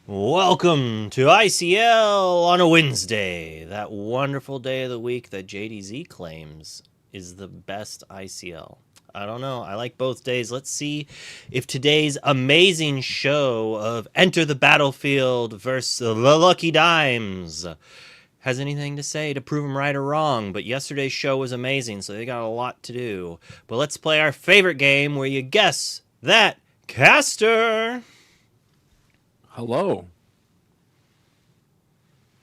Welcome to ICL on a Wednesday, that wonderful day of the week that JDZ claims is the best ICL. I don't know. I like both days. Let's see if today's amazing show of Enter the Battlefield versus the Lucky Dimes has anything to say to prove them right or wrong. But yesterday's show was amazing, so they got a lot to do. But let's play our favorite game where you guess that caster. Hello.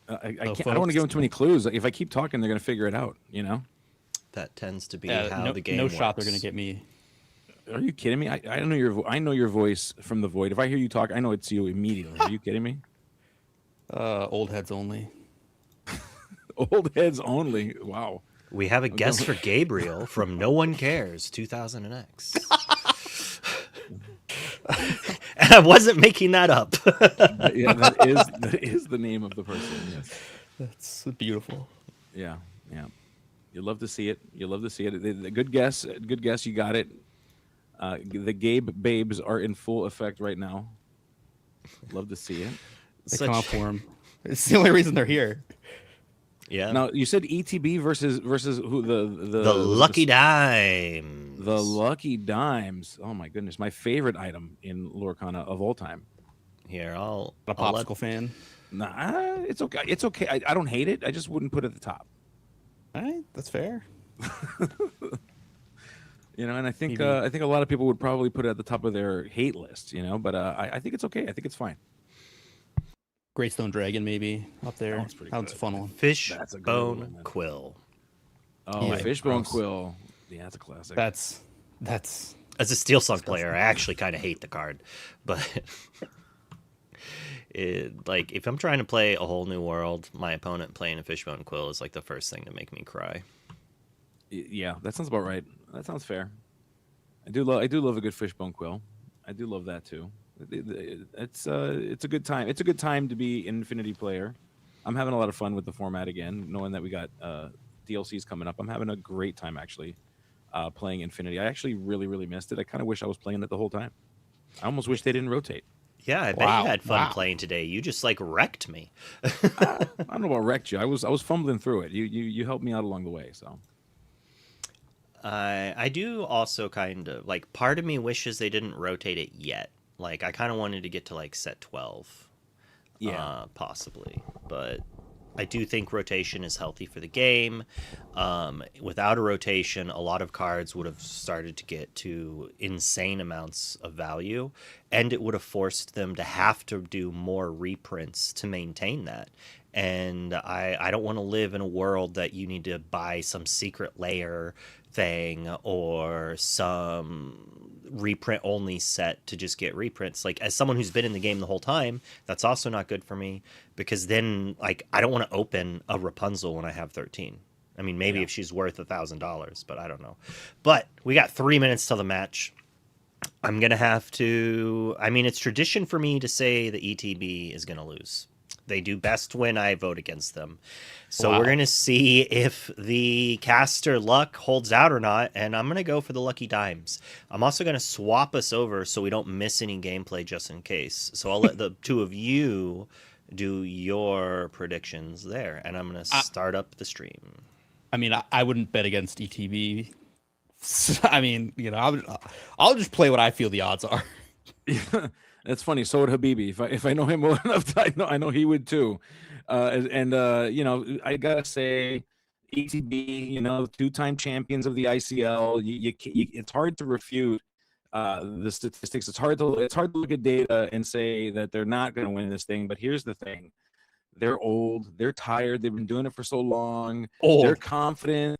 Hello, I don't want to give folks. them too many clues. If I keep talking, they're going to figure it out. You know? That tends to be Yeah, how no, the game no works. shot they're gonna get me. Are you kidding me? I know I know your voice from the void. If I hear you talk, I know it's you immediately. Are you kidding me? Old heads only. Old heads only. Wow. We have a I'm guest going- for Gabriel from No One Cares 2000X. And I wasn't making that up. Yeah, that is the name of the person. Yes. That's beautiful. Yeah. Yeah. You love to see it. You love to see it. Good guess. Good guess. You got it. The Gabe babes are in full effect right now. Love to see it. They come out for him. It's the only reason they're here. Yeah. Now you said ETB versus who The Lucky Dimes. The Lucky Dimes. Oh my goodness, my favorite item in Lorcana of all time. Here, A I'll popsicle fan. Nah, it's okay. It's okay. I don't hate it. I just wouldn't put it at the top. All right, that's fair. You know, and I think Maybe. I think a lot of people would probably put it at the top of their hate list. You know, but I think it's okay. I think it's fine. Greystone Dragon maybe up there. one's pretty That one's a good. fun one. That's a good one, Fishbone man. Quill. Oh, Yeah, Fishbone gross. Quill. Yeah, that's a classic. That's As a Steel Slug player, I actually kind of hate the card. But like, if I'm trying to play a whole new world, my opponent playing a Fishbone Quill is like the first thing to make me cry. Yeah, that sounds about right. That sounds fair. I do love a good Fishbone Quill. I do love that too. It's a good time. It's a good time to be an Infinity player. I'm having a lot of fun with the format again, knowing that we got DLCs coming up. I'm having a great time actually playing Infinity. I actually really missed it. I kind of wish I was playing it the whole time. I almost wish they didn't rotate. Yeah, I bet Wow, you had fun wow. playing today. You just like wrecked me. I don't know about wrecked you. I was fumbling through it. You helped me out along the way. So I do also kind of like, part of me wishes they didn't rotate it yet. Like, I kind of wanted to get to like set 12. Possibly. But I do think rotation is healthy for the game. Without a rotation, a lot of cards would have started to get to insane amounts of value, and it would have forced them to have to do more reprints to maintain that. And I don't want to live in a world that you need to buy some secret layer thing or some reprint only set to just get reprints. Like, as someone who's been in the game the whole time, that's also not good for me, because then, like, I don't want to open a Rapunzel when I have 13. I mean, maybe if she's worth $1,000, but I don't know. But we got 3 minutes till the match. I'm gonna have to. I mean, it's tradition for me to say the ETB is gonna lose. They do best when I vote against them. So Wow. we're gonna see if the caster luck holds out or not, and I'm gonna go for the Lucky Dimes. I'm also gonna swap us over so we don't miss any gameplay just in case. So I'll let the two of you do your predictions there, and I'm gonna start up the stream. I mean, I wouldn't bet against ETB. I mean, I'll just play what I feel the odds are. that's funny. So would Habibi. If I know him well enough, I know he would too. You know, I gotta say, ETB. You know, two-time champions of the ICL. It's hard to refute the statistics. It's hard to look at data and say that they're not going to win this thing. But here's the thing: they're old, they're tired, they've been doing it for so long. They're confident.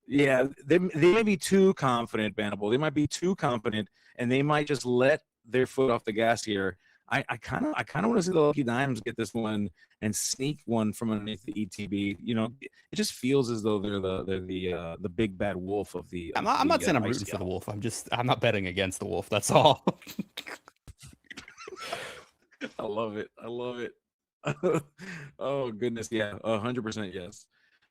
Yeah, they may be too confident, Bannable. They might be too confident, and they might just let their foot off the gas here. I kind of want to see the Lucky Dimes get this one and sneak one from underneath the ETB. You know, it just feels as though they're the big bad wolf of the. I'm not saying I'm rooting for the wolf. I'm not betting against the wolf. That's all. I love it. I love it. Oh goodness, yeah, 100% yes.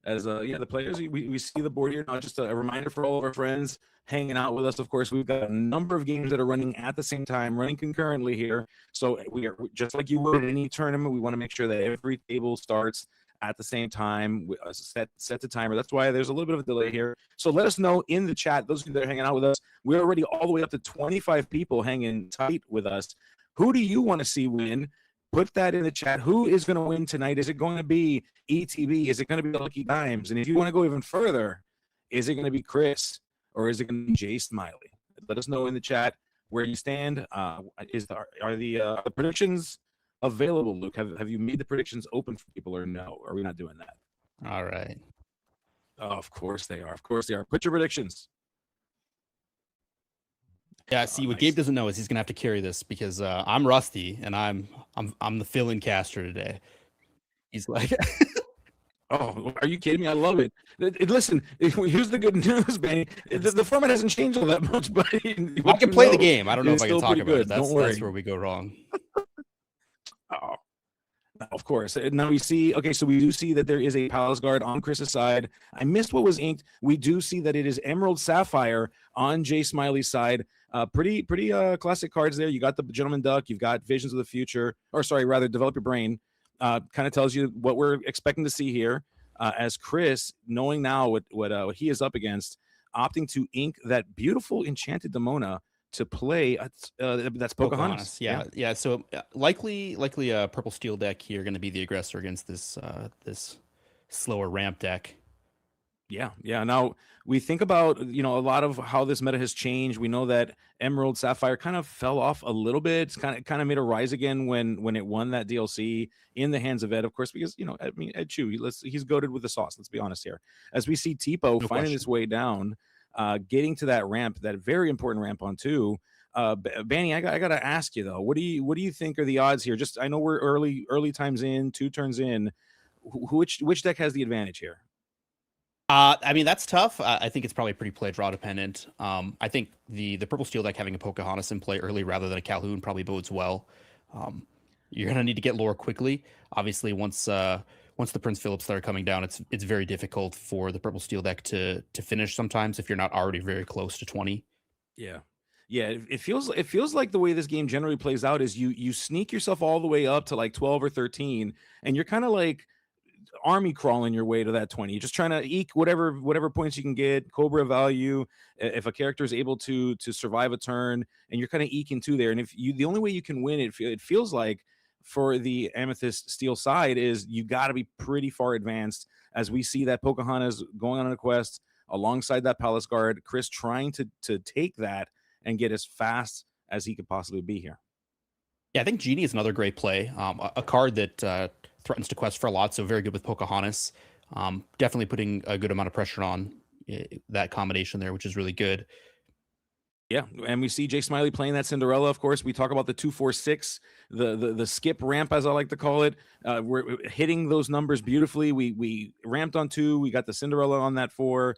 as the players. We see the board here now. Just a reminder for all of our friends hanging out with us. Of course, we've got a number of games that are running at the same time, running concurrently here. So we are just like you would in any tournament. We want to make sure that every table starts at the same time. Set the timer. That's why there's a little bit of a delay here. So let us know in the chat. Those of you that are hanging out with us, we're already all the way up to 25 people hanging tight with us. Who do you want to see win? Put that in the chat. Who is going to win tonight? Is it going to be ETB? Is it going to be Lucky Dimes? And if you want to go even further, is it going to be Chris or is it going to be Jay Smiley? Let us know in the chat where you stand. Are the predictions available, Luke? Have you made the predictions open for people or no? Are we not doing that? All right. Oh, of course they are. Of course they are. Put your predictions. Yeah, see, what Gabe doesn't know is he's gonna have to carry this because I'm rusty and I'm the fill-in caster today. He's like, oh, are you kidding me? I love it. Listen, here's the good news, Benny. The format hasn't changed all that much, but I can play the game. I don't know if I can talk about it. That's where we go wrong. Oh, of course. Now we see, okay, so we do see that there is a Palace Guard on Chris's side. I missed what was inked. We do see that it is Emerald Sapphire on Jay Smiley's side. Pretty classic cards there. You got the Gentleman Duck. You've got Visions of the Future. Or sorry, rather, Develop Your Brain. Kind of tells you what we're expecting to see here. As Chris, knowing now what he is up against, opting to ink that beautiful Enchanted Demona to play. That's Pocahontas. Yeah. So likely a purple steel deck here going to be the aggressor against this slower ramp deck. Yeah. Now we think about a lot of how this meta has changed. We know that Emerald Sapphire kind of fell off a little bit. It's kind of made a rise again when it won that DLC in the hands of Ed, of course, because Ed Chu, he's goated with the sauce. Let's be honest here. As we see Tipo finding his way down, getting to that ramp, that very important ramp on 2. Banny, I gotta ask you though, what do you think are the odds here? Just I know we're early times in, 2 turns in. Which deck has the advantage here? I mean, that's tough. I think it's probably pretty play draw dependent. I think the purple steel deck having a Pocahontas in play early rather than a Calhoun probably bodes well. You're gonna need to get lore quickly. Obviously, once the Prince Philips start coming down, it's very difficult for the purple steel deck to finish sometimes if you're not already very close to 20. Yeah. It feels like the way this game generally plays out is you sneak yourself all the way up to like 12 or 13, and you're kind of like army crawling your way to that 20. You're just trying to eke whatever points you can get, Cobra value. If a character is able to survive a turn, and you're kind of eking to there, and if the only way you can win it feels like for the Amethyst Steel side is you got to be pretty far advanced. As we see that Pocahontas going on a quest alongside that Palace Guard, Chris trying to take that and get as fast as he could possibly be here. Yeah, I think Genie is another great play. A card that threatens to quest for a lot, so very good with Pocahontas. Definitely putting a good amount of pressure on that combination there, which is really good. Yeah, and we see Jay Smiley playing that Cinderella. Of course, we talk about the 2-4-6, the skip ramp, as I like to call it. We're hitting those numbers beautifully. We ramped on 2. We got the Cinderella on that 4.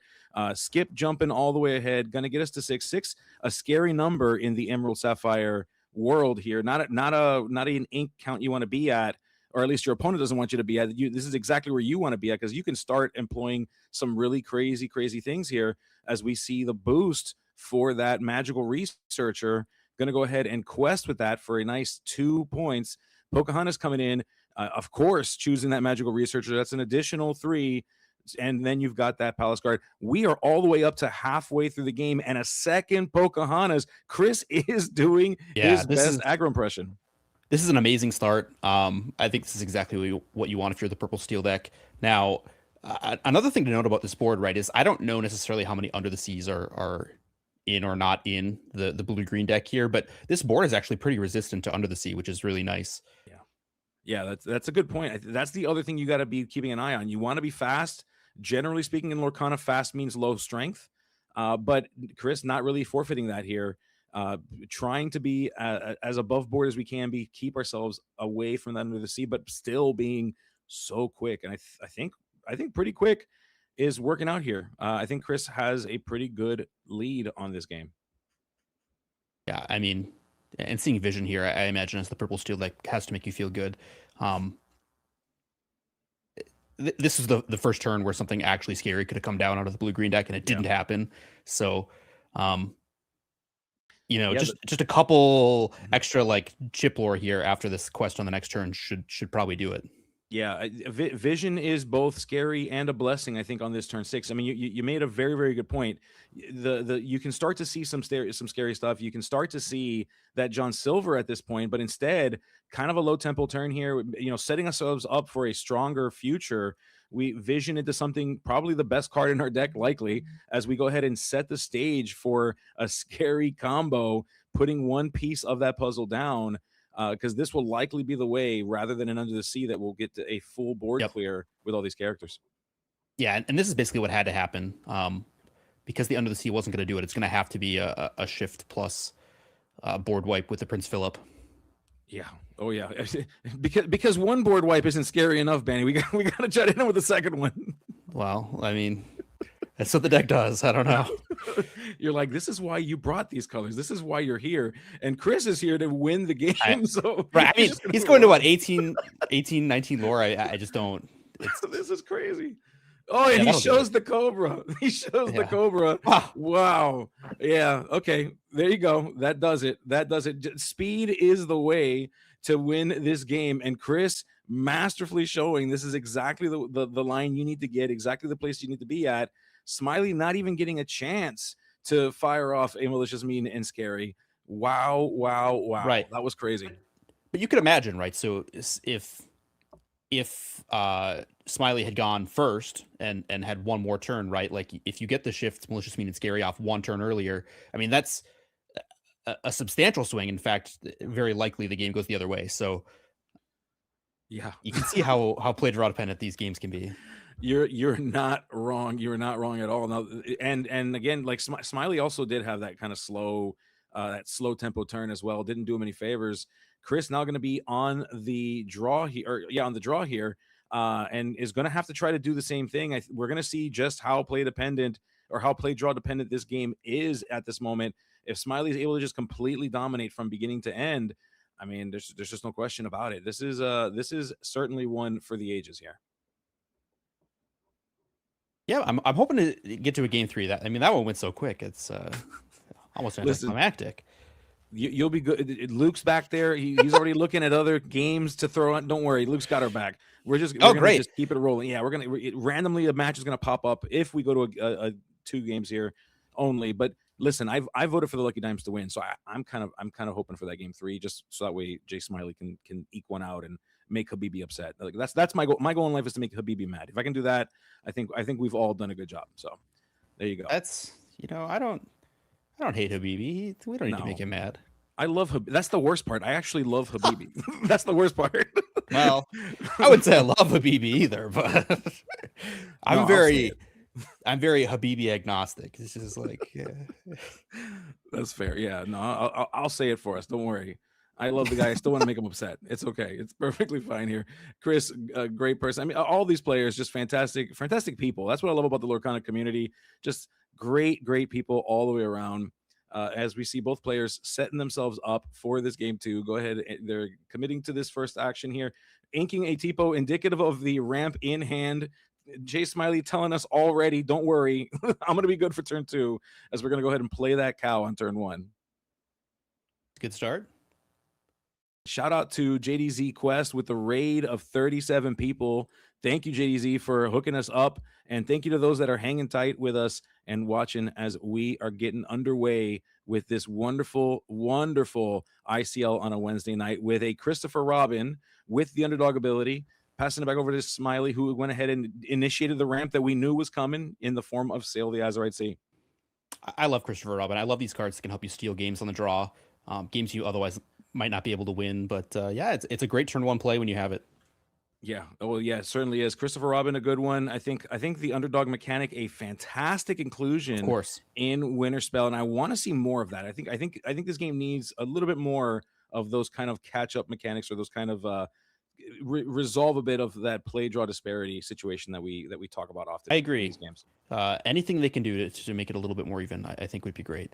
Skip jumping all the way ahead, gonna get us to 6. 6, a scary number in the Emerald Sapphire world here. Not an ink count you want to be at, or at least your opponent doesn't want you to be at. This is exactly where you want to be at, because you can start employing some really crazy things here. As we see the boost for that magical researcher, going to go ahead and quest with that for a nice 2 points. Pocahontas coming in, of course, choosing that magical researcher. That's an additional 3. And then you've got that Palace Guard. We are all the way up to halfway through the game, and a second Pocahontas. Chris is doing his best aggro impression. This is an amazing start. I think this is exactly what you want if you're the purple steel deck. Now, another thing to note about this board, right, is I don't know necessarily how many Under the Seas are in or not in the blue-green deck here, but this board is actually pretty resistant to Under the Sea, which is really nice. Yeah, that's a good point. That's the other thing you got to be keeping an eye on. You want to be fast. Generally speaking, in Lorcana, fast means low strength. But Chris, not really forfeiting that here. Trying to be as above board as we can be, keep ourselves away from the Under the Sea, but still being so quick. And I think pretty quick is working out here. I think Chris has a pretty good lead on this game. Yeah, I mean, and seeing Vision here, I imagine as the purple steel deck has to make you feel good. this is the first turn where something actually scary could have come down out of the blue-green deck, and it didn't happen. So, just a couple extra like chip lore here after this quest on the next turn should probably do it. Yeah, vision is both scary and a blessing, I think, on this turn 6. I mean, you made a very, very good point. You can start to see some scary stuff. You can start to see that John Silver at this point, but instead, kind of a low tempo turn here, setting ourselves up for a stronger future. We vision into something, probably the best card in our deck, likely, as we go ahead and set the stage for a scary combo, putting one piece of that puzzle down. Because this will likely be the way, rather than an Under the Sea, that we'll get to a full board clear with all these characters. Yeah, and this is basically what had to happen. Because the Under the Sea wasn't going to do it, it's going to have to be a shift plus board wipe with the Prince Philip. Yeah. Oh yeah. because one board wipe isn't scary enough, Benny. We got to try to hit him with the second one. Well, I mean, that's what the deck does. I don't know. You're like, this is why you brought these colors. This is why you're here. And Chris is here to win the game. Right. I mean, he's going to what, 18, 19 lore? I just don't. This is crazy. Oh, and he shows the Cobra. He shows the Cobra. Wow. Yeah. Okay. There you go. That does it. Speed is the way to win this game. And Chris masterfully showing this is exactly the line you need to get, exactly the place you need to be at. Smiley not even getting a chance to fire off a malicious, mean, and scary. Wow. Right. That was crazy. But you could imagine, right? So if Smiley had gone first and had one more turn, right? Like if you get the shift, malicious, mean, and scary off one turn earlier, I mean, that's a substantial swing. In fact, very likely the game goes the other way. So yeah, you can see how play draw dependent these games can be. You're not wrong. You're not wrong at all. Now, and again, like Smiley also did have that kind of slow tempo turn as well. Didn't do him any favors. Chris now going to be on the draw here, and is going to have to try to do the same thing. We're going to see just how play dependent or how play draw dependent this game is at this moment. If Smiley is able to just completely dominate from beginning to end, I mean, there's just no question about it. This is certainly one for the ages here. Yeah, I'm hoping to get to a game 3. That one went so quick. It's almost anticlimactic. You'll be good. Luke's back there. He's already looking at other games to throw on. Don't worry, Luke's got our back. We're gonna just keep it rolling. Yeah, randomly a match is gonna pop up if we go to a 2 games here only. But listen, I voted for the Lucky Dimes to win, so I'm kind of hoping for that game 3, just so that way Jay Smiley can eke one out and make Habibi upset. Like that's my goal. My goal in life is to make Habibi mad. If I can do that, I think we've all done a good job. So there you go. That's I don't hate Habibi. We don't need to make him mad. I love Habibi. That's the worst part. I actually love Habibi. That's the worst part. Well, I wouldn't say I love Habibi either, but I'm very Habibi agnostic. This is like, that's fair. Yeah, no, I'll say it for us. Don't worry. I love the guy. I still want to make him upset. It's okay. It's perfectly fine here. Chris, a great person. I mean, all these players, just fantastic people. That's what I love about the Lorcana community. Just great people all the way around. As we see both players setting themselves up for this game 2. Go ahead. They're committing to this first action here. Inking a Tipo indicative of the ramp in hand. Jay Smiley telling us already, don't worry. I'm going to be good for turn 2 as we're going to go ahead and play that cow on turn 1. Good start. Shout out to JDZ Quest with the raid of 37 people. Thank you, JDZ, for hooking us up. And thank you to those that are hanging tight with us and watching as we are getting underway with this wonderful, wonderful ICL on a Wednesday night with a Christopher Robin with the underdog ability. Passing it back over to Smiley, who went ahead and initiated the ramp that we knew was coming in the form of Sail the Azurite Sea. I love Christopher Robin. I love these cards that can help you steal games on the draw, games you otherwise might not be able to win. But it's a great turn 1 play when you have it. Yeah. Oh, well, yeah, it certainly is. Christopher Robin, a good one. I think the underdog mechanic, a fantastic inclusion, of course, in Winter Spell, and I want to see more of that. I think this game needs a little bit more of those kind of catch-up mechanics, or those kind of resolve a bit of that play draw disparity situation that we talk about often. I agree. In these games. Anything they can do to make it a little bit more even, I think would be great.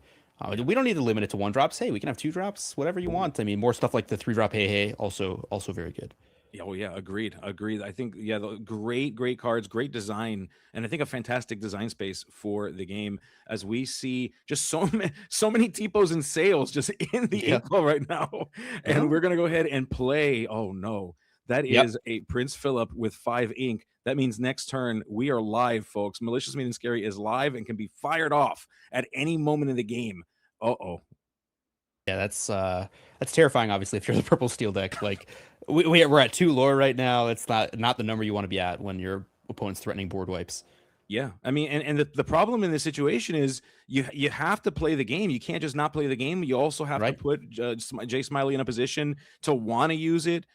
We don't need to limit it to 1 drops. Hey, we can have 2 drops, whatever you want. I mean, more stuff like the 3 drop hey also very good. Oh yeah, agreed. I think the great cards, great design, and I think a fantastic design space for the game as we see just so many typos and sales just in the Yeah. Inkwell right now. And Uh-huh. we're gonna go ahead and play. Oh no, that Yep. is a Prince Philip with 5 ink. That means next turn we are live, folks. Malicious Mean and Scary is live and can be fired off at any moment in the game. Uh-oh. Yeah, that's terrifying. Obviously, if you're the purple steel deck, like we're at 2 lore right now. It's not the number you want to be at when your opponent's threatening board wipes. Yeah, I mean, and the problem in this situation is you have to play the game. You can't just not play the game. You also have to Right. put Jay Smiley in a position to want to use it.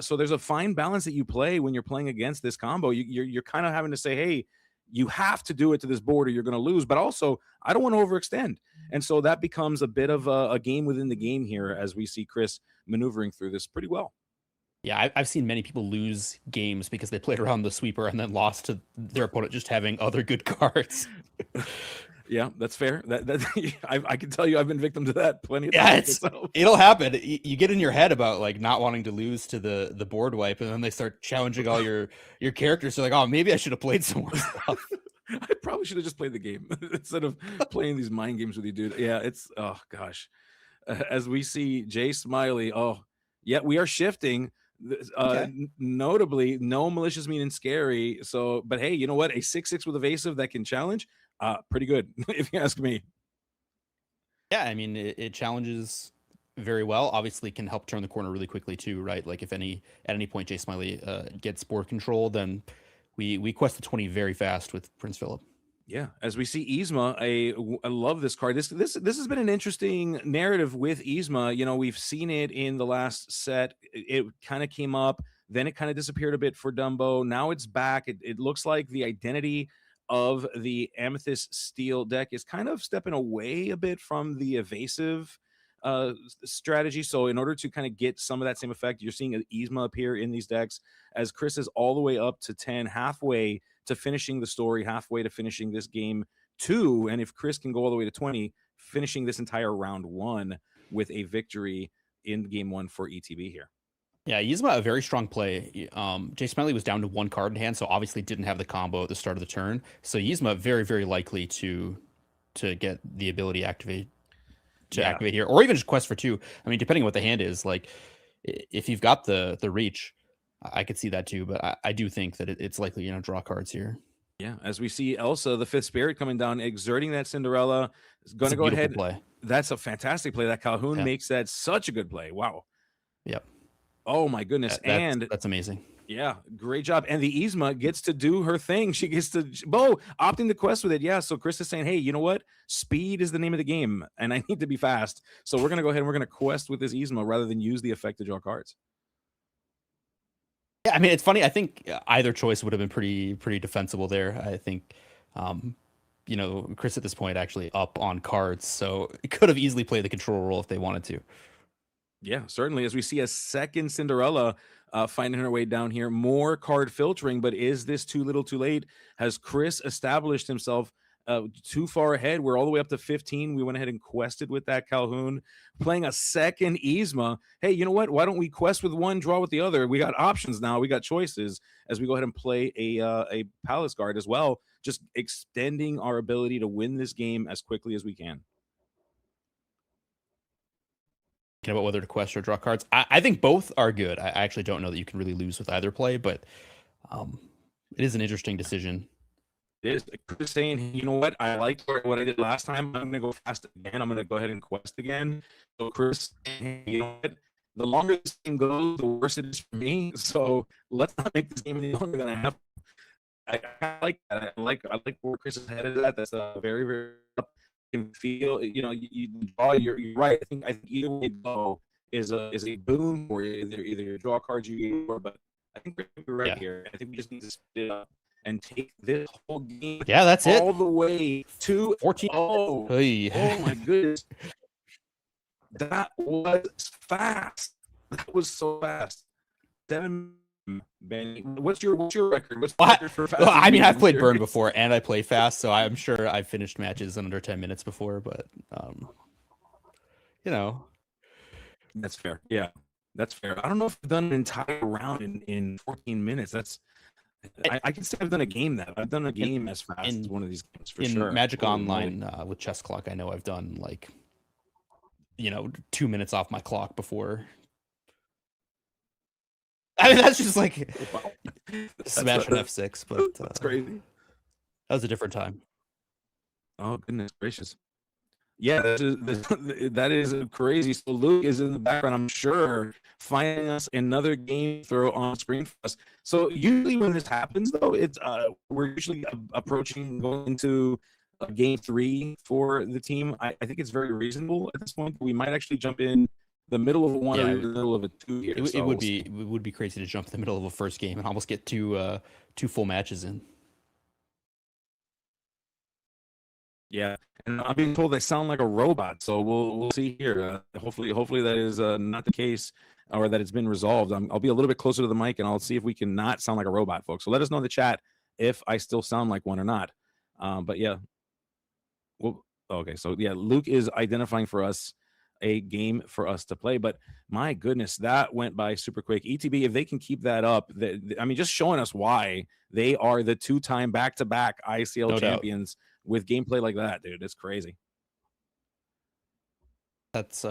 So there's a fine balance that you play when you're playing against this combo. You're kind of having to say, hey, you have to do it to this board or you're going to lose. But also, I don't want to overextend, and so that becomes a bit of a game within the game here as we see Chris maneuvering through this pretty well. Yeah, I've seen many people lose games because they played around the sweeper and then lost to their opponent just having other good cards. Yeah, that's fair. That I can tell you I've been victim to that plenty of Yeah, times. it'll happen. You get in your head about like not wanting to lose to the board wipe, and then they start challenging all your characters. So like, oh, maybe I should have played some more stuff. I probably should have just played the game instead of playing these mind games with you, dude. Yeah, it's oh gosh. As we see Jay Smiley, oh yeah, we are shifting. Okay. Notably, no Malicious Mean and Scary. So, but hey, you know what? A 6/6 with evasive that can challenge, pretty good if you ask me. Yeah, I mean it challenges very well. Obviously, can help turn the corner really quickly too, right? Like if at any point Jay Smiley gets board control, then we quest the 20 very fast with Prince Philip. Yeah, as we see Yzma, I love this card. This has been an interesting narrative with Yzma. You know, we've seen it in the last set. It kind of came up, then it kind of disappeared a bit for Dumbo. Now it's back. It looks like the identity of the Amethyst Steel deck is kind of stepping away a bit from the evasive strategy. So in order to kind of get some of that same effect, you're seeing Yzma appear in these decks as Chris is all the way up to 10, halfway to finishing the story, halfway to finishing this game 2. And if Chris can go all the way to 20, finishing this entire round 1 with a victory in game 1 for ETB here. Yeah, Yzma a very strong play. Jay Smiley was down to 1 card in hand, so obviously didn't have the combo at the start of the turn. So Yzma very, very likely to get the ability activate here, or even just quest for 2. I mean, depending on what the hand is, like if you've got the reach, I could see that too. But I do think that it's likely draw cards here. Yeah, as we see Elsa, the 5th spirit, coming down, exerting that Cinderella, is going to go ahead. Play. That's a fantastic play. That Calhoun makes that such a good play. Wow. Yep. Oh my goodness. That's amazing. Yeah, great job. And the Yzma gets to do her thing. She gets to opting the quest with it. Yeah. So Chris is saying, hey, you know what? Speed is the name of the game, and I need to be fast. So we're gonna go ahead and we're gonna quest with this Yzma rather than use the effect to draw cards. Yeah, I mean, it's funny. I think either choice would have been pretty defensible there. I think, Chris at this point actually up on cards, so it could have easily played the control role if they wanted to. Yeah, certainly. As we see a second Cinderella finding her way down here, more card filtering, but is this too little too late? Has Chris established himself too far ahead? We're all the way up to 15. We went ahead and quested with that Calhoun, playing a second Yzma. Hey, you know what? Why don't we quest with one, draw with the other? We got options now. We got choices as we go ahead and play a Palace Guard as well, just extending our ability to win this game as quickly as we can. About whether to quest or draw cards. I think both are good. I actually don't know that you can really lose with either play, but it is an interesting decision. It is. Chris saying, you know what? I liked what I did last time. I'm going to go fast again. I'm going to go ahead and quest again. So Chris, you know what? The longer this game goes, the worse it is for me. So let's not make this game any longer than I have. I like that. I like where Chris is headed at. That's a very, very can feel, you draw. You're right. I think either way go is a boon for you. Either your draw cards you get, but I think we're right here. I think we just need to split it up and take this whole game. Yeah, that's it. All the way to 14. Oh my goodness, that was fast. That was so fast. 7. Benny, what's your record? What's your record for fast? Well, I mean, I've played Burn before, and I play fast, so I'm sure I've finished matches in under 10 minutes before. But that's fair. Yeah, That's fair. I don't know if I've done an entire round in 14 minutes. I can say I've done a game I've done a game as fast as one of these games for in sure. Magic Online with Chess Clock, I know I've done like 2 minutes off my clock before. I mean, that's just like smash an F6, but that's crazy. That was a different time. Oh goodness gracious! Yeah, that is crazy. So Luke is in the background, I'm sure, finding us another game throw on screen for us. So usually when this happens, though, it's we're usually approaching going into game 3 for the team. I think it's very reasonable at this point. We might actually jump in the middle of a 1 or the middle of a 2 here. It would be crazy to jump in the middle of a first game and almost get two full matches in. Yeah, and I'm being told I sound like a robot, so we'll see here. Hopefully that is not the case, or that it's been resolved. I'll be a little bit closer to the mic, and I'll see if we can not sound like a robot, folks. So let us know in the chat if I still sound like one or not. But yeah, well, okay. So yeah, Luke is identifying for us a game for us to play. But my goodness, that went by super quick. ETB, if they can keep that up, I mean, just showing us why they are the 2-time back-to-back ICL champions. With gameplay like that, dude, it's crazy. That's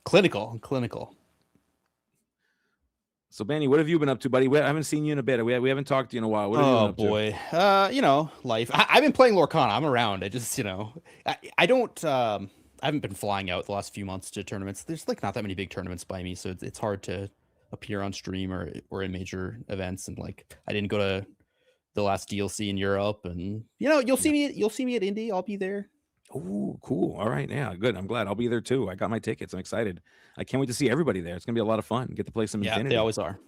clinical. So, Benny, what have you been up to, buddy? I haven't seen you in a bit. We haven't talked to you in a while. What have you been up to? Life. I've been playing Lorcana. I'm around. I just, I don't. I haven't been flying out the last few months to tournaments. There's like not that many big tournaments by me, so it's hard to appear on stream or in major events. And like, I didn't go to the last DLC in Europe, and you'll see me at Indy. I'll be there. Oh, cool. All right. Yeah, good. I'm glad. I'll be there too. I got my tickets. I'm excited. I can't wait to see everybody there. It's gonna be a lot of fun. Get to play some Infinity. They always are.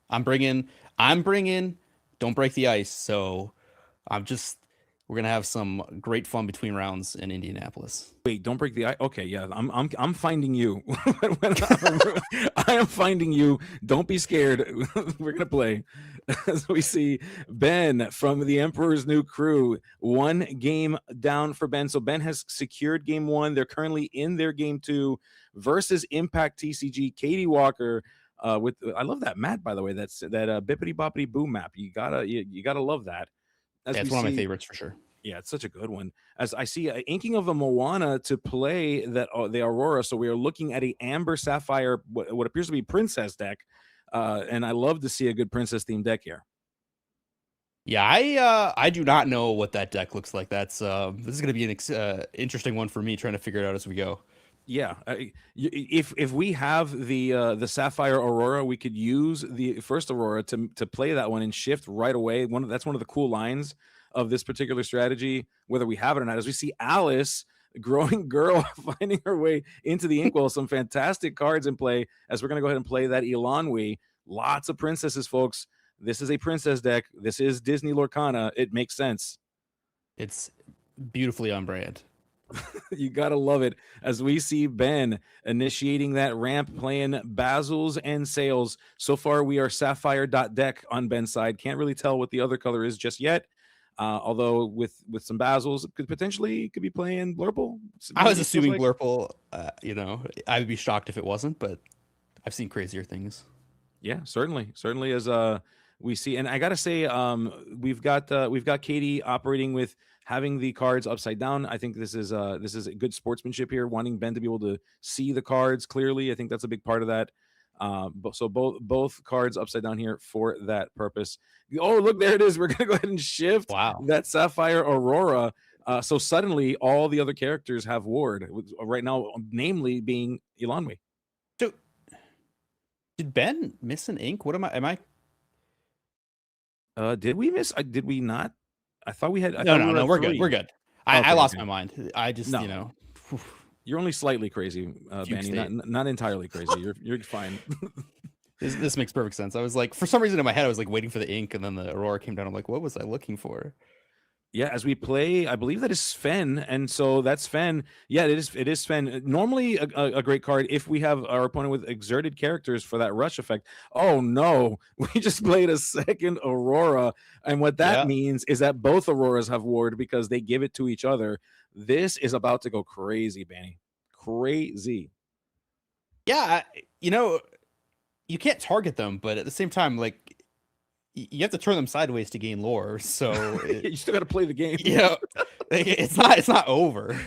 I'm bringing Don't Break the Ice. So we're gonna have some great fun between rounds in Indianapolis. Wait, Don't Break the Ice. Okay, yeah, I'm finding you. I am finding you. Don't be scared. We're gonna play. So we see Ben from the Emperor's New Crew. 1 game down for Ben. So Ben has secured game 1. They're currently in their game 2 versus Impact TCG. Katie Walker. I love that map, by the way. That's that bippity boppity boom map. You gotta love that. It's one of my favorites for sure. Yeah, it's such a good one. As I see inking of a Moana to play that the Aurora. So we are looking at a Amber Sapphire, what appears to be Princess deck. And I love to see a good Princess themed deck here. Yeah, I do not know what that deck looks like. This is going to be an interesting one for me trying to figure it out as we go. Yeah, if we have the Sapphire Aurora, we could use the first Aurora to play that one and shift right away. That's one of the cool lines of this particular strategy, whether we have it or not, as we see Alice, growing girl, finding her way into the inkwell. Some fantastic cards in play as we're going to go ahead and play that Illumineer. Lots of princesses, folks. This is a princess deck. This is Disney Lorcana. It makes sense. It's beautifully on brand. You got to love it as we see Ben initiating that ramp, playing Bazils and Sails. So far, we are Sapphire.deck on Ben's side. Can't really tell what the other color is just yet. Although with some Bazils, could be playing Blurple. I was assuming Blurple. I would be shocked if it wasn't, but I've seen crazier things. Yeah, certainly as we see, and I gotta say, we've got Katie operating with having the cards upside down. I think this is a good sportsmanship here, wanting Ben to be able to see the cards clearly. I think that's a big part of that. So both cards upside down here for that purpose. Oh, look, there it is. We're gonna go ahead and shift that Sapphire Aurora. So suddenly all the other characters have ward right now, namely being Illumineer. So did Ben miss an ink? What am I? Did we miss? Did we not? I thought we had. No, we're good. We're good. I lost my mind. I just, You're only slightly crazy, Benny. Not entirely crazy. You're fine. This makes perfect sense. I was like, for some reason in my head, I was like waiting for the ink, and then the Aurora came down. I'm like, what was I looking for? Yeah, as we play, I believe that is Sven, and so that's Sven. Yeah, it is Sven. Normally a great card if we have our opponent with exerted characters for that rush effect. Oh no, we just played a second Aurora, and what that means is that both Auroras have ward because they give it to each other. This is about to go crazy, Benny. Crazy. Yeah, you can't target them, but at the same time, like you have to turn them sideways to gain lore. So You still got to play the game. like, it's not over.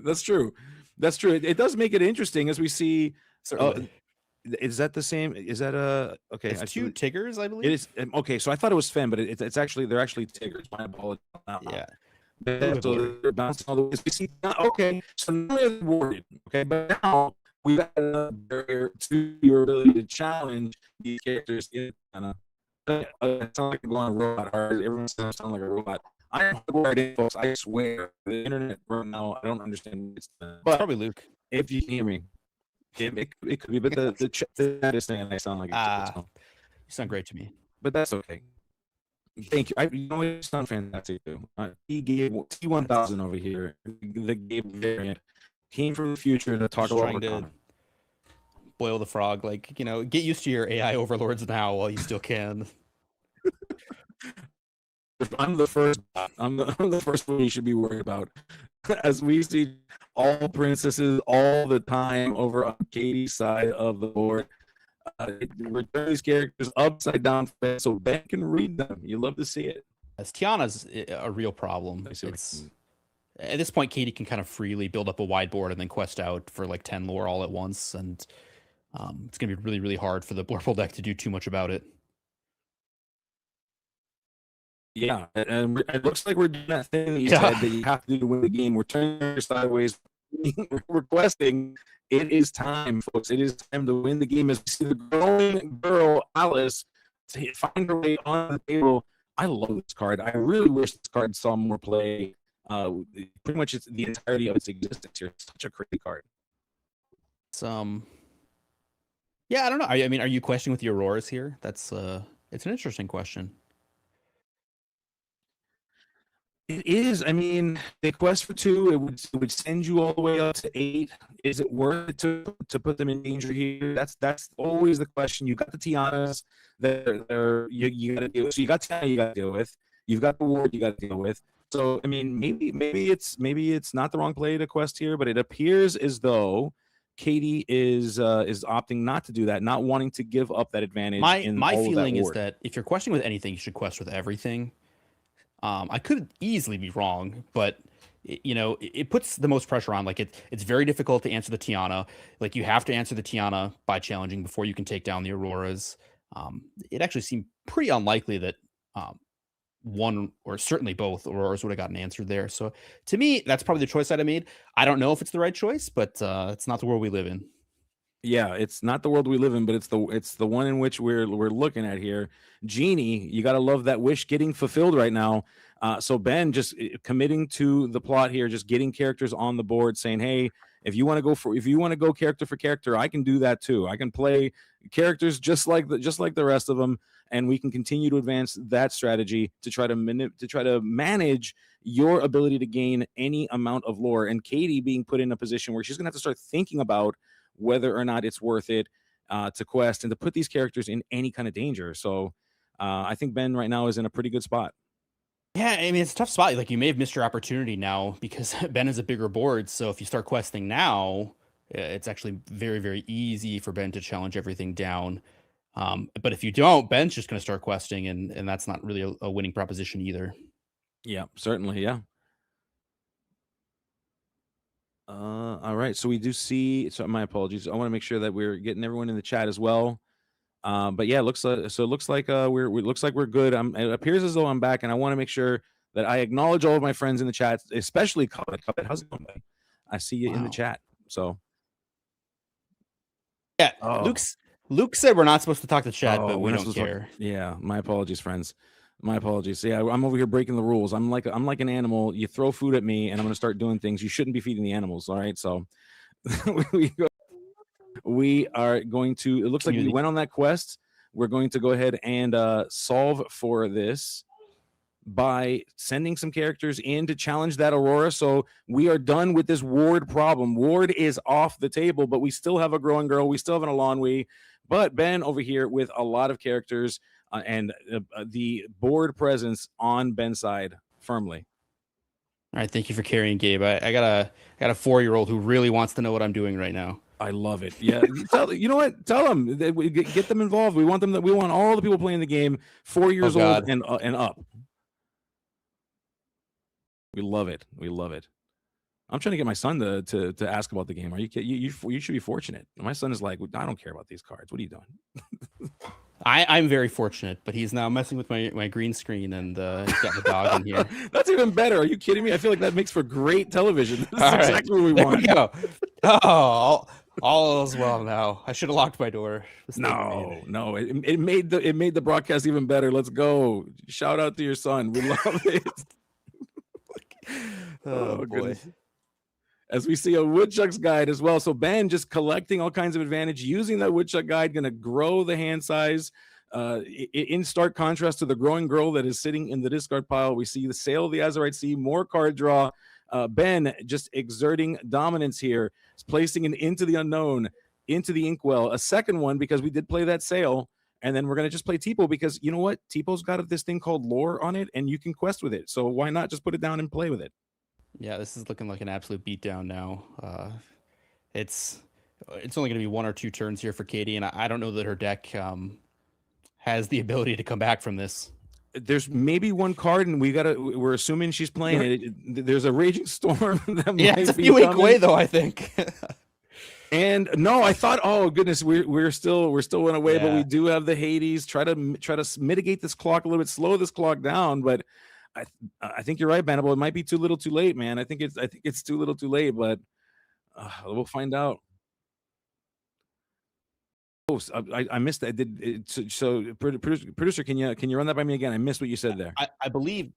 That's true. That's true. It does make it interesting as we see. Certainly. Is that the same? Is that okay? It's two Tiggers, I believe. It is okay. So I thought it was Fen, but it's actually they're actually Tigers. My apologies. Yeah. So they're bouncing all the way. We see, okay, so now they're rewarded. Okay, but now we got a barrier to your ability to challenge these characters in it sounds like I'm going robot hard. Everyone sounds like a robot. I am hardwired in, folks. I swear. The internet right now, I don't understand. It's probably Luke. If you hear me, it could be, but the chat is saying I sound like you sound great to me. But that's okay. Thank you. You know, you sound fantastic too. He gave T1000 over here. The game variant came from the future to talk about to boil the frog. Like, you know, get used to your AI overlords now while you still can. I'm the first one you should be worried about. As we see all princesses all the time over on Katie's side of the board. Return these characters upside down so Ben can read them. You love to see it. As Tiana's a real problem. It's at this point, Katie can kind of freely build up a wide board and then quest out for like 10 lore all at once, and it's gonna be really, really hard for the Blurple deck to do too much about it. Yeah, and it looks like we're doing that thing that you said that you have to do to win the game. We're turning sideways, requesting. It is time, folks. It is time to win the game. As we see the growing girl, Alice, find her way on the table. I love this card. I really wish this card saw more play. Pretty much it's the entirety of its existence here. It's such a crazy card. Yeah, I don't know. I mean, are you questioning with your Auroras here? That's it's an interesting question. It is. I mean, the quest for 2, it would send you all the way up to 8. Is it worth it to put them in danger here? That's always the question. You got the Tianas that you got to deal with. So you got Tiana you got to deal with. You've got the ward you got to deal with. So I mean, maybe it's not the wrong play to quest here, but it appears as though Katie is opting not to do that, not wanting to give up that advantage. My feeling is that if you're questing with anything, you should quest with everything. I could easily be wrong, but you know, it puts the most pressure on. Like it's very difficult to answer the Tiana. Like you have to answer the Tiana by challenging before you can take down the Auroras. It actually seemed pretty unlikely that one or certainly both Auroras would have gotten answered there. So to me, that's probably the choice I'd have made. I don't know if it's the right choice, but it's not the world we live in. Yeah, it's not the world we live in, but it's the one in which we're looking at here. Genie, you got to love that wish getting fulfilled right now. So Ben just committing to the plot here, just getting characters on the board, saying, "Hey, if you want to go character for character, I can do that too. I can play characters just like the rest of them, and we can continue to advance that strategy to try to manage your ability to gain any amount of lore." And Katie being put in a position where she's gonna have to start thinking about whether or not it's worth it to quest and to put these characters in any kind of danger. So I think Ben right now is in a pretty good spot. Yeah, I mean, it's a tough spot. Like you may have missed your opportunity now because Ben is a bigger board. So if you start questing now, it's actually very, very easy for Ben to challenge everything down. But if you don't, Ben's just going to start questing, and that's not really a winning proposition either. Yeah, certainly. Yeah. All right. So we do see. So my apologies. I want to make sure that we're getting everyone in the chat as well. But yeah, it looks like we're good. It appears as though I'm back, and I want to make sure that I acknowledge all of my friends in the chat, especially Cuphead. How's it going, buddy? I see you in the chat. So yeah, Luke said we're not supposed to talk to chat, but we don't care. Yeah, my apologies, friends. My apologies. Yeah, I'm over here breaking the rules. I'm like an animal. You throw food at me, and I'm going to start doing things. You shouldn't be feeding the animals. All right, so we are going to. It looks like we went on that quest. We're going to go ahead and solve for this by sending some characters in to challenge that Aurora. So we are done with this Ward problem. Ward is off the table, but we still have a growing girl. We still have an Alonwe. But Ben over here with a lot of characters. And the board presence on Ben's side firmly. All right, thank you for carrying, Gabe. I got a 4-year-old who really wants to know what I'm doing right now. I love it. Yeah, you know what? Tell them that we get them involved. We want them. We want all the people playing the game 4 years old and up. We love it. We love it. I'm trying to get my son to ask about the game. Are you kidding? You should be fortunate. My son is like, I don't care about these cards. What are you doing? I'm very fortunate, but he's now messing with my green screen, and he's got the dog in here. That's even better. Are you kidding me? I feel like that makes for great television. That's exactly what we want. We go. Oh, all is well now. I should have locked my door. No. It made the broadcast even better. Let's go. Shout out to your son. We love it. Oh boy. Goodness. As we see a woodchuck's guide as well. So Ben just collecting all kinds of advantage, using that woodchuck guide, going to grow the hand size in stark contrast to the growing girl that is sitting in the discard pile. We see the Sail of the Azurite Sea, more card draw. Ben just exerting dominance here, placing an Into the Unknown, into the Inkwell, a second one because we did play that Sail. And then we're going to just play Tipo because you know what? Tipo's got this thing called lore on it and you can quest with it. So why not just put it down and play with it? Yeah, this is looking like an absolute beatdown now. It's only going to be 1 or 2 turns here for Katie, and I don't know that her deck has the ability to come back from this. There's maybe one card, and we're assuming she's playing it. There's a Raging Storm that might it's a be few week coming. away though, I think. And no, I thought, oh goodness, we're still one away, but we do have the Hades. Try to mitigate this clock a little bit, slow this clock down, but. I think you're right, Bannable. It might be too little, too late, man. I think it's too little, too late, but we'll find out. Oh, I missed that. So producer, can you run that by me again? I missed what you said there. I believe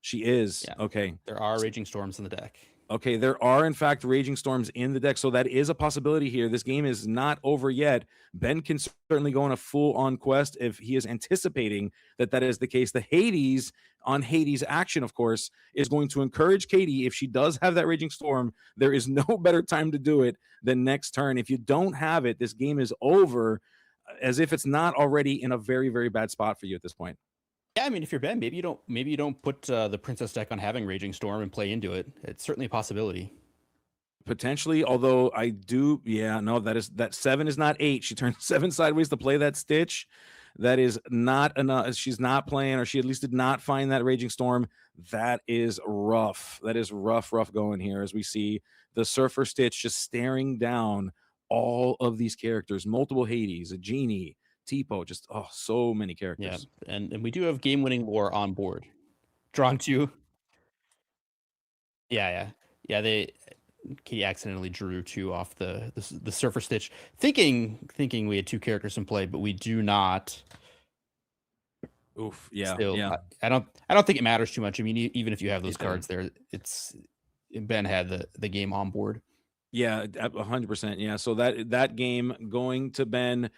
she is. Yeah. Okay. There are Raging Storms in the deck. Okay, there are in fact Raging Storms in the deck, so that is a possibility here. This game is not over yet. Ben can certainly go on a full-on quest if he is anticipating that is the case. The Hades on Hades action, of course, is going to encourage Katie. If she does have that Raging Storm, there is no better time to do it than next turn. If you don't have it, this game is over, as if it's not already in a very, very bad spot for you at this point. Yeah, I mean, if you're Ben, maybe you don't put the Princess deck on having Raging Storm and play into it. It's certainly a possibility. Potentially, although I do, that 7 is not 8. She turned 7 sideways to play that Stitch. That is not enough. She's not playing, or she at least did not find that Raging Storm. That is rough. That is rough going here as we see the Surfer Stitch just staring down all of these characters, multiple Hades, a Genie, Tipo, just so many characters. Yeah, and we do have game-winning lore on board. Drawn 2. Yeah. Katie accidentally drew 2 off the Surfer Stitch, thinking we had 2 characters in play, but we do not. Oof. Yeah. Still, yeah. I don't think it matters too much. I mean, even if you have those cards there, Ben had the game on board. Yeah, 100%. Yeah, so that game going to Ben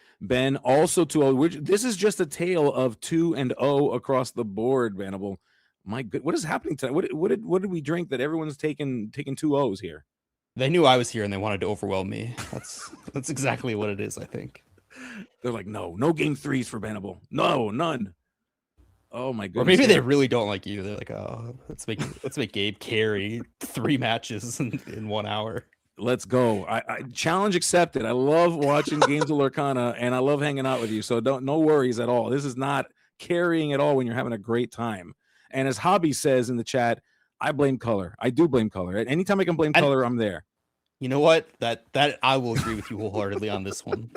also 2-0. Which this is just a tale of 2-0 across the board. Bannable. My good, what is happening tonight? What did we drink that everyone's taking 2 O's here? They knew I was here and they wanted to overwhelm me. That's exactly what it is. I think they're like, no game 3s for Bannable. No, none. Oh my goodness. Or maybe they really don't like you. They're like, oh, let's make Gabe carry 3 matches in 1 hour. Let's go. I challenge accepted. I love watching Games of Lorcana and I love hanging out with you. So no worries at all. This is not carrying at all when you're having a great time. And as Hobby says in the chat, I blame color. I do blame color. Anytime I can blame color, I'm there. You know what? That I will agree with you wholeheartedly on this one.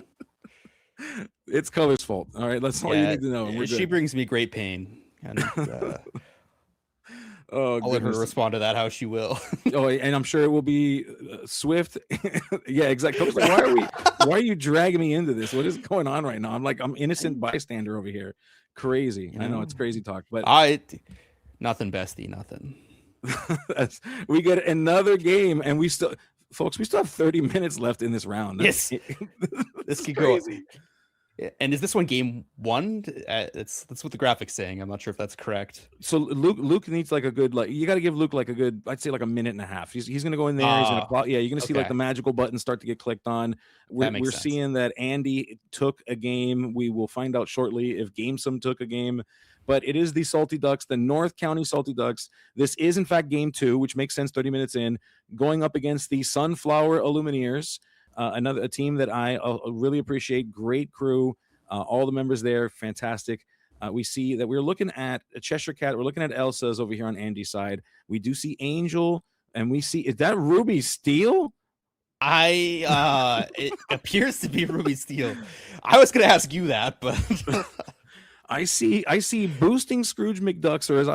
It's color's fault. All right, that's all you need to know. She brings me great pain. And I'll let her respond to that how she will. And I'm sure it will be swift. Yeah, exactly. Like, why are you dragging me into this? What is going on right now? I'm innocent bystander over here. Crazy. I know it's crazy talk, but nothing, bestie, nothing. We get another game, and we still have 30 minutes left in this round. Yes, this could go. And is this one game 1? That's what the graphics saying. I'm not sure if that's correct. So Luke needs like a good, you got to give Luke like a good, I'd say like a minute and a half. He's going to go in there. He's going to you're going to see like the magical buttons start to get clicked on. We're seeing that Andy took a game. We will find out shortly if Gamesome took a game. But it is the Salty Ducks, the North County Salty Ducks. This is in fact game 2, which makes sense 30 minutes in, going up against the Sunflower Illumineers. a team that I really appreciate. Great crew, all the members there, fantastic. We see that we're looking at a Cheshire Cat. We're looking at Elsa's over here on Andy's side. We do see Angel, and we see, is that Ruby Steel? It appears to be Ruby Steel. I was gonna ask you that, but I see boosting Scrooge McDucks, or as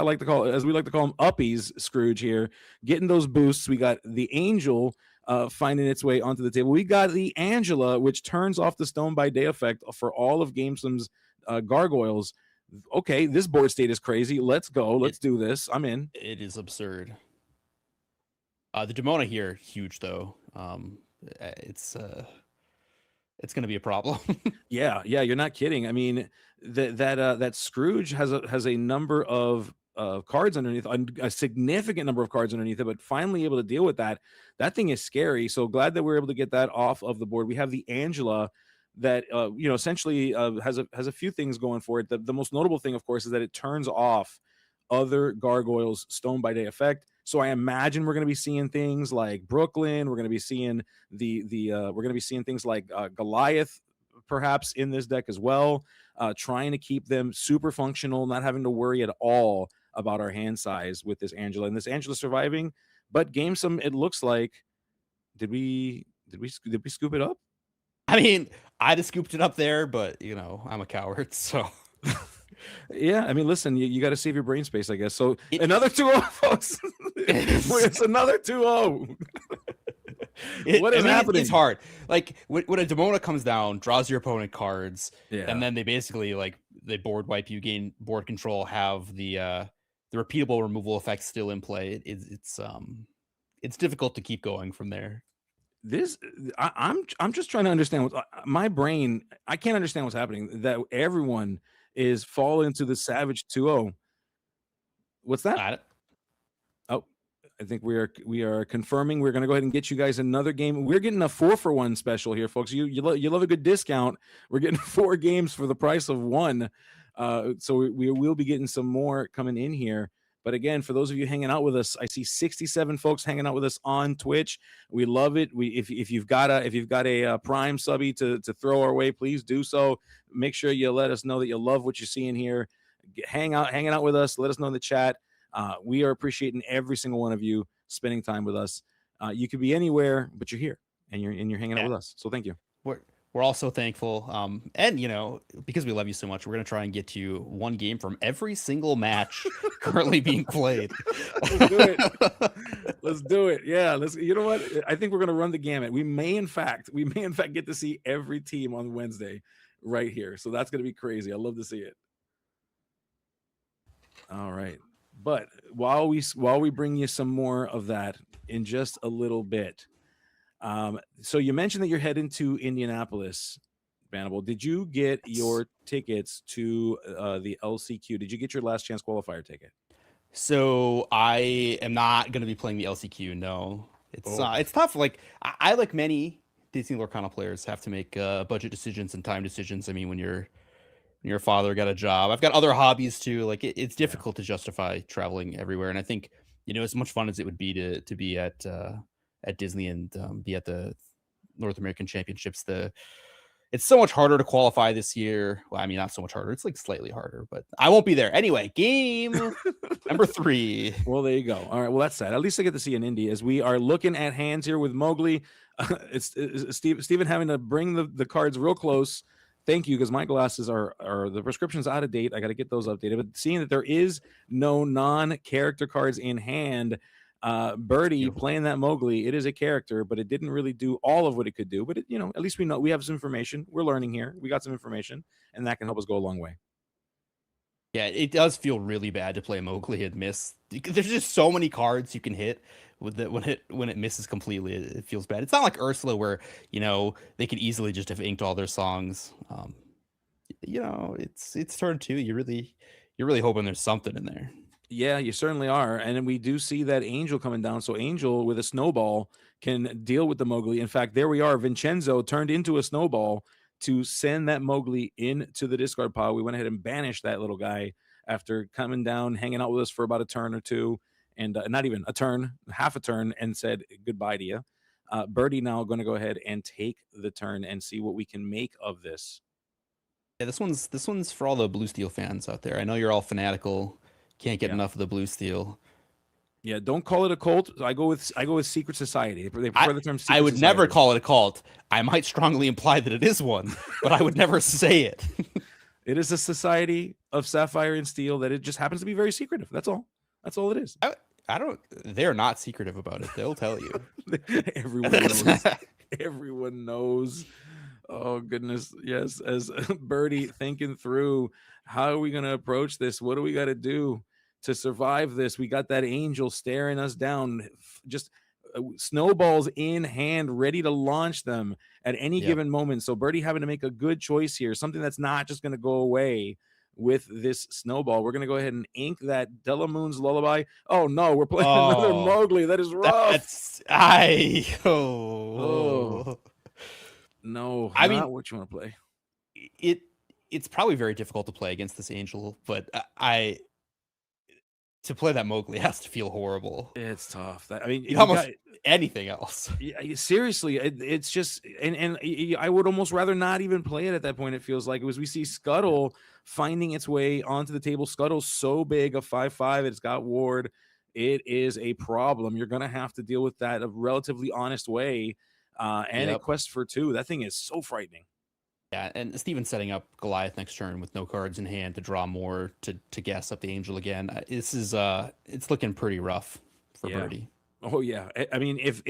we like to call him, Uppies Scrooge here, getting those boosts. We got the Angel finding its way onto the table. We got the Angela, which turns off the Stone by Day effect for all of GameSim's gargoyles. Okay, this board state is crazy. Let's go. Let's do this. I'm in. It is absurd. The Demona here, huge though. It's going to be a problem. Yeah, you're not kidding. I mean, that Scrooge has a number of cards underneath, a significant number of cards underneath it, but finally able to deal with that. That thing is scary. So glad that we're able to get that off of the board. We have the Angela that essentially has a few things going for it. The most notable thing, of course, is that it turns off other gargoyles Stone by Day effect. So I imagine we're going to be seeing things like Brooklyn. We're going to be seeing we're going to be seeing things like Goliath, perhaps in this deck as well. Trying to keep them super functional, not having to worry at all about our hand size with this Angela. And this Angela surviving, but GameSim, it looks like, did we scoop it up? I mean, I'd have scooped it up there, but I'm a coward, so. Yeah, I mean, listen, you got to save your brain space, I guess. So another 2-0, folks. It's another 2-0. What is happening? It's hard. Like when a Demona comes down, draws your opponent cards, and then they basically they board wipe you, gain board control, have the repeatable removal effect still in play. It's difficult to keep going from there. I'm just trying to understand what my brain. I can't understand what's happening. That everyone is falling into the Savage 2-0. What's that? Oh, I think we are confirming. We're going to go ahead and get you guys another game. We're getting a 4-for-1 special here, folks. You love a good discount. We're getting 4 games for the price of 1. So we will be getting some more coming in here. But again, for those of you hanging out with us, I see 67 folks hanging out with us on Twitch. We love it. If you've got a Prime subby to throw our way, please do so. Make sure you let us know that you love what you're seeing here. Hanging out with us. Let us know in the chat. We are appreciating every single one of you spending time with us. You could be anywhere, but you're here and you're hanging out with us. So thank you. We're also thankful. And because we love you so much, we're going to try and get you one game from every single match currently being played. Let's do it. Let's do it. Yeah. You know what? I think we're going to run the gamut. We may in fact get to see every team on Wednesday right here. So that's going to be crazy. I love to see it. All right. But while we bring you some more of that in just a little bit, so you mentioned that you're heading to Indianapolis, Bannable. Did you get your tickets to the LCQ? Did you get your last chance qualifier ticket? So I am not going to be playing the LCQ. No, it's tough. Like I like many Disney Lorcana players have to make budget decisions and time decisions. I mean, when your father got a job, I've got other hobbies too. Like it's difficult to justify traveling everywhere. And I think as much fun as it would be to be at Disney and be at the North American Championships, it's so much harder to qualify this year. Well, I mean, not so much harder. It's like slightly harder, but I won't be there. Anyway, game number 3. Well, there you go. All right. Well, that's sad. At least I get to see an indie as we are looking at hands here with Mowgli. It's Steven having to bring the cards real close. Thank you, because my glasses are the prescription's out of date. I got to get those updated. But seeing that there is no non-character cards in hand, Birdie playing that Mowgli, it is a character, but it didn't really do all of what it could do. But at least we know we have some information. We're learning here. We got some information, and that can help us go a long way. Yeah, it does feel really bad to play Mowgli and miss. There's just so many cards you can hit with it when it misses completely. It feels bad. It's not like Ursula where they could easily just have inked all their songs. It's turn 2. You're really hoping there's something in there. Yeah, you certainly are. And then we do see that Angel coming down. So Angel with a snowball can deal with the Mowgli. In fact, there we are. Vincenzo turned into a snowball to send that Mowgli into the discard pile. We went ahead and banished that little guy after coming down, hanging out with us for about a turn or two, and not even a turn, half a turn, and said goodbye to you. Birdie now going to go ahead and take the turn and see what we can make of this. Yeah, this one's for all the Blue Steel fans out there. I know you're all fanatical, can't get enough of the Blue Steel. Yeah, don't call it a cult. I go with secret society. They prefer the term secret I would society. never call it a cult. I might strongly imply that it is one, but I would never say it. It is a society of sapphire and steel that it just happens to be very secretive. That's all. That's all it is. I don't. They're not secretive about it. They'll tell you. Everyone knows. Everyone knows. Oh goodness, yes. As Birdie thinking through, how are we going to approach this? What do we got to do to survive this? We got that angel staring us down, just snowballs in hand, ready to launch them at any given moment. So Birdie having to make a good choice here, something that's not just going to go away with this snowball. We're going to go ahead and ink that Delamoon's Lullaby. Oh no, we're playing another Mowgli. That is rough. No, I mean, what you want to play. It's probably very difficult to play against this angel, but to play that Mowgli has to feel horrible. It's tough. I mean, almost anything else. Yeah, seriously, it's just, and I would almost rather not even play it at that point. It feels like, as we see Scuttle finding its way onto the table. Scuttle's so big, a 5/5. It's got ward. It is a problem. You're gonna have to deal with that a relatively honest way. And a quest for 2. That thing is so frightening. Yeah, and Steven's setting up Goliath next turn with no cards in hand to draw more to gas up the angel again. This is it's looking pretty rough for Birdie. Oh yeah, I mean, if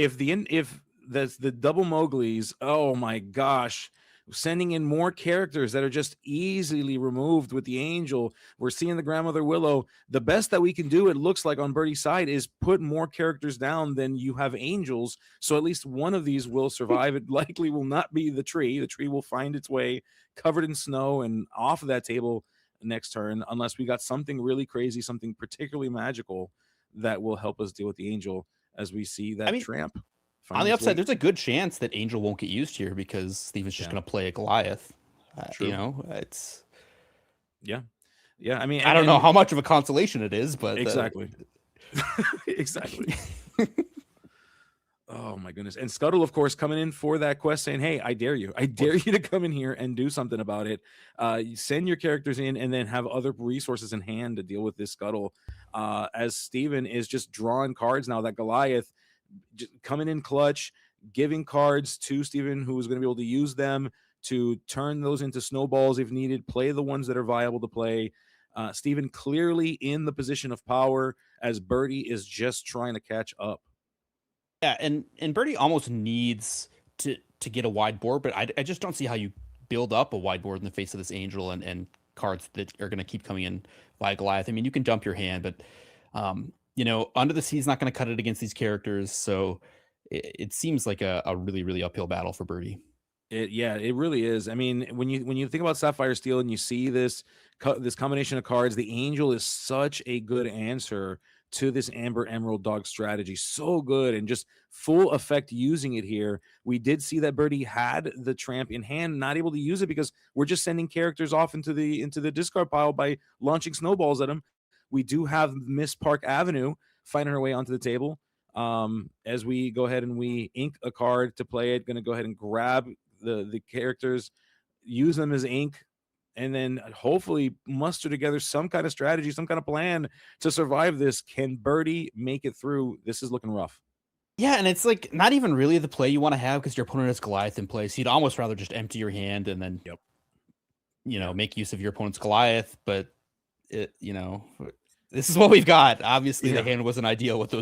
that's the double Mowglis, oh my gosh, sending in more characters that are just easily removed with the angel. We're seeing the grandmother Willow. The best that we can do, it looks like, on Birdie's side is put more characters down than you have angels. So at least one of these will survive. It likely will not be the tree. The tree will find its way covered in snow and off of that table next turn, unless we got something really crazy, something particularly magical that will help us deal with the angel as we see that tramp. On the upside, there's a good chance that Angel won't get used here because Steven's just going to play a Goliath. You know, it's yeah. I mean, I don't know how much of a consolation it is, but exactly. Oh my goodness. And Scuttle, of course, coming in for that quest saying, hey, I dare you to come in here and do something about it. You send your characters in and then have other resources in hand to deal with this Scuttle. As Steven is just drawing cards now, that Goliath just coming in clutch, giving cards to Steven, who is going to be able to use them to turn those into snowballs if needed, play the ones that are viable to play. Steven clearly in the position of power as Birdie is just trying to catch up. Yeah, and Birdie almost needs to get a wide board, but I just don't see how you build up a wide board in the face of this angel and cards that are going to keep coming in via Goliath. I mean, you can dump your hand, but you know, Under the Sea is not going to cut it against these characters, so it seems like a really, really uphill battle for Birdie. It really is. I mean, when you think about Sapphire Steel and you see this combination of cards, the angel is such a good answer to this Amber Emerald Dog strategy. So good, and just full effect using it here. We did see that Birdie had the tramp in hand, not able to use it because we're just sending characters off into the discard pile by launching snowballs at them. We do have Miss Park Avenue finding her way onto the table. As we go ahead and we ink a card to play it, going to go ahead and grab the characters, use them as ink, and then hopefully muster together some kind of strategy, some kind of plan to survive this. Can Birdie make it through? This is looking rough. Yeah, and it's like not even really the play you want to have because your opponent has Goliath in place. You'd almost rather just empty your hand and then, you know, make use of your opponent's Goliath. But you know, this is what we've got. Obviously, the hand wasn't ideal with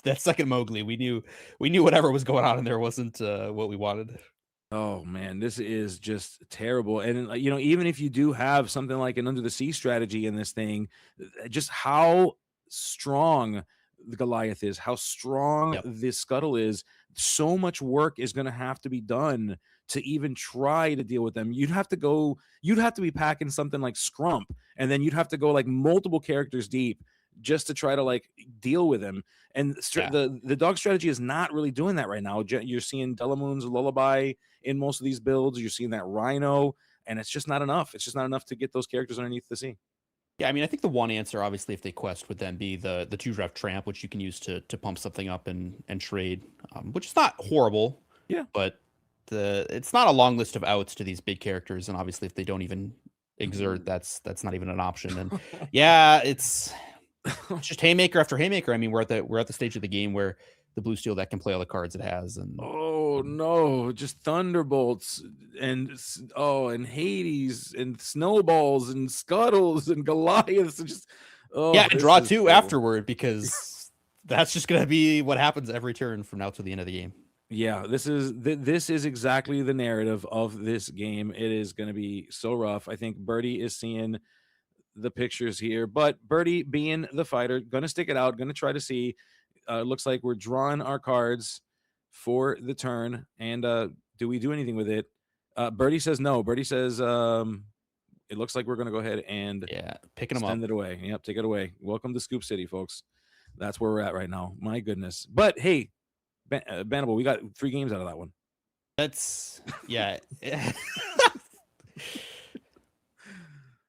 that second Mowgli. We knew whatever was going on in there wasn't what we wanted. Oh man, this is just terrible. And you know, even if you do have something like an Under the Sea strategy in this thing, just how strong the Goliath is, how strong this Scuttle is, so much work is going to have to be done to even try to deal with them. You'd have to be packing something like Scrump, and then you'd have to go like multiple characters deep just to try to like deal with him. And the dog strategy is not really doing that right now. You're seeing Delamoon's Lullaby in most of these builds. You're seeing that Rhino, and it's just not enough. It's just not enough to get those characters underneath the sea. Yeah, I mean, I think the one answer, obviously, if they quest, would then be the 2-draft tramp, which you can use to pump something up and trade, which is not horrible. Yeah. But it's not a long list of outs to these big characters, and obviously, if they don't even exert, that's not even an option. And yeah, it's just haymaker after haymaker. I mean, we're at the stage of the game where the blue steel deck can play all the cards it has, and Oh no, just thunderbolts and Hades and snowballs and scuttles and Goliaths and just yeah, and draw 2 terrible. afterward, because that's just gonna be what happens every turn from now to the end of the game. Yeah, this is exactly the narrative of this game. It is going to be so rough. I think Birdie is seeing the pictures here, but Birdie, being the fighter, going to stick it out, going to try to see. Looks like we're drawing our cards for the turn, and do we do anything with it? Birdie says no. Birdie says it looks like we're going to go ahead and picking them up. Send it away. Yep, take it away. Welcome to Scoop City, folks. That's where we're at right now. My goodness. But hey, Bannable, we got 3 games out of that one. That's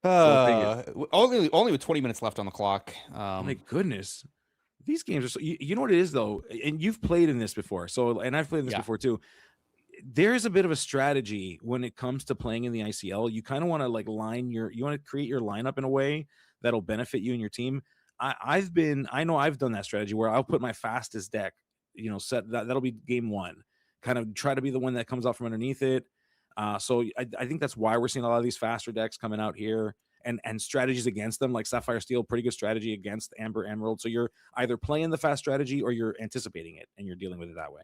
only with 20 minutes left on the clock. My goodness, these games are so. You know what it is though, and you've played in this before. So, and I've played in this before too. There's a bit of a strategy when it comes to playing in the ICL. You kind of want to like you want to create your lineup in a way that'll benefit you and your team. I know I've done that strategy where I'll put my fastest deck, set that'll be game 1, kind of try to be the one that comes out from underneath it. So I think that's why we're seeing a lot of these faster decks coming out here, and strategies against them, like Sapphire Steel, pretty good strategy against Amber Emerald. So you're either playing the fast strategy or you're anticipating it and you're dealing with it that way.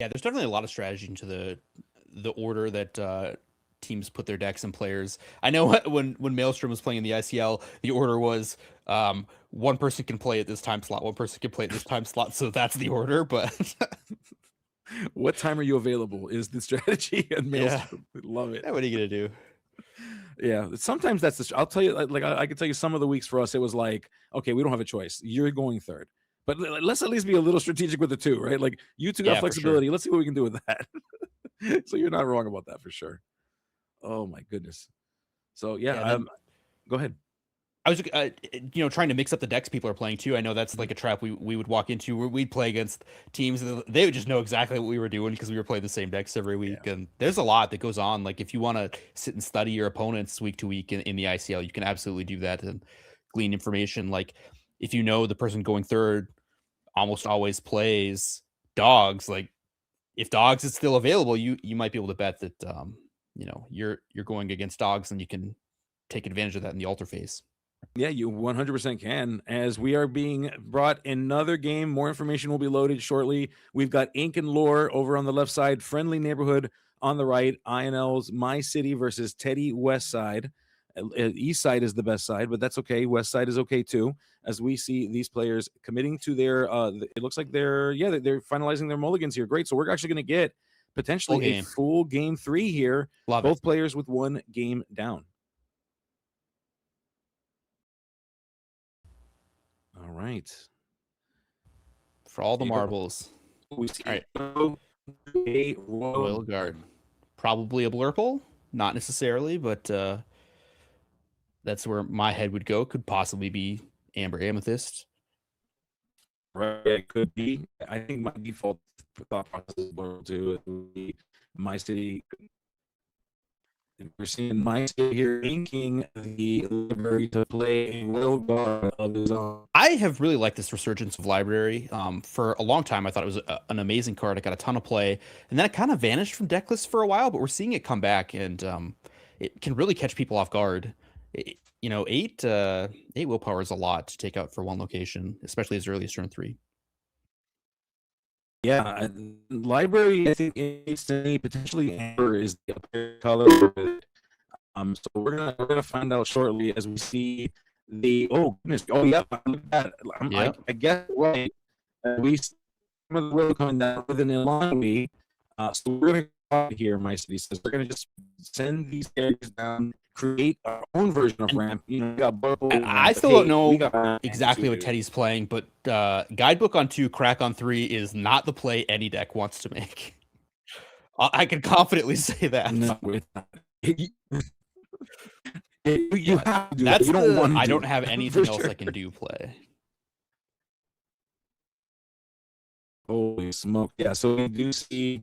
Yeah, there's definitely a lot of strategy into the order that teams put their decks and players. I know when Maelstrom was playing in the ICL, the order was one person can play at this time slot, one person can play at this time slot, so that's the order. But what time are you available is the strategy, and Maelstrom. Love it. Yeah, what are you gonna do? Yeah, sometimes that's I'll tell you, like I can tell you some of the weeks for us, it was like, okay, we don't have a choice. You're going third. But let's at least be a little strategic with the 2, right? Like you 2 got flexibility. Sure. Let's see what we can do with that. So you're not wrong about that for sure. Oh my goodness. So go ahead. I was, trying to mix up the decks people are playing too. I know that's like a trap we would walk into where we'd play against teams and they would just know exactly what we were doing because we were playing the same decks every week. Yeah. And there's a lot that goes on. Like if you want to sit and study your opponents week to week in the ICL, you can absolutely do that and glean information. Like if you know the person going third almost always plays dogs, like if dogs is still available, you might be able to bet that you're going against dogs and you can take advantage of that in the altar phase. Yeah, you 100% can. As we are being brought another game, more information will be loaded shortly. We've got Ink and Lore over on the left side, Friendly Neighborhood on the right, INL's My City versus Teddy West Side. East side is the best side, but that's okay. West side is okay too. As we see these players committing to their, it looks like they're finalizing their mulligans here. Great. So we're actually going to get potentially a full game 3 here. Both players with 1 game down. All right. For all the marbles. We see a Royal Guard. Probably a Blurple. Not necessarily, but that's where my head would go. Could possibly be Amber Amethyst. Right, it could be. I think my default thought process is Blurple too. It would be My City. We're seeing My City here inking the library to play a Royal Guard of his own. I have really liked this resurgence of library. For a long time, I thought it was an amazing card. It got a ton of play, and then it kind of vanished from deck lists for a while. But we're seeing it come back, and it can really catch people off guard. 8 willpower is a lot to take out for 1 location, especially as early as turn 3. Yeah, library, I think instantly potentially Amber is the upper color. So we're gonna find out shortly as we see the I guess right. We see some of the will coming down with an Illumineer. So we're gonna here. My City says we're gonna just send these characters down, create our own version of ramp. We got Burple. I still don't know exactly what Teddy's playing, but Guidebook on 2, Crack on 3 is not the play any deck wants to make. I can confidently say that. No, You have to do that. You don't want to. I don't have anything else sure. I can do play. Holy smoke! Yeah, so we do see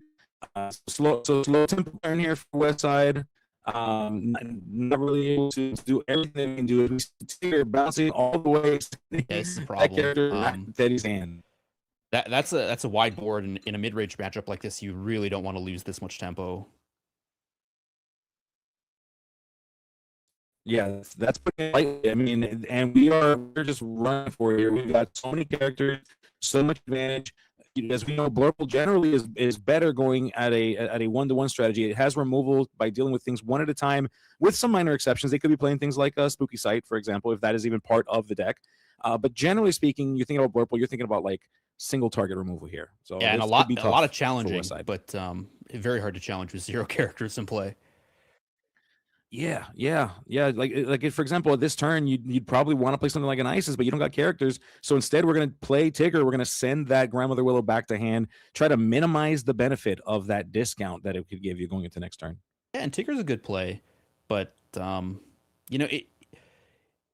slow tempo turn here for West Side. Not really able to do everything we can do. We see her bouncing all the way. Yeah, this is a That problem. character, Teddy's hand. That's a wide board, and in a mid-range matchup like this, you really don't want to lose this much tempo. Yeah, that's putting it lightly. I mean, and we're just running for it here. We've got so many characters, so much advantage. As we know, Blurple generally is better going at a 1-to-1 strategy. It has removal by dealing with things one at a time, with some minor exceptions. They could be playing things like a Spooky Sight, for example, if that is even part of the deck. But generally speaking, you think about Blurple, you're thinking about like single target removal here. So yeah, and a lot of challenging, but very hard to challenge with 0 characters in play. Yeah. Like for example, at this turn, you'd probably want to play something like an Isis, but you don't got characters. So instead, we're going to play Tigger. We're going to send that Grandmother Willow back to hand, try to minimize the benefit of that discount that it could give you going into next turn. Yeah, and Tigger's a good play, but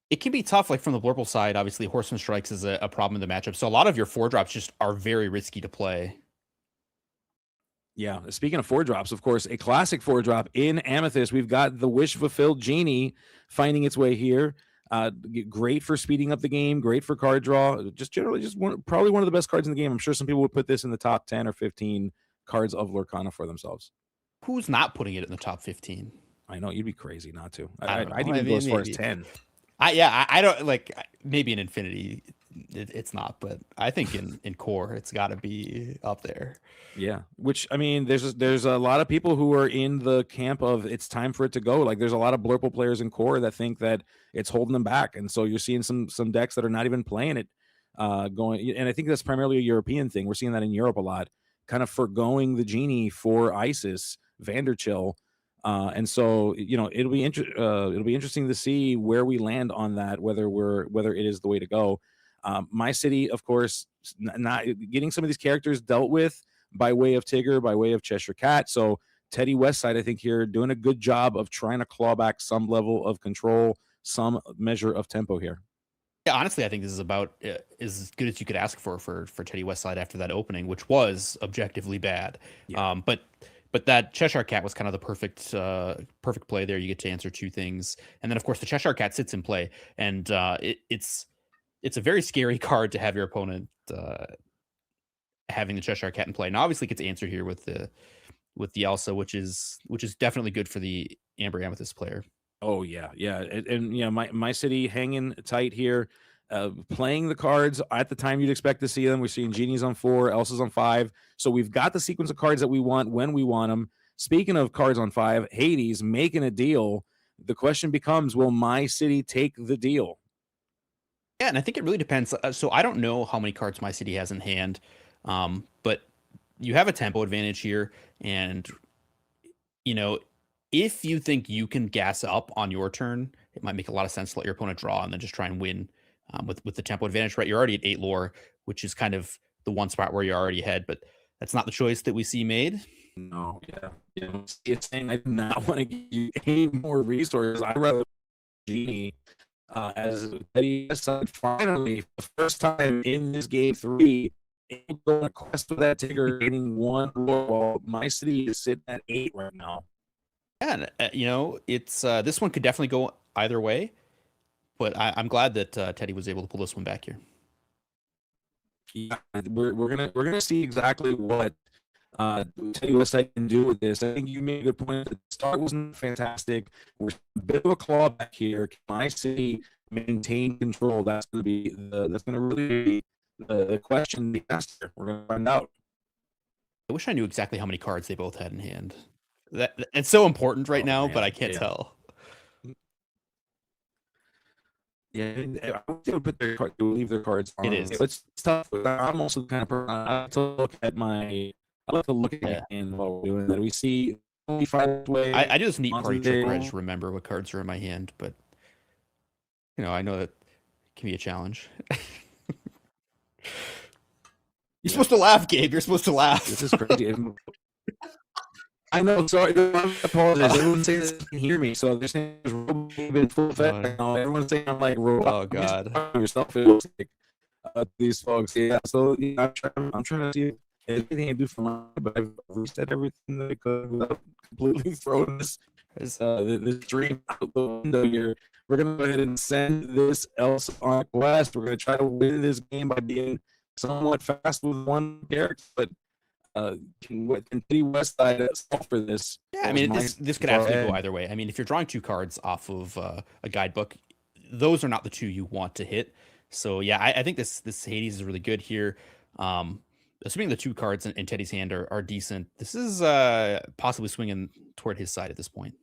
it can be tough. Like from the Blurple side, obviously, Horseman Strikes is a problem in the matchup. So a lot of your 4-drops just are very risky to play. Yeah, speaking of 4-drops, of course, a classic 4-drop in Amethyst. We've got the Wish Fulfilled Genie finding its way here. Great for speeding up the game, great for card draw. Just generally, probably one of the best cards in the game. I'm sure some people would put this in the top 10 or 15 cards of Lorcana for themselves. Who's not putting it in the top 15? I know, you'd be crazy not to. I'd even go as far as 10. I don't like, maybe in Infinity it's not, but I think in Core it's got to be up there. Yeah, which I mean, there's a lot of people who are in the camp of it's time for it to go. Like there's a lot of Blurple players in Core that think that it's holding them back, and so you're seeing some decks that are not even playing it going. And I think that's primarily a European thing. We're seeing that in Europe a lot, kind of forgoing the Genie for Isis, Vanderchill. And so it'll be interesting to see where we land on that, whether it is the way to go. My city, of course, not getting some of these characters dealt with by way of Tigger, by way of Cheshire Cat. So Teddy Westside, I think here doing a good job of trying to claw back some level of control, some measure of tempo here. Yeah, honestly, I think this is about as good as you could ask for Teddy Westside after that opening, which was objectively bad. Yeah. But that Cheshire Cat was kind of the perfect play there. You get to answer 2 things, and then of course the Cheshire Cat sits in play, and it's a very scary card to have your opponent having the Cheshire Cat in play. Now, obviously, it gets answered here with the Elsa, which is definitely good for the Amber Amethyst player. Oh yeah, and my city hanging tight here, playing the cards at the time you'd expect to see them. We're seeing Genies on 4, Elsa's on 5, so we've got the sequence of cards that we want when we want them. Speaking of cards on 5, Hades making a deal. The question becomes, will my city take the deal? Yeah, and I think it really depends. So I don't know how many cards my city has in hand, but you have a tempo advantage here, and if you think you can gas up on your turn, it might make a lot of sense to let your opponent draw and then just try and win with the tempo advantage. Right, you're already at 8 lore, which is kind of the one spot where you're already ahead, but that's not the choice that we see made. No, yeah, it's saying I do not want to give you any more resources. I'd rather Genie. As Teddy Westside finally, for the first time in this game 3, able to go on a quest with that Tigger, getting 1 while my city is sitting at 8 right now. Yeah, and, it's this one could definitely go either way, but I'm glad that Teddy was able to pull this one back here. Yeah, we're gonna see exactly what Teddy Westside can do with this. I think you made a good point. The start wasn't fantastic. We're a bit of a clawback here. Can my city maintain control? That's gonna really be the question to be asked here. We're gonna find out. I wish I knew exactly how many cards they both had in hand. That it's so important right now, man, but I can't tell. Yeah, I would put leave their cards on. It is. It's tough. I'm also the kind of person I like to look at it and while we're doing that. We see I do this neat party trick where I just remember what cards are in my hand, but I know that can be a challenge. You're supposed to laugh, Gabe. You're supposed to laugh. This is crazy. I know. Sorry, I apologize. Everyone's saying this can hear me, so they're saying there's Robo in full effect right now. Everyone's saying I'm like robot. Oh God. Yourself, it looks like these folks. Yeah. So I'm trying to see if anything I do for mine, but I've reset everything that I could without completely throwing this dream out the window here. We're gonna go ahead and send this else on quest. We're gonna try to win this game by being somewhat fast with one character, but can Teddy Westside solve for this? Yeah, I mean, this could absolutely go either way. I mean, if you're drawing 2 cards off of a guidebook, those are not the 2 you want to hit. So yeah, I think this Hades is really good here. Assuming the 2 cards in Teddy's hand are decent, this is possibly swinging toward his side at this point.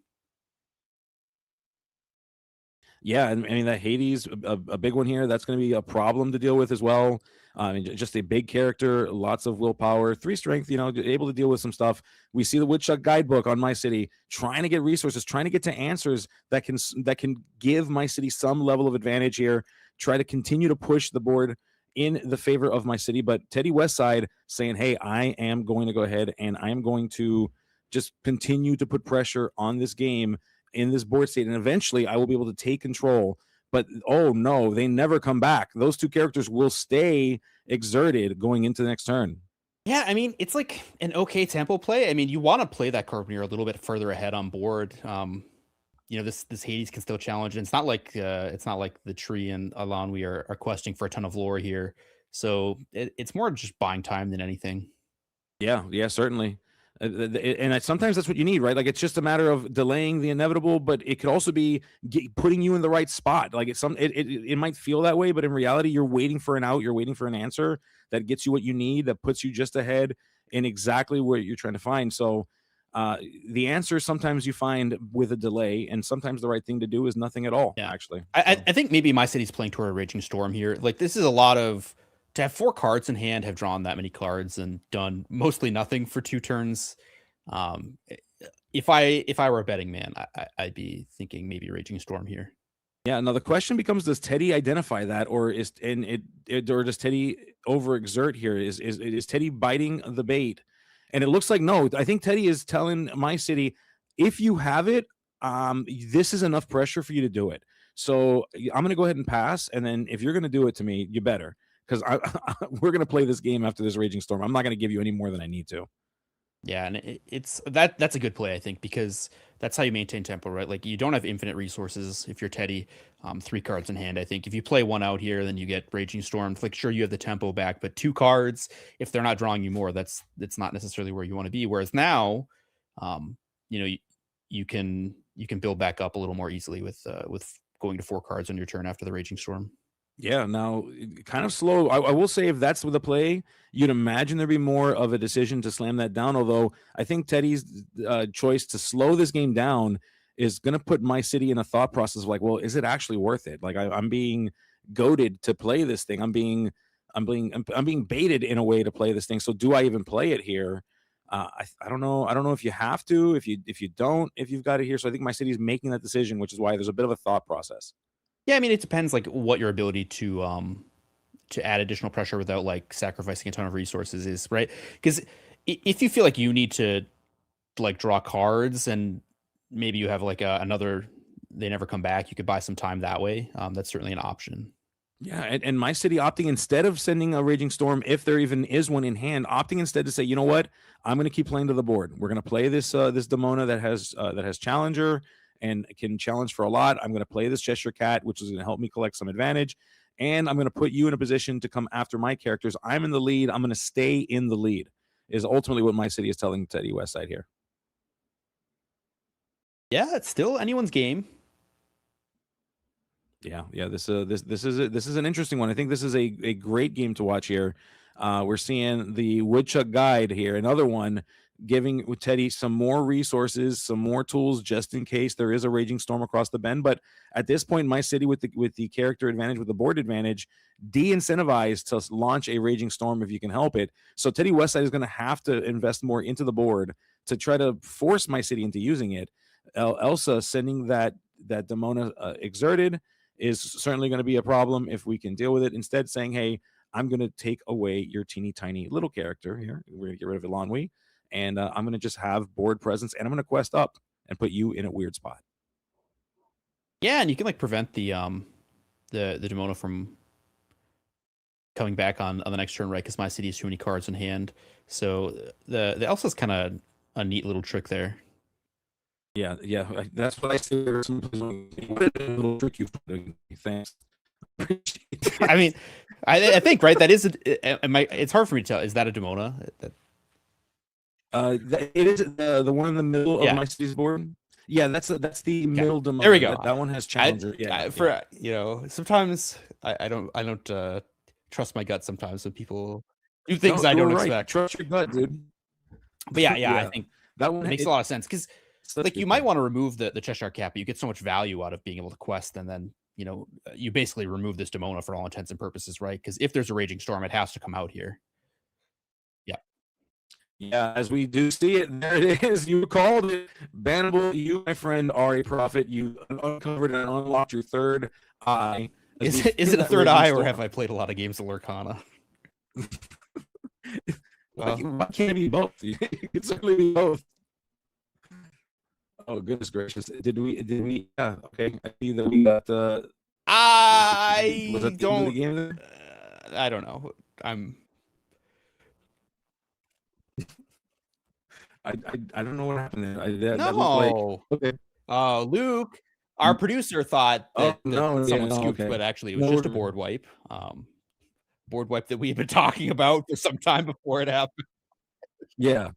Yeah, I mean that Hades, a big one here. That's going to be a problem to deal with as well. I mean, just a big character, lots of willpower, 3 strength. You know, able to deal with some stuff. We see the Woodchuck guidebook on My City, trying to get resources, trying to get to answers that can give My City some level of advantage here. Try to continue to push the board in the favor of My City, but Teddy Westside saying, "Hey, I am going to go ahead and I am going to just continue to put pressure on this game." In this board state, and eventually I will be able to take control. But oh no, they never come back. Those 2 characters will stay exerted going into the next turn. Yeah, I mean, it's like an okay tempo play. I mean, you want to play that Carpenter a little bit further ahead on board. You know, this Hades can still challenge, and it's not like the tree and Alon we are questing for a ton of lore here. So it's more just buying time than anything. Yeah, certainly. And sometimes that's what you need, right? Like it's just a matter of delaying the inevitable, but it could also be putting you in the right spot. Like it might feel that way, but in reality, you're waiting for an out, you're waiting for an answer that gets you what you need, that puts you just ahead in exactly what you're trying to find. So the answer sometimes you find with a delay, and sometimes the right thing to do is nothing at all. Yeah. Actually, I think maybe My City's playing toward a Raging Storm here. Like this is a lot of. To have 4 cards in hand, have drawn that many cards and done mostly nothing for 2 turns. If I were a betting man, I'd be thinking maybe Raging Storm here. Yeah. Now the question becomes: does Teddy identify that, or does Teddy overexert here? Is Teddy biting the bait? And it looks like no. I think Teddy is telling My City, if you have it, this is enough pressure for you to do it. So I'm going to go ahead and pass, and then if you're going to do it to me, you better. Because we're going to play this game after this Raging Storm. I'm not going to give you any more than I need to. Yeah, and that's a good play, I think, because that's how you maintain tempo, right? Like you don't have infinite resources if you're Teddy. 3 cards in hand. I think if you play 1 out here, then you get Raging Storm. Like sure, you have the tempo back, but 2 cards, if they're not drawing you more, that's not necessarily where you want to be. Whereas now, you know, you can build back up a little more easily with going to 4 cards on your turn after the Raging Storm. Yeah, now kind of slow. I will say if that's the play, you'd imagine there'd be more of a decision to slam that down. Although I think Teddy's choice to slow this game down is going to put My City in a thought process of like, well, is it actually worth it? Like I'm being goaded to play this thing. I'm being baited in a way to play this thing. So do I even play it here? I don't know. I don't know if you have to, if you don't, if you've got it here. So I think My City's making that decision, which is why there's a bit of a thought process. Yeah, I mean, it depends like what your ability to add additional pressure without like sacrificing a ton of resources is, right? Because if you feel like you need to like draw cards and maybe you have like another, they never come back, you could buy some time that way. That's certainly an option. Yeah, and My City opting instead of sending a Raging Storm, if there even is one in hand, opting instead to say, you know what, I'm going to keep playing to the board. We're going to play this Demona that has Challenger and can challenge for a lot. I'm going to play this Cheshire Cat, which is going to help me collect some advantage. And I'm going to put you in a position to come after my characters. I'm in the lead. I'm going to stay in the lead is ultimately what My City is telling Teddy Westside here. Yeah, it's still anyone's game. Yeah. This is an interesting one. I think this is a great game to watch here. We're seeing the Woodchuck Guide here, another one giving Teddy some more resources, some more tools, just in case there is a Raging Storm across the bend. But at this point, My City with the character advantage, with the board advantage, de-incentivized to launch a Raging Storm if you can help it. So Teddy Westside is going to have to invest more into the board to try to force My City into using it. Elsa sending that Demona exerted is certainly going to be a problem if we can deal with it. Instead, saying, hey, I'm going to take away your teeny tiny little character here. We're going to get rid of Illumineer. and I'm gonna just have board presence, and I'm gonna quest up and put you in a weird spot. Yeah, and you can like prevent the Demona from coming back on the next turn, right? Because my city has too many cards in hand. So the Elsa's kind of a neat little trick there. Yeah, that's what I say. What a little trick you put. Thanks. I mean, I think right. That is it's hard for me to tell. Is that a Demona? It is the one in the middle of my city's board. Yeah, that's the middle Demona. There we go. That one has Challenger. Sometimes I don't trust my gut sometimes when people do things I don't expect. Trust your gut, dude. But yeah, I think that one makes a lot of sense because like you might want to remove the Cheshire Cat, but you get so much value out of being able to quest, and then you basically remove this Demona for all intents and purposes, right? Because if there's a Raging Storm, it has to come out here. Yeah, as we do see it, there it is. You called it. Bannable, you, my friend, are a prophet. You uncovered and unlocked your third eye. Is it a third eye, or have I played a lot of games of Lurkana? Why can't it be both? It could certainly be both. Oh, goodness gracious. Did we? Yeah, okay. I see that we got I was that the end of the game then? I don't know. I don't know what happened there. No. Okay. Luke, our producer thought that someone scooped, okay. but actually it was just a board wipe. Board wipe that we had been talking about for some time before it happened. Yeah.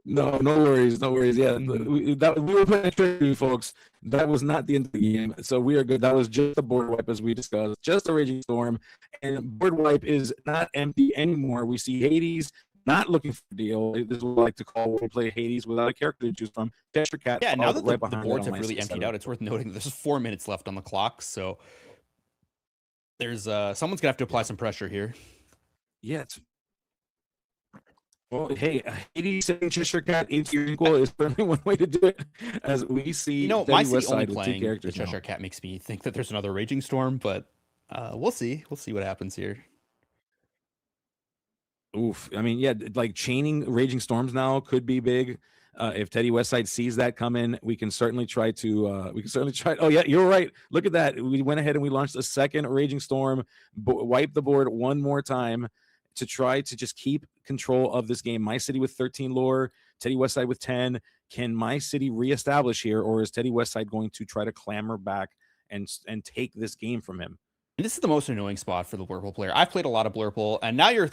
No worries. Yeah, we were playing a trick, you folks. That was not the end of the game, so we are good. That was just a board wipe, as we discussed, just a Raging Storm, and board wipe is not empty anymore. We see Hades not looking for a deal. This is what I like to call when we play Hades without a character to choose from. Cheshire Cat. Yeah, now that the boards have really emptied out, it's worth noting that there's 4 minutes left on the clock, so there's someone's gonna have to apply some pressure here. Yeah. Well, hey, Hades and Cheshire Cat into your equal is certainly one way to do it. As we see, my city only playing the Cheshire Cat makes me think that there's another Raging Storm, but we'll see. We'll see what happens here. Oof. I mean, yeah, like chaining Raging Storms now could be big. If Teddy Westside sees that coming, we can certainly try to. Oh yeah, you're right. Look at that. We went ahead and we launched a second Raging Storm, wipe the board one more time to try to just keep control of this game. My city with 13 lore, Teddy Westside with 10. Can my city reestablish here, or is Teddy Westside going to try to clamor back and take this game from him? And this is the most annoying spot for the Blurple player. I've played a lot of Blurple, and now you're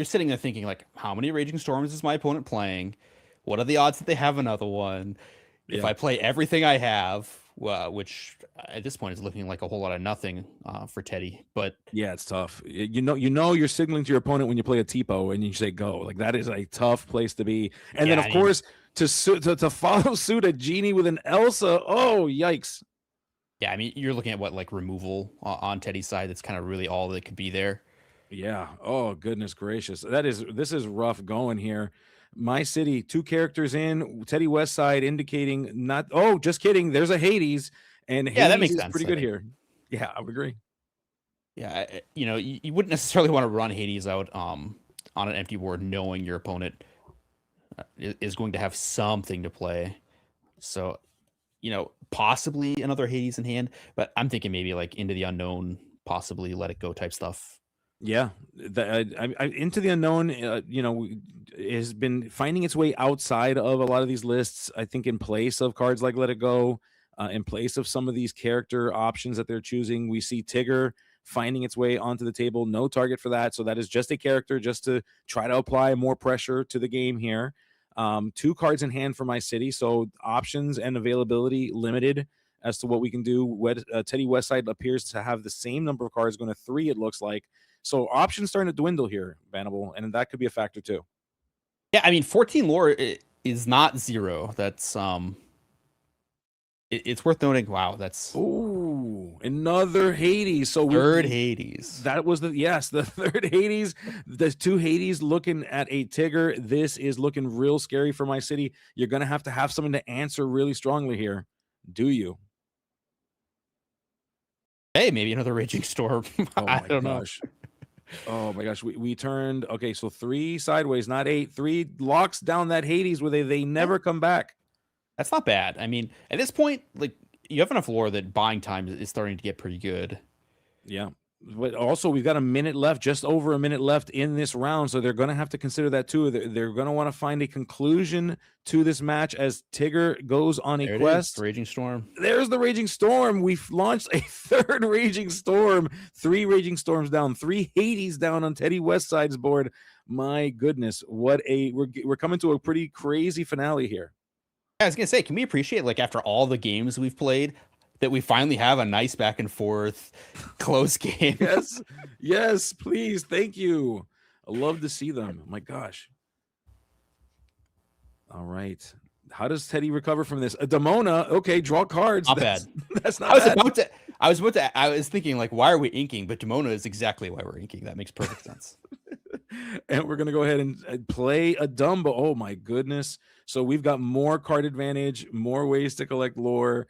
sitting there thinking, like, how many Raging Storms is my opponent playing? What are the odds that they have another one? If I play everything I have, which at this point is looking like a whole lot of nothing for Teddy. But yeah, it's tough. You know, you're signaling to your opponent when you play a TPO and you say go. Like that is a tough place to be. And then of course to follow suit a Genie with an Elsa. Oh, yikes. Yeah, I mean, you're looking at what, like removal on Teddy's side. That's kind of really all that could be there. Yeah. Oh, goodness gracious. This is rough going here. My city, 2 characters in, Teddy Westside indicating not. Oh, just kidding. There's a Hades, and Hades that makes sense. Pretty good here. Yeah, I would agree. Yeah, you wouldn't necessarily want to run Hades out on an empty board, knowing your opponent is going to have something to play. So, possibly another Hades in hand, but I'm thinking maybe like Into the Unknown, possibly Let It Go type stuff. Yeah, Into the Unknown, has been finding its way outside of a lot of these lists. I think in place of cards like Let It Go, in place of some of these character options that they're choosing. We see Tigger finding its way onto the table. No target for that, so that is just a character just to try to apply more pressure to the game here. 2 cards in hand for my city, so options and availability limited as to what we can do. Teddy Westside appears to have the same number of cards, going to 3, it looks like. So options starting to dwindle here, Bannable, and that could be a factor too. Yeah, I mean, 14 lore is not 0. That's it's worth noting. Wow, that's another Hades. So third Hades. That was the third Hades. The 2 Hades looking at a Tigger. This is looking real scary for my city. You're gonna have to have something to answer really strongly here. Do you? Hey, maybe another Raging Storm. I don't know. Oh my gosh, we turned okay, so 3 sideways, not 8. 3 locks down that Hades where they never come back. That's not bad. I mean, at this point, like you have enough lore that buying time is starting to get pretty good. Yeah. But also, we've got a minute left, just over a minute left in this round. So they're going to have to consider that too. They're going to want to find a conclusion to this match as Tigger goes on a quest. Raging Storm. There's the Raging Storm. We've launched a third Raging Storm. 3 Raging Storms down, 3 Hades down on Teddy Westside's board. My goodness, we're coming to a pretty crazy finale here. I was gonna say, can we appreciate, like, after all the games we've played, that we finally have a nice back and forth close game? Yes, please, thank you. I love to see them. My gosh. All right, how does Teddy recover from this? Demona, okay, draw cards. Not bad. That's not bad. I was thinking, like, why are we inking? But Demona is exactly why we're inking. That makes perfect sense. And we're gonna go ahead and play a Dumbo. Oh my goodness. So we've got more card advantage, more ways to collect lore.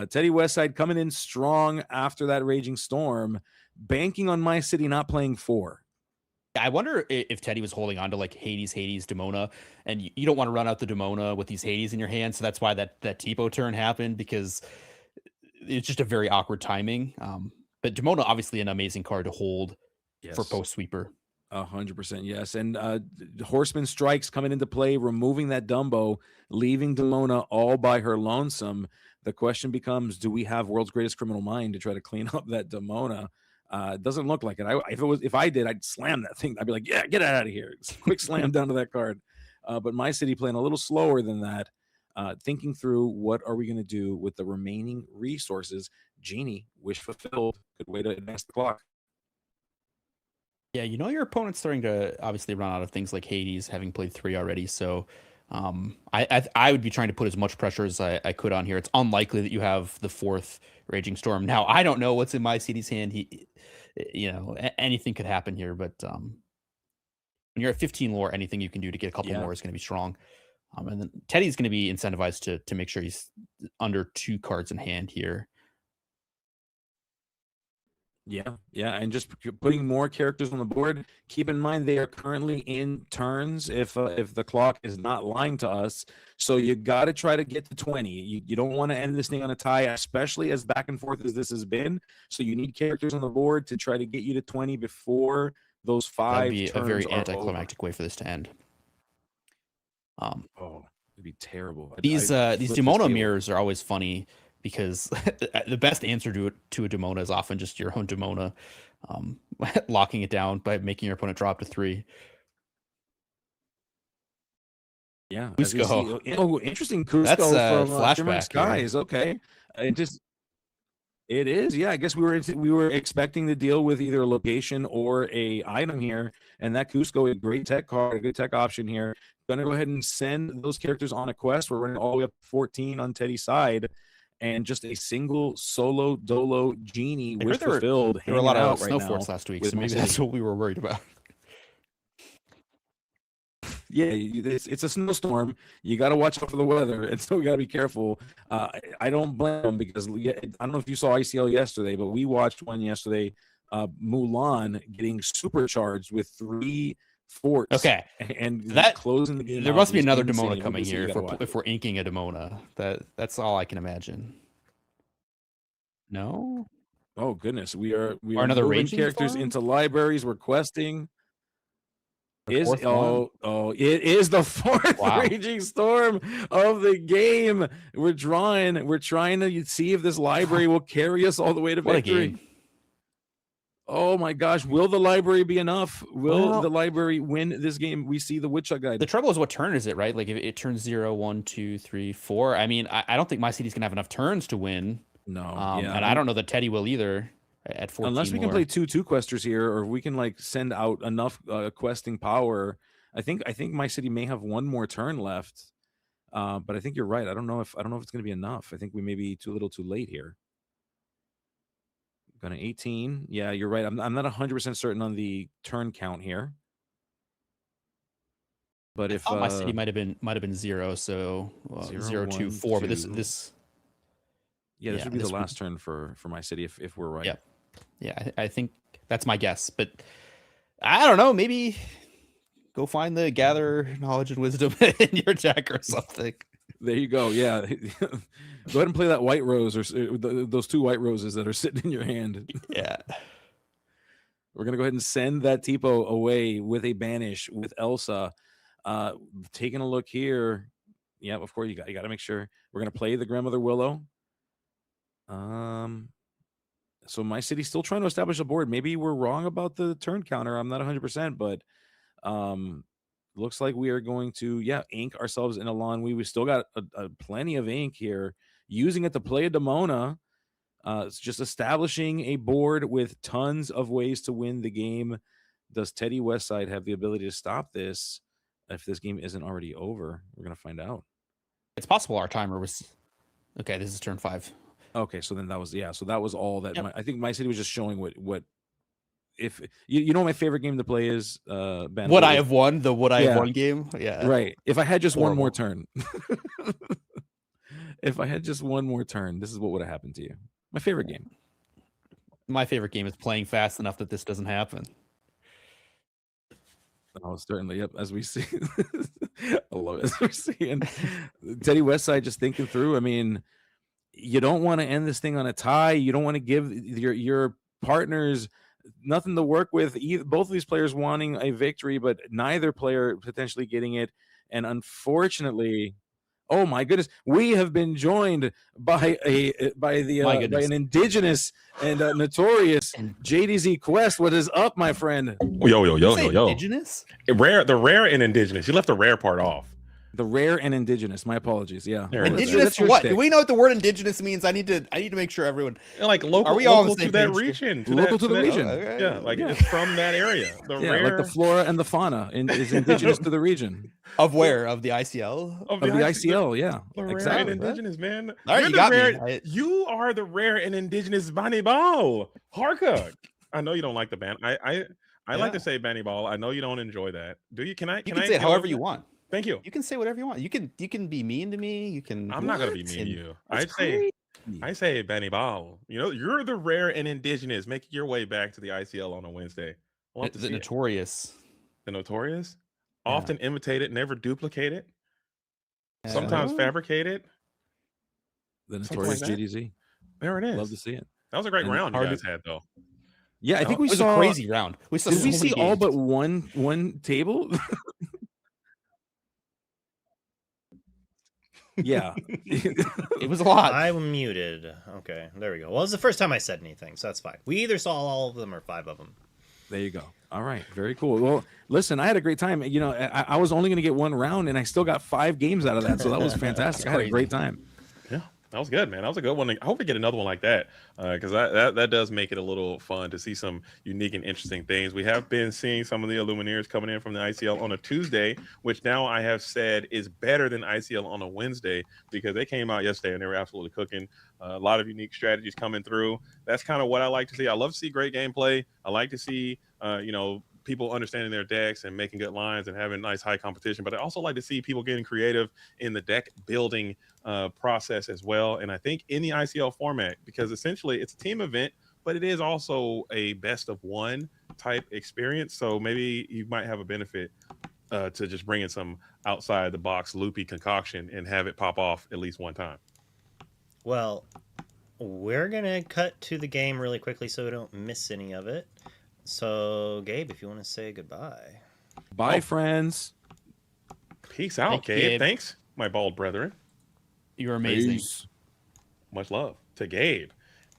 Teddy Westside coming in strong after that Raging Storm, banking on my city not playing 4. I wonder if Teddy was holding on to, like, Hades, Demona, and you don't want to run out the Demona with these Hades in your hand, so that's why that Tipo turn happened, because it's just a very awkward timing. But Demona, obviously an amazing card to hold for post sweeper. 100%, yes. And Horseman Strikes coming into play, removing that Dumbo, leaving Demona all by her lonesome. The question becomes, do we have World's Greatest Criminal Mind to try to clean up that Demona? It doesn't look like it. If I did, I'd slam that thing. I'd be like, yeah, get out of here. Quick slam down to that card. But my city playing a little slower than that, thinking through what are we going to do with the remaining resources. Genie, wish fulfilled. Good way to advance the clock. Yeah, your opponent's starting to obviously run out of things like Hades, having played 3 already. So I would be trying to put as much pressure as I could on here. It's unlikely that you have the 4th Raging Storm. Now, I don't know what's in my CD's hand. Anything could happen here. But when you're at 15 lore, anything you can do to get a couple more is going to be strong. And then Teddy's going to be incentivized to make sure he's under 2 cards in hand here. Yeah, and just putting more characters on the board. Keep in mind they are currently in turns if the clock is not lying to us. So you got to try to get to 20. You don't want to end this thing on a tie, especially as back and forth as this has been. So you need characters on the board to try to get you to 20 before those 5 That'd be turns a very are anticlimactic way for this to end. It'd be terrible. These Demona mirrors are always funny, because the best answer to a Demona is often just your own Demona, locking it down by making your opponent drop to 3. Yeah, Cusco. Interesting. Cusco. That's from flashback Skies. Here. Okay, it is. Yeah, I guess we were expecting to deal with either a location or a item here, and that Cusco, a great tech card, a good tech option here. Going to go ahead and send those characters on a quest. We're running all the way up to 14 on Teddy's side. And just a single solo dolo Genie wish fulfilled. There were a lot of snow forts last week, so maybe that's what we were worried about. Yeah, it's a snowstorm. You got to watch out for the weather, and so we got to be careful. I don't blame them, because I don't know if you saw ICL yesterday, but we watched one yesterday. Mulan getting supercharged with 3 forts. Okay, and that closing the game. There must be another Demona coming here if we're inking a Demona. That's all I can imagine. No. Oh goodness, we are another moving Raging characters Storm? into libraries. We're questing. The fourth It is the 4th Wow. Raging Storm of the game. We're trying to see if this library will carry us all the way to What a victory. game. Oh my gosh, will the library be enough? Will the library win this game? We see the Woodchuck guide. The trouble is, what turn is it, right? Like, if it turns 0, 1, 2, 3, 4. I mean, I don't think my city's gonna have enough turns to win. No, and I don't know that Teddy will either at 14. Unless we can play 2 questers here, or we can like send out enough questing power. I think my city may have 1 more turn left, but I think you're right. I don't know if it's going to be enough. I think we may be too little, too late here. Going to 18. Yeah, you're right. I'm not 100% certain on the turn count here. But if my city might have been 0, so 0, 2, 4. But this. Yeah, this would be the last turn for my city if we're right. Yeah, I think that's my guess. But I don't know. Maybe go find the gather knowledge and wisdom in your deck or something. There you go. Yeah. Go ahead and play that white rose or those 2 white roses that are sitting in your hand. Yeah. We're going to go ahead and send that Tipo away with a banish with Elsa. Taking a look here. Yeah, of course, you got to make sure. We're going to play the Grandmother Willow. So my city's still trying to establish a board. Maybe we're wrong about the turn counter. I'm not 100%, but looks like we are going to, ink ourselves in a lawn. We still got a plenty of ink here. Using it to play a Demona. It's just establishing a board with tons of ways to win the game. Does Teddy Westside have the ability to stop this if this game isn't already over? We're going to find out. It's possible our timer was... Okay, this is turn 5. Okay, so then that was, so that was all that. Yep. I think my city was just showing what if you know what my favorite game to play is Ben. Would I have won the Would I have won game? Yeah. Right. If I had just Horrible. one more turn. If I had just one more turn, this is what would have happened to you. My favorite game. My favorite game is playing fast enough that this doesn't happen. Oh, certainly. Yep. As we see, I love it. As we're seeing Teddy Westside just thinking through. I mean, you don't want to end this thing on a tie. You don't want to give your partners nothing to work with. Both of these players wanting a victory, but neither player potentially getting it. And unfortunately, oh my goodness, we have been joined by an indigenous and notorious JDZ Quest. What is up, my friend? Yo. Indigenous? The rare and indigenous. You left the rare part off. The rare and indigenous. My apologies. Yeah. Indigenous what? Do we know what the word indigenous means? I need to make sure everyone like local. Are we all local to that region? Local to the region. Okay. Yeah, like it's from that area. The rare, like the flora and the fauna is indigenous to the region. Of where? Of the ICL? Of the ICL, yeah. The rare Exactly. and indigenous, man. All right, You're you got rare, me. You are the rare and indigenous Bani Ball. Harka. I know you don't like the band. I like to say Bani Ball. I know you don't enjoy that. Do you? Can I? You can say it however you want. Thank you. You can say whatever you want. You can be mean to me. You can. I'm not gonna be mean to you. I say Benny Ball. You know, you're the rare and indigenous. Make your way back to the ICL on a Wednesday. The notorious. The notorious. Often imitated, never duplicated. Sometimes fabricated. The notorious GDZ. There it is. Love to see it. That was a great round you guys had, though. Yeah, I think we saw a crazy round. We saw. Did we see all but one table? Yeah. It was a lot. I'm muted. Okay, there we go. Well, it's the first time I said anything, so that's fine. We either saw all of them or 5 of them. There you go. All right. Very cool. Well, listen, I had a great time. You know, I was only going to get 1 round, and I still got 5 games out of that, so that was fantastic. I had a great time. Yeah. That was good, man. That was a good one. I hope we get another one like that because that does make it a little fun to see some unique and interesting things. We have been seeing some of the Illumineers coming in from the ICL on a Tuesday, which now I have said is better than ICL on a Wednesday because they came out yesterday and they were absolutely cooking. A lot of unique strategies coming through. That's kind of what I like to see. I love to see great gameplay. I like to see, people understanding their decks and making good lines and having nice high competition. But I also like to see people getting creative in the deck building process as well. And I think in the ICL format, because essentially it's a team event, but it is also a best of 1 type experience. So maybe you might have a benefit to just bring in some outside the box loopy concoction and have it pop off at least 1 time. Well, we're going to cut to the game really quickly so we don't miss any of it. So, Gabe, if you want to say goodbye. Bye, friends. Peace out, Gabe. Thanks, my bald brethren. You're amazing. Peace. Much love to Gabe.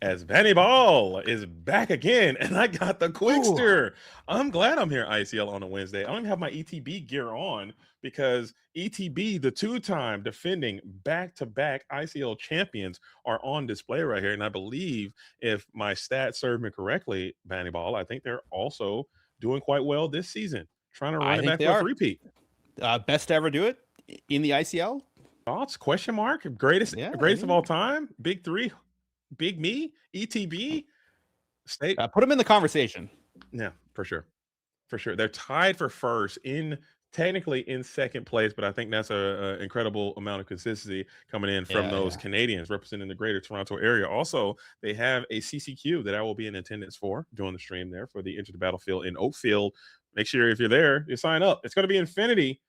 As Benny Ball is back again, and I got the Quickster. I'm glad I'm here, ICL, on a Wednesday. I don't even have my ETB gear on because ETB, the 2-time defending back-to-back ICL champions, are on display right here. And I believe if my stats serve me correctly, Benny Ball, I think they're also doing quite well this season. Trying to run it back for a repeat. Best to ever do it in the ICL? Thoughts? Question mark? Greatest of all time? Big 3? Big me, ETB, put them in the conversation. Yeah, for sure. They're tied for first in technically in second place, but I think that's a incredible amount of consistency coming in from those Canadians representing the greater Toronto area. Also, they have a CCQ that I will be in attendance for during the stream there for the Enter the Battlefield in Oakfield. Make sure if you're there, you sign up. It's going to be Infinity,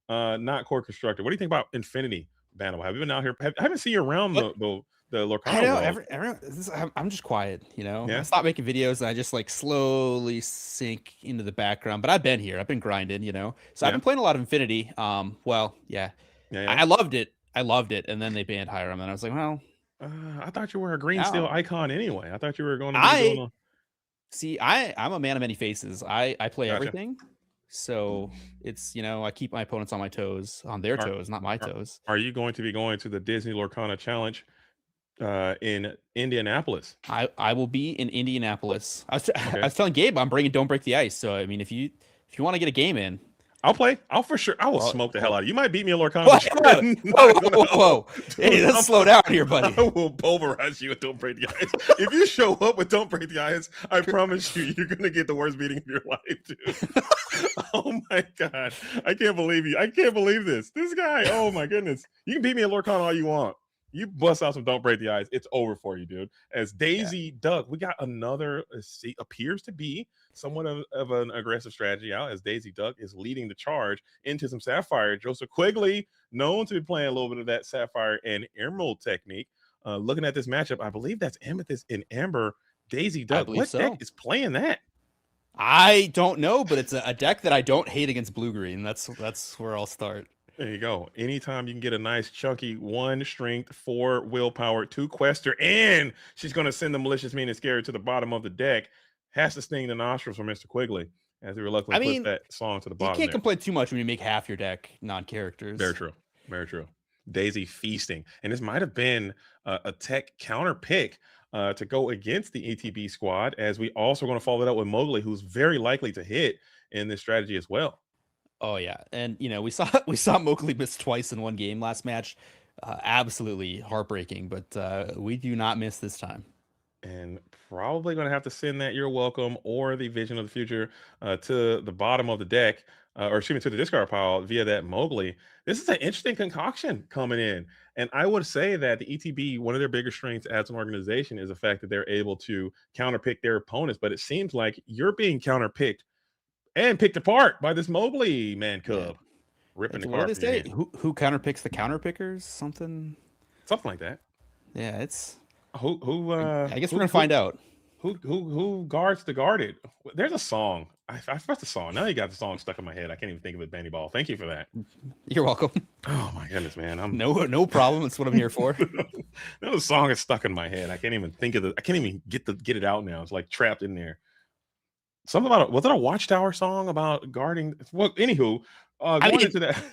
not Core Constructor. What do you think about Infinity, Bantam? Have you been out here? I haven't seen you around the Lorcana I know world. I'm just quiet, you know. Yeah. I stopped making videos and I just like slowly sink into the background. But I've been here, I've been grinding, you know. So I've been playing a lot of Infinity. Well, yeah. I loved it. And then they banned Hiram, and I was like, well, I thought you were a green steel icon anyway. I thought you were going to be doing See, I'm a man of many faces. I play everything. So it's, you know, I keep my opponents on my toes, on their toes, not my toes. Are you going to be going to the Disney Lorcana Challenge in Indianapolis? I will be in Indianapolis. I was telling Gabe I'm bringing Don't Break the Ice. So I mean, if you want to get a game in, I'll play. I'll for sure. I will smoke the hell out of you. You might beat me at Lorcana. Whoa. Hey, let's slow down here, buddy. I will pulverize you with Don't Break the Ice. If you show up with Don't Break the Ice, I promise you're going to get the worst beating of your life, dude. Oh my God. I can't believe you. I can't believe this. This guy. Oh my goodness. You can beat me at Lorcana all you want. You bust out some Don't Break the Ice, it's over for you, dude. As Daisy Duck, we got another, appears to be somewhat of an aggressive strategy out as Daisy Duck is leading the charge into some Sapphire. Joseph Quigley, known to be playing a little bit of that Sapphire and Emerald technique. Looking at this matchup, I believe that's Amethyst and Amber. Daisy Duck, what deck is playing that? I don't know, but it's a deck that I don't hate against blue-green. That's where I'll start. There you go. Anytime you can get a nice chunky 1 strength, 4 willpower, 2 quester, and she's going to send the malicious mean and scary to the bottom of the deck, has to sting the nostrils for Mr. Quigley as he reluctantly puts that song to the bottom. You can't complain too much when you make half your deck non-characters. Very true. Very true. Daisy feasting. And this might have been a tech counter pick to go against the ETB squad, as we also going to follow it up with Mowgli, who's very likely to hit in this strategy as well. Oh yeah, and you know we saw Mowgli miss twice in one game last match, absolutely heartbreaking. But we do not miss this time, and probably going to have to send that You're Welcome or the Vision of the Future to the bottom of the deck, or excuse me, to the discard pile via that Mowgli. This is an interesting concoction coming in, and I would say that the ETB, one of their bigger strengths as an organization, is the fact that they're able to counterpick their opponents. But it seems like you're being counterpicked and picked apart by this Mowgli man cub, ripping the card. Who counterpicks the counterpickers? Something like that. Yeah, it's who. I guess we're gonna find out. Who guards the guarded? There's a song. I forgot the song. Now you got the song stuck in my head. I can't even think of it. Bandy Ball. Thank you for that. You're welcome. Oh my goodness, man. I'm no problem. That's what I'm here for. Now the song is stuck in my head. I can't even think of it. I can't even get it out now. It's like trapped in there. Something about was it a Watchtower song about guarding? Well, anywho, into that.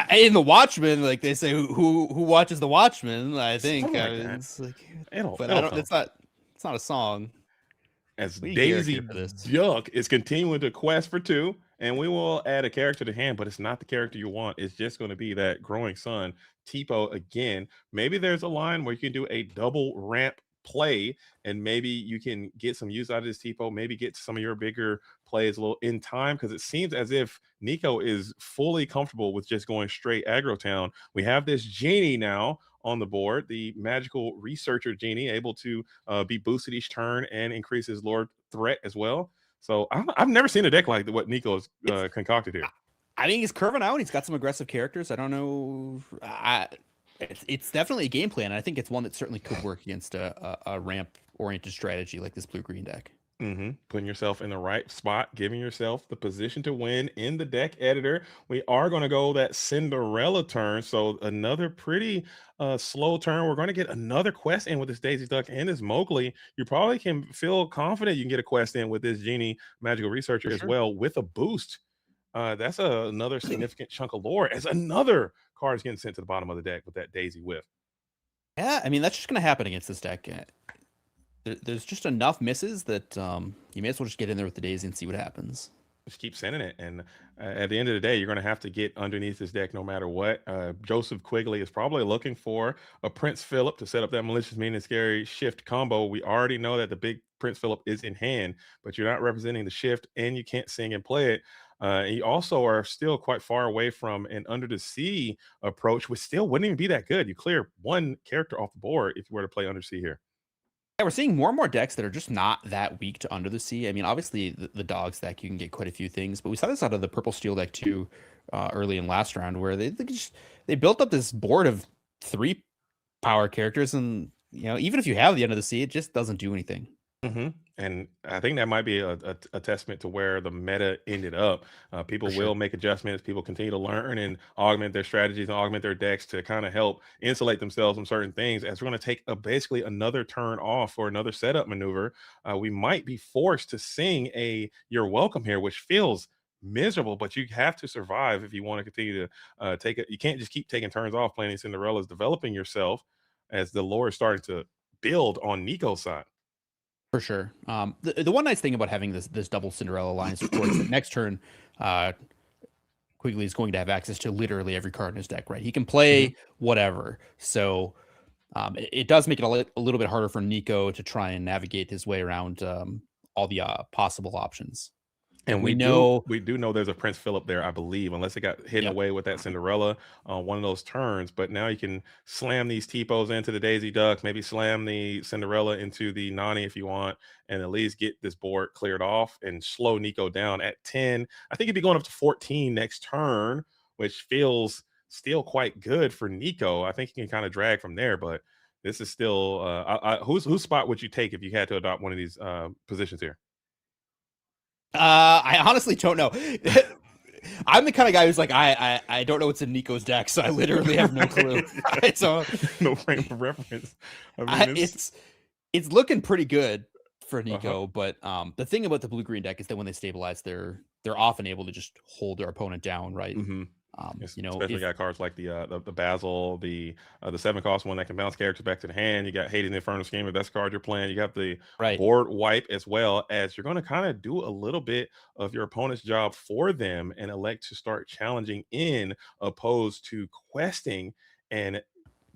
In the Watchmen, like they say, who watches the Watchmen? I think it's like, it's not a song. As Daisy Duck is continuing to quest for 2, and we will add a character to hand, but it's not the character you want. It's just going to be that Growing Sun Tipo again. Maybe there's a line where you can do a double ramp play, and maybe you can get some use out of this Tipo, maybe get some of your bigger plays a little in time, because it seems as if Nico is fully comfortable with just going straight aggro town. We have this Genie now on the board, the magical researcher Genie, able to be boosted each turn and increase his lord threat as well. So I've never seen a deck like what Nico has concocted here. I think he's curving out. He's got some aggressive characters. I don't know. It's definitely a game plan. I think it's one that certainly could work against a ramp-oriented strategy like this blue-green deck. Putting yourself in the right spot, giving yourself the position to win in the deck editor. We are going to go that Cinderella turn. So another pretty slow turn. We're going to get another quest in with this Daisy Duck and this Mowgli. You probably can feel confident you can get a quest in with this Genie Magical Researcher as well with a boost. That's another significant chunk of lore as another card is getting sent to the bottom of the deck with that Daisy whiff. Yeah, I mean, that's just going to happen against this deck. There's just enough misses that you may as well just get in there with the Daisy and see what happens. Just keep sending it. And at the end of the day, you're going to have to get underneath this deck no matter what. Joseph Quigley is probably looking for a Prince Philip to set up that malicious, mean, and scary shift combo. We already know that the big Prince Philip is in hand, but you're not representing the shift, and you can't sing and play it. And you also are still quite far away from an Under the Sea approach, which still wouldn't even be that good. You clear one character off the board if you were to play Under Sea here. Yeah, we're seeing more and more decks that are just not that weak to Under the Sea. I mean, obviously the dogs deck, you can get quite a few things, but we saw this out of the purple steel deck too, early in last round, where they built up this board of 3 power characters, and even if you have the Under the Sea, it just doesn't do anything. And I think that might be a testament to where the meta ended up. People will make adjustments. People continue to learn and augment their strategies and augment their decks to kind of help insulate themselves from certain things. As we're going to take basically another turn off for another setup maneuver, we might be forced to sing a "You're Welcome" here, which feels miserable, but you have to survive if you want to continue to take it. You can't just keep taking turns off playing these Cinderellas, developing yourself as the lore is starting to build on Nico's side. For sure. The one nice thing about having this double Cinderella line is, of course, that next turn, Quigley is going to have access to literally every card in his deck, right? He can play whatever. So it does make it a little bit harder for Nico to try and navigate his way around all the possible options. And we do know there's a Prince Philip there, I believe, unless it got hidden away with that Cinderella on one of those turns. But now you can slam these T-Pos into the Daisy Duck, maybe slam the Cinderella into the Nani if you want, and at least get this board cleared off and slow Nico down at 10. I think he'd be going up to 14 next turn, which feels still quite good for Nico. I think he can kind of drag from there, but this is still whose spot would you take if you had to adopt one of these positions here? I honestly don't know. I'm the kind of guy who's like, I don't know what's in Nico's deck, so I literally have no clue. So no frame of reference. I mean, it's looking pretty good for Nico, but the thing about the blue-green deck is that when they stabilize, they're often able to just hold their opponent down, right? Especially got cards like the Basil, the 7-cost one that can bounce characters back to the hand. You got Hades Infernal Schemer, that's the card you're playing. You got the board wipe, as well as you're going to kind of do a little bit of your opponent's job for them and elect to start challenging in, opposed to questing and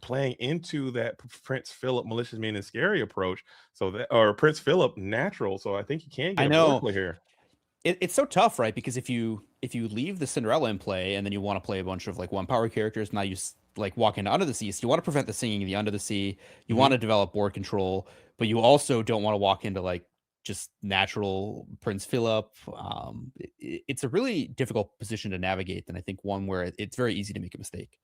playing into that Prince Philip malicious mean and scary approach. So that, or Prince Philip natural. So I think you can get a board play here. It's so tough, right? Because if you leave the Cinderella in play and then you want to play a bunch of like 1-power characters, now you like walk into Under the Sea. So you want to prevent the singing of the Under the Sea. You want to develop board control, but you also don't want to walk into like just natural Prince Philip. It's a really difficult position to navigate, and I think one where it's very easy to make a mistake.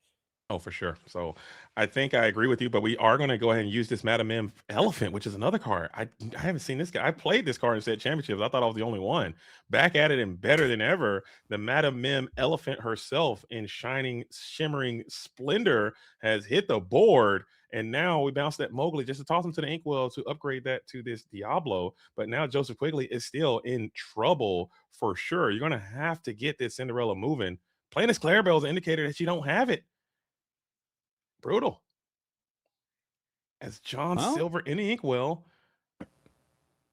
Oh, for sure. So I think I agree with you, but we are going to go ahead and use this Madam M Elephant, which is another card. I haven't seen this guy. I played this card in set championships. I thought I was the only one. Back at it and better than ever. The Madam M Elephant herself in shining, shimmering splendor has hit the board. And now we bounced that Mowgli just to toss him to the Inkwell to upgrade that to this Diablo. But now Joseph Quigley is still in trouble for sure. You're going to have to get this Cinderella moving. Playing this Clarabelle is an indicator that you don't have it. Brutal. As John Silver in the Inkwell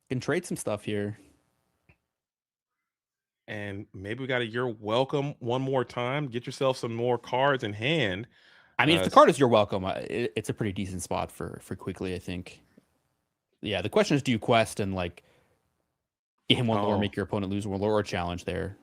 can trade some stuff here. And maybe we got a You're Welcome one more time. Get yourself some more cards in hand. I mean, if the card is You're Welcome, it's a pretty decent spot for Quigley, I think. Yeah, the question is, do you quest and like game one lore, make your opponent lose one lore, or challenge there?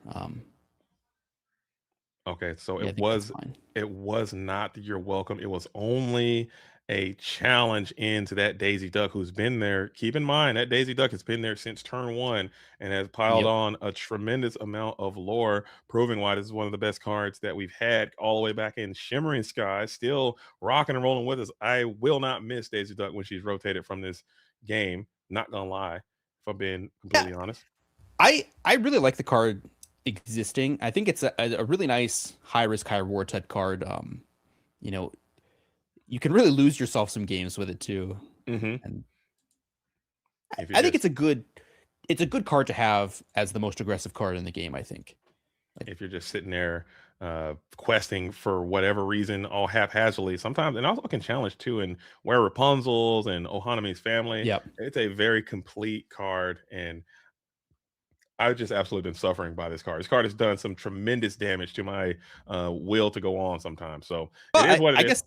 Okay, so it was not the You're Welcome. It was only a challenge into that Daisy Duck who's been there. Keep in mind that Daisy Duck has been there since turn 1 and has piled on a tremendous amount of lore, proving why this is one of the best cards that we've had all the way back in Shimmering Sky, still rocking and rolling with us. I will not miss Daisy Duck when she's rotated from this game. Not gonna lie, if I'm being completely honest. I really like the card existing. I think it's a really nice high risk, high reward type card. You can really lose yourself some games with it too. And I think it's a good card to have as the most aggressive card in the game, I think. If you're just sitting there questing for whatever reason, all haphazardly, sometimes, and also can challenge too, and where Rapunzel's and Ohaname's family. It's a very complete card, and I've just absolutely been suffering by this card. This card has done some tremendous damage to my will to go on sometimes. So it is what it is.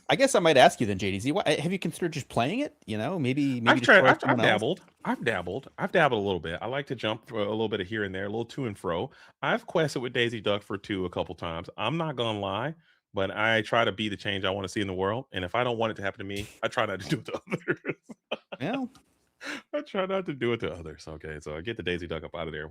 I guess I might ask you then, JDZ. Have you considered just playing it? You know, maybe I've just tried. throw I've, out someone I've else. dabbled. I've dabbled a little bit. I like to jump for a little bit of here and there, a little to and fro. I've quested with Daisy Duck for 2 a couple times. I'm not gonna lie, but I try to be the change I want to see in the world. And if I don't want it to happen to me, I try not to do it to others. Yeah, I try not to do it to others. Okay, so I get the Daisy Duck up out of there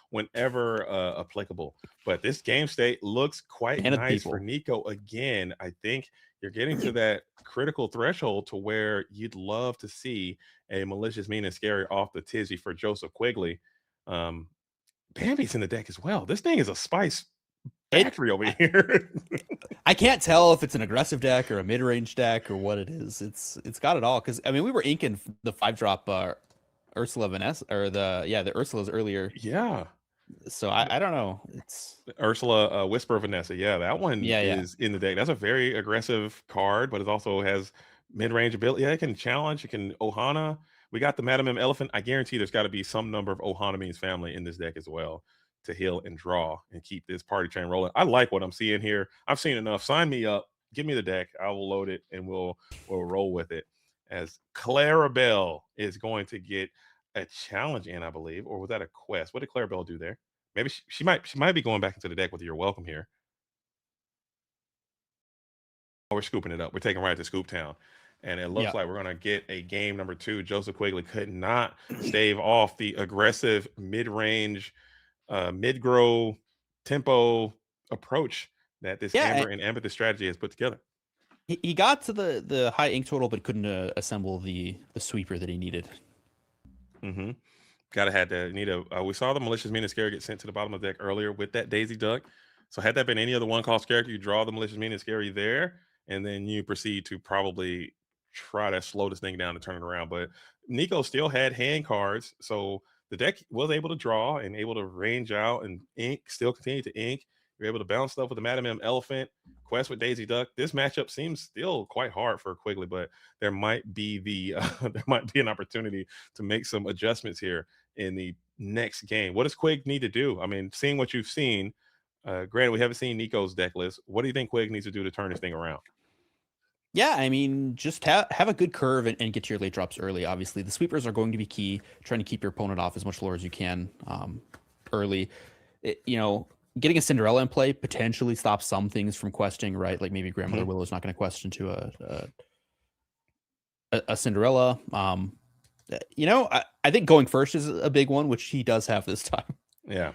whenever applicable. But this game state looks quite and of nice for people. Nico again. I think you're getting to that critical threshold to where you'd love to see a malicious, mean, and scary off the tizzy for Joseph Quigley. Um, Bambi's in the deck as well. This thing is a spice factory over here. I can't tell if it's an aggressive deck or a mid-range deck or what it is. It's got it all. Because I mean, we were inking the 5-drop Ursula Vanessa or the Ursulas earlier. Yeah. So I don't know. It's Ursula Whisper of Vanessa. Yeah, that one Yeah. is in the deck. That's a very aggressive card, but it also has mid-range ability. Yeah, it can challenge. It can Ohana. We got the Madam M Elephant. I guarantee there's got to be some number of Ohana means family in this deck as well to heal and draw and keep this party train rolling. I like what I'm seeing here. I've seen enough. Sign me up. Give me the deck. I will load it and we'll roll with it. As Clarabelle is going to get a challenge in, I believe, or was that a quest? What did Clarabelle do there? Maybe she might be going back into the deck with your welcome here. Oh, we're scooping it up. We're taking right to Scoop Town. And it looks like we're going to get a game number 2. Joseph Quigley could not stave off the aggressive mid-range, mid-grow tempo approach that this Amber and Amethyst strategy has put together. He got to the high ink total, but couldn't assemble the sweeper that he needed. Mm-hmm. We saw the malicious, mean, and scary get sent to the bottom of the deck earlier with that Daisy Duck. So had that been any other one-cost character, you draw the malicious, mean, and scary there, and then you proceed to probably try to slow this thing down and turn it around. But Nico still had hand cards, so the deck was able to draw and able to range out and ink, still continue to ink. You're able to bounce stuff with the Madam M Elephant, quest with Daisy Duck. This matchup seems still quite hard for Quigley, but there might be an opportunity to make some adjustments here in the next game. What does Quig need to do? I mean, seeing what you've seen, granted, we haven't seen Nico's deck list. What do you think Quig needs to do to turn this thing around? Yeah, I mean, just have a good curve and get to your late drops early. Obviously, the sweepers are going to be key. Trying to keep your opponent off as much lore as you can early. Getting a Cinderella in play potentially stops some things from questing, right? Like maybe Grandmother Willow's not going to quest into a Cinderella. I think going first is a big one, which he does have this time. Yeah,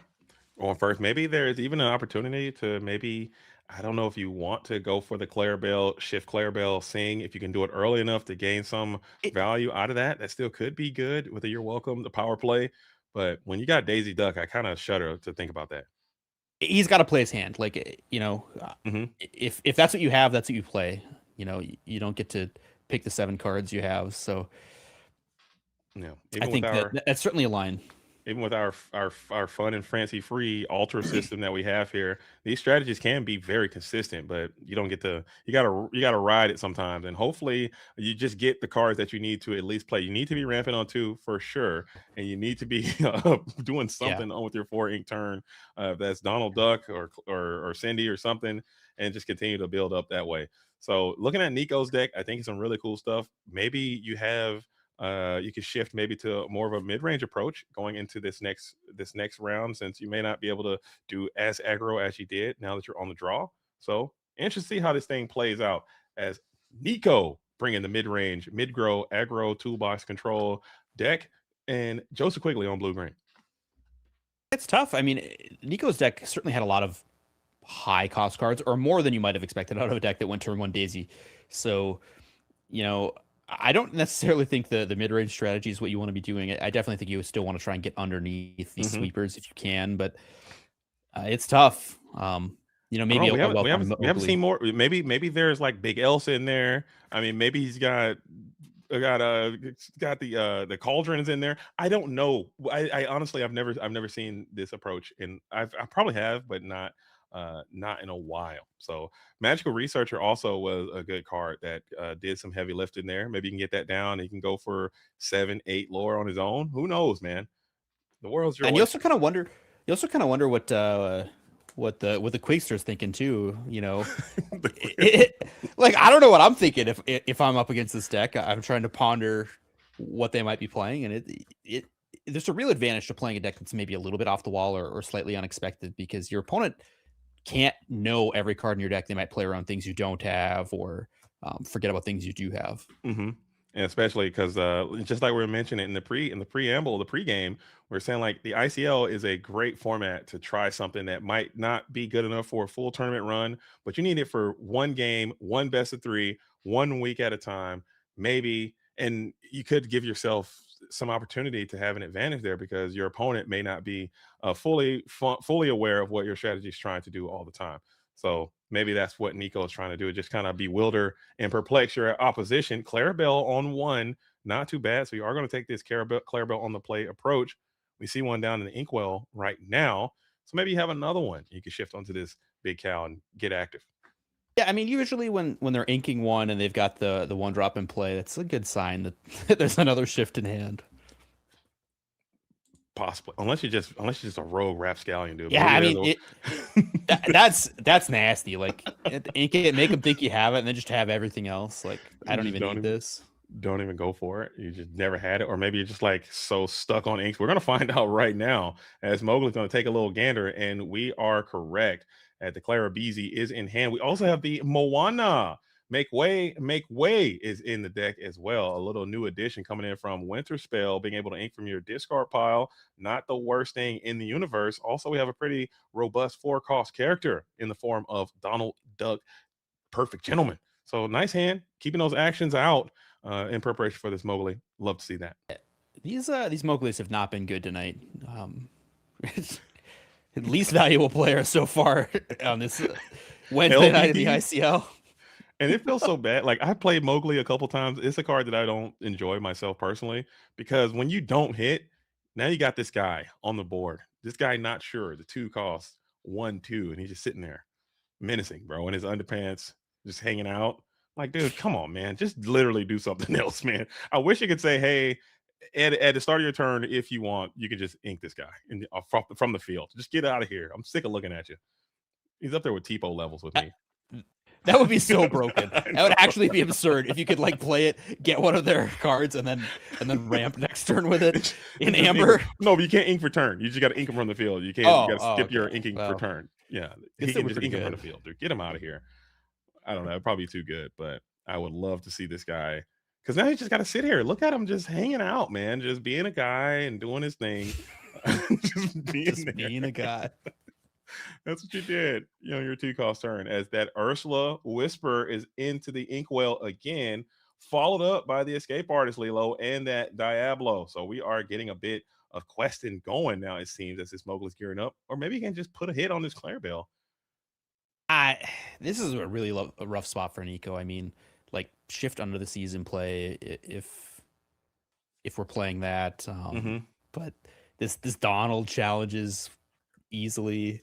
going first. Maybe there's even an opportunity to I don't know if you want to go for the Clarabelle, shift Clarabelle, sing. If you can do it early enough to gain some value out of that still could be good with a You're Welcome, the power play. But when you got Daisy Duck, I kind of shudder to think about that. He's got to play his hand. Like, if that's what you have, that's what you play. You don't get to pick the 7 cards you have. So I think that's certainly a line. Even with our fun and fancy free alter system that we have here, these strategies can be very consistent, but you don't get to, you gotta ride it sometimes. And hopefully you just get the cards that you need to at least play. You need to be ramping on 2 for sure. And you need to be doing something on with your 4 ink turn. That's Donald Duck or Cindy or something, and just continue to build up that way. So looking at Nico's deck, I think it's some really cool stuff. Maybe you have, you can shift maybe to more of a mid-range approach going into this next round, since you may not be able to do as aggro as you did now that you're on the draw. So interesting to see how this thing plays out as Nico bringing the mid-range, mid-grow, aggro, toolbox control deck, and Joseph Quigley on blue-green. It's tough. I mean, Nico's deck certainly had a lot of high cost cards, or more than you might have expected out of a deck that went turn 1 Daisy. So, I don't necessarily think the mid-range strategy is what you want to be doing. I definitely think you still want to try and get underneath these sweepers if you can, but it's tough. Maybe we haven't seen more. Maybe there's like Big Elsa in there. I mean, maybe he's got the cauldrons in there. I don't know. I honestly, I've never seen this approach, and I probably have, but not in a while. So Magical Researcher also was a good card that did some heavy lifting there. Maybe you can get that down. He can go for 7-8 lore on his own. Who knows, man? The world's your and you also kind of wonder what what the Quakster's thinking too. You know, like I don't know what I'm thinking if I'm up against this deck. I'm trying to ponder what they might be playing, and it there's a real advantage to playing a deck that's maybe a little bit off the wall or slightly unexpected, because your opponent can't know every card in your deck. They might play around things you don't have, or forget about things you do have. Mm-hmm. And especially because just like we were mentioning in the preamble, the pregame, we're saying like the ICL is a great format to try something that might not be good enough for a full tournament run, but you need it for one game, one best of 3, 1 week at a time, maybe, and you could give yourself some opportunity to have an advantage there because your opponent may not be fully aware of what your strategy is trying to do all the time. So maybe that's what Nico is trying to do, just kind of bewilder and perplex your opposition. Clarabelle on 1, not too bad. So you are going to take this Clarabelle on the play approach. We see one down in the Inkwell right now. So maybe you have another one. You can shift onto this big cow and get active. Yeah, I mean, usually when they're inking one and they've got the 1-drop in play, that's a good sign that there's another shift in hand. Possibly, unless you're just a rogue rapscallion, dude. Yeah, I mean, that's nasty. Like, ink it, make them think you have it, and then just have everything else. Like, I don't even need this. Don't even go for it. You just never had it, or maybe you're just like so stuck on inks. We're gonna find out right now as Mowgli's gonna take a little gander, and we are correct. The Clara Beezy is in hand. We also have the Moana. Make Way is in the deck as well. A little new addition coming in from Winter Spell, being able to ink from your discard pile. Not the worst thing in the universe. Also, we have a pretty robust 4-cost character in the form of Donald Duck, Perfect Gentleman. So nice hand, keeping those actions out in preparation for this Mowgli. Love to see that. These Mowglis have not been good tonight. Least valuable player so far on this Wednesday night of the ICL. And it feels so bad. Like, I played Mowgli a couple times. It's a card that I don't enjoy myself personally, because when you don't hit, now you got this guy on the board. This guy not sure. The 2 costs 1/2, and he's just sitting there menacing, bro, in his underpants, just hanging out. Like, dude, come on, man. Just literally do something else, man. I wish you could say, hey, at the start of your turn, if you want, you can just ink this guy from the field. Just get out of here. I'm sick of looking at you. He's up there with Tipo levels with me. That would be so broken. That would actually be absurd if you could like play it, get one of their cards, and then ramp next turn with it in Amber. No, but you can't ink for turn. You just got to ink him from the field. You can't. You got to skip your inking for turn. Yeah, he can just ink him from the field. Dude, get him out of here. I don't know. It'd probably be too good, but I would love to see this guy, because now he's just got to sit here. Look at him just hanging out, man. Just being a guy and doing his thing. just being a guy. That's what you did, your 2-cost turn, as that Ursula Whisper is into the Inkwell again, followed up by the Escape Artist Lilo and that Diablo. So we are getting a bit of questing going now, it seems, as this Mowgli's gearing up. Or maybe he can just put a hit on this Clarabelle. This is a really rough spot for Nico. I mean, like, shift under the season play if we're playing that. But this Donald challenges easily.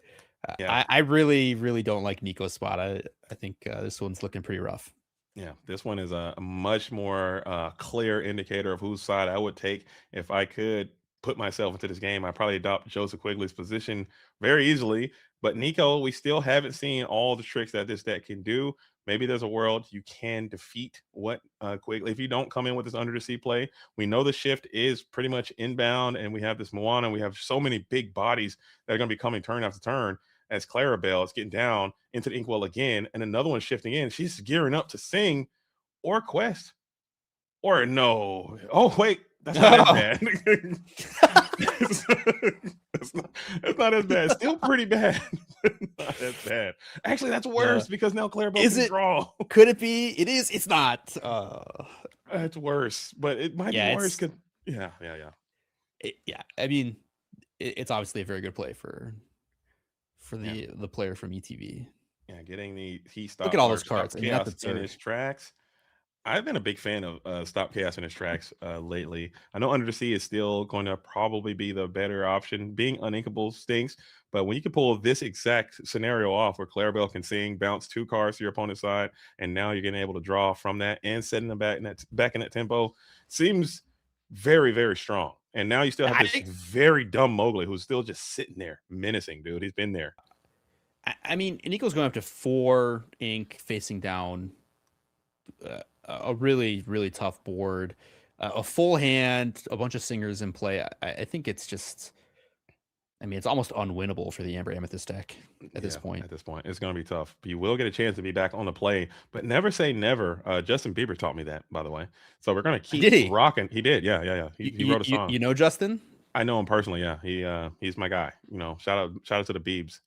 Yeah. I really, really don't like Nico's spot. I think this one's looking pretty rough. Yeah, this one is a much more clear indicator of whose side I would take if I could put myself into this game. I probably adopt Joseph Quigley's position very easily. But Nico, we still haven't seen all the tricks that this deck can do. Maybe there's a world you can defeat what Quigley if you don't come in with this under the sea play. We know the shift is pretty much inbound, and we have this Moana. We have so many big bodies that are going to be coming turn after turn. As Clarabelle is getting down into the Inkwell again, and another one shifting in. She's gearing up to sing or quest. Or no. Oh, wait. That's not as bad. that's not as bad. Still pretty bad. Not as bad. Actually, that's worse because now Clarabelle can draw. Could it be? It is. It's not. It's worse, but it might be worse. Yeah. I mean, it's obviously a very good play for the player from ETB. Yeah, getting he stopped. Look at all those cards. I mean, that's in his tracks. I've been a big fan of Stop Chaos in his tracks lately. I know Under the Sea is still going to probably be the better option. Being uninkable stinks, but when you can pull this exact scenario off where Clarabelle can sing, bounce 2 cards to your opponent's side, and now you're getting able to draw from that and setting them back in that tempo, seems very, very strong. And now you still have this very dumb Mowgli who's still just sitting there menacing, dude. He's been there. I mean, Nico's going up to 4 ink facing down a really, really tough board, a full hand, a bunch of singers in play. I think it's just, I mean, it's almost unwinnable for the Amber Amethyst deck at this point. At this point, it's going to be tough. You will get a chance to be back on the play, but never say never. Justin Bieber taught me that, by the way. So we're going to keep rocking. He did. Yeah. He wrote a song. You know Justin? I know him personally. Yeah, he's my guy. You know, shout out to the Biebs.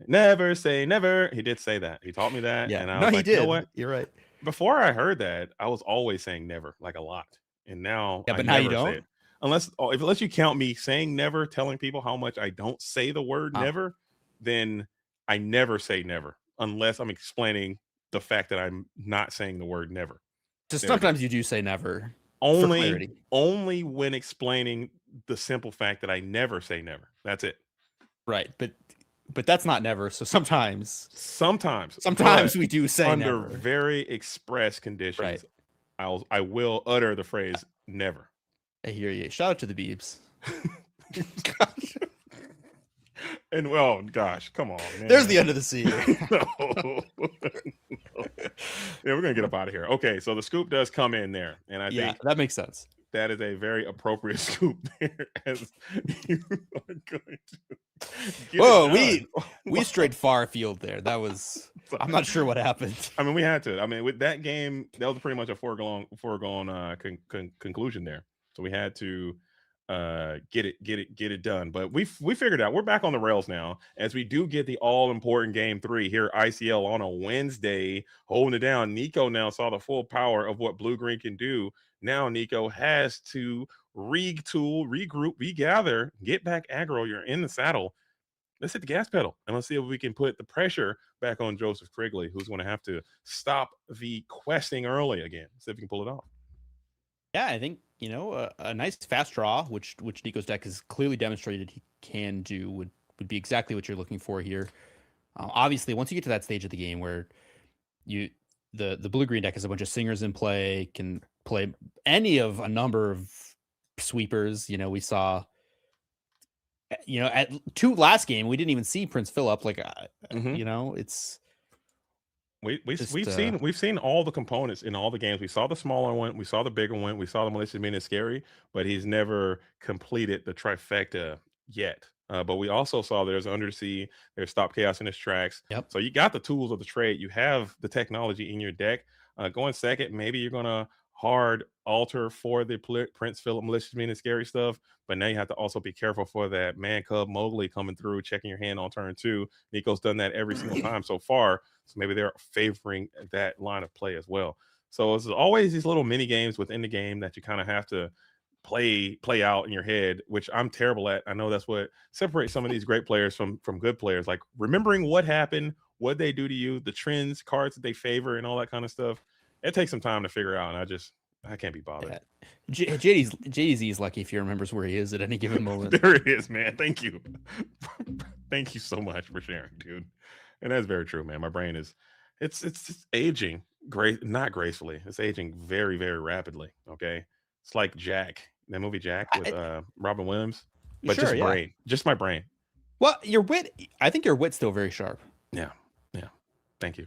Never say never. He did say that. He taught me that. Yeah. And I was like, he did. You know what? You're right. Before I heard that, I was always saying never, like a lot. And now, but now you don't. Unless you count me saying never, telling people how much I don't say the word never, then I never say never unless I'm explaining the fact that I'm not saying the word never. So sometimes you do say never. Only when explaining the simple fact that I never say never. That's it. Right, but that's not never. So sometimes we do say under never. very express conditions. Right. I will utter the phrase never. I hear you. Shout out to the Biebs. And well, gosh, come on, man. There's the end of the scene. No. Yeah, we're gonna get up out of here. Okay, so the scoop does come in there, and I think that makes sense. That is a very appropriate scoop there, as you are going to. Whoa, we strayed far afield there. That was, I'm not sure what happened. I mean, we had to. I mean, with that game, that was pretty much a foregone conclusion there. So we had to get it done. But we figured out we're back on the rails now, as we do get the all important game 3 here at ICL on a Wednesday, holding it down. Nico now saw the full power of what Blue Green can do. Now Nico has to retool, regroup, regather, get back aggro. You're in the saddle. Let's hit the gas pedal and let's see if we can put the pressure back on Joseph Krigley, who's going to have to stop the questing early again. See if he can pull it off. Yeah, I think, a nice fast draw, which Nico's deck has clearly demonstrated he can do, would be exactly what you're looking for here. Obviously, once you get to that stage of the game where the blue-green deck has a bunch of singers in play, can play any of a number of sweepers. We saw, at 2 last game, we didn't even see Prince Philip. Like, it's... We've seen all the components in all the games. We saw the smaller one, we saw the bigger one, we saw the malicious mean is scary, but he's never completed the trifecta yet. But we also saw there's Undersea, there's Stop Chaos in his tracks. Yep. So you got the tools of the trade. You have the technology in your deck. Going second, maybe you're gonna hard alter for the Prince Philip malicious mean and scary stuff, but now you have to also be careful for that Man Cub Mowgli coming through, checking your hand on turn 2. Nico's done that every single time so far, so maybe they're favoring that line of play as well. So it's always these little mini games within the game that you kind of have to play out in your head, which I'm terrible at. I know that's what separates some of these great players from good players, like remembering what happened, what they do to you, the trends, cards that they favor, and all that kind of stuff. It takes some time to figure out, and I can't be bothered. Yeah. JDZ is lucky if he remembers where he is at any given moment. There it is, man. Thank you. Thank you so much for sharing, dude. And that's very true, man. My brain is it's aging not gracefully. It's aging very, very rapidly. Okay. It's like Jack, that movie Jack with Robin Williams. But sure, brain. Just my brain. Well, I think your wit's still very sharp. Yeah. Thank you.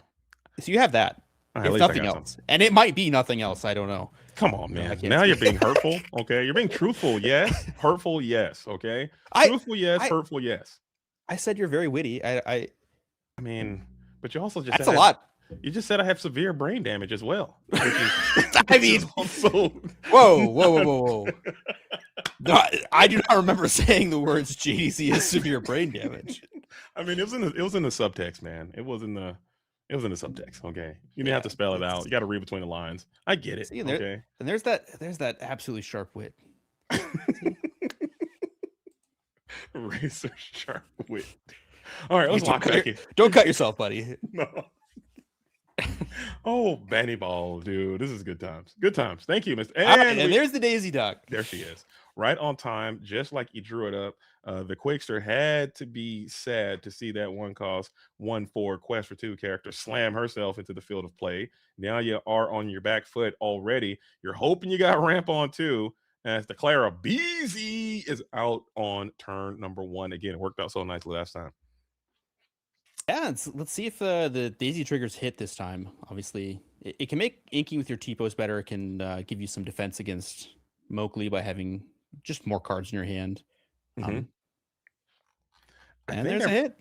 So you have that. Right, if nothing else. Something. And it might be nothing else. I don't know. Come on, man. Now you're being hurtful. Okay. You're being truthful. Yes. Hurtful. Yes. Okay. Truthful. Yes. Hurtful. Yes. I said you're very witty. I mean, but you also just that's a lot. You just said I have severe brain damage as well. I mean, also... whoa. No, I do not remember saying the words JDC has severe brain damage. I mean, it was in the subtext, man. It was in the subtext. Okay, you didn't have to spell it out. You got to read between the lines. I get it. See, okay, and there's that absolutely sharp wit. Razor sharp wit. All right, let's lock back in. Don't cut yourself, buddy. No. Oh, Banny Ball, dude. This is good times. Good times. Thank you, Mr. And there's the Daisy Duck. There she is. Right on time, just like you drew it up. The Quakester had to be sad to see that 1-4 Quest for 2 character slam herself into the field of play. Now you are on your back foot already. You're hoping you got ramp on 2. As the Clara Beezy is out on turn number 1. Again, it worked out so nicely last time. Yeah, let's see if the Daisy triggers hit this time. Obviously, it can make inking with your T-pose better. It can give you some defense against Mowgli by having just more cards in your hand. Mm-hmm. I And think there's a hit.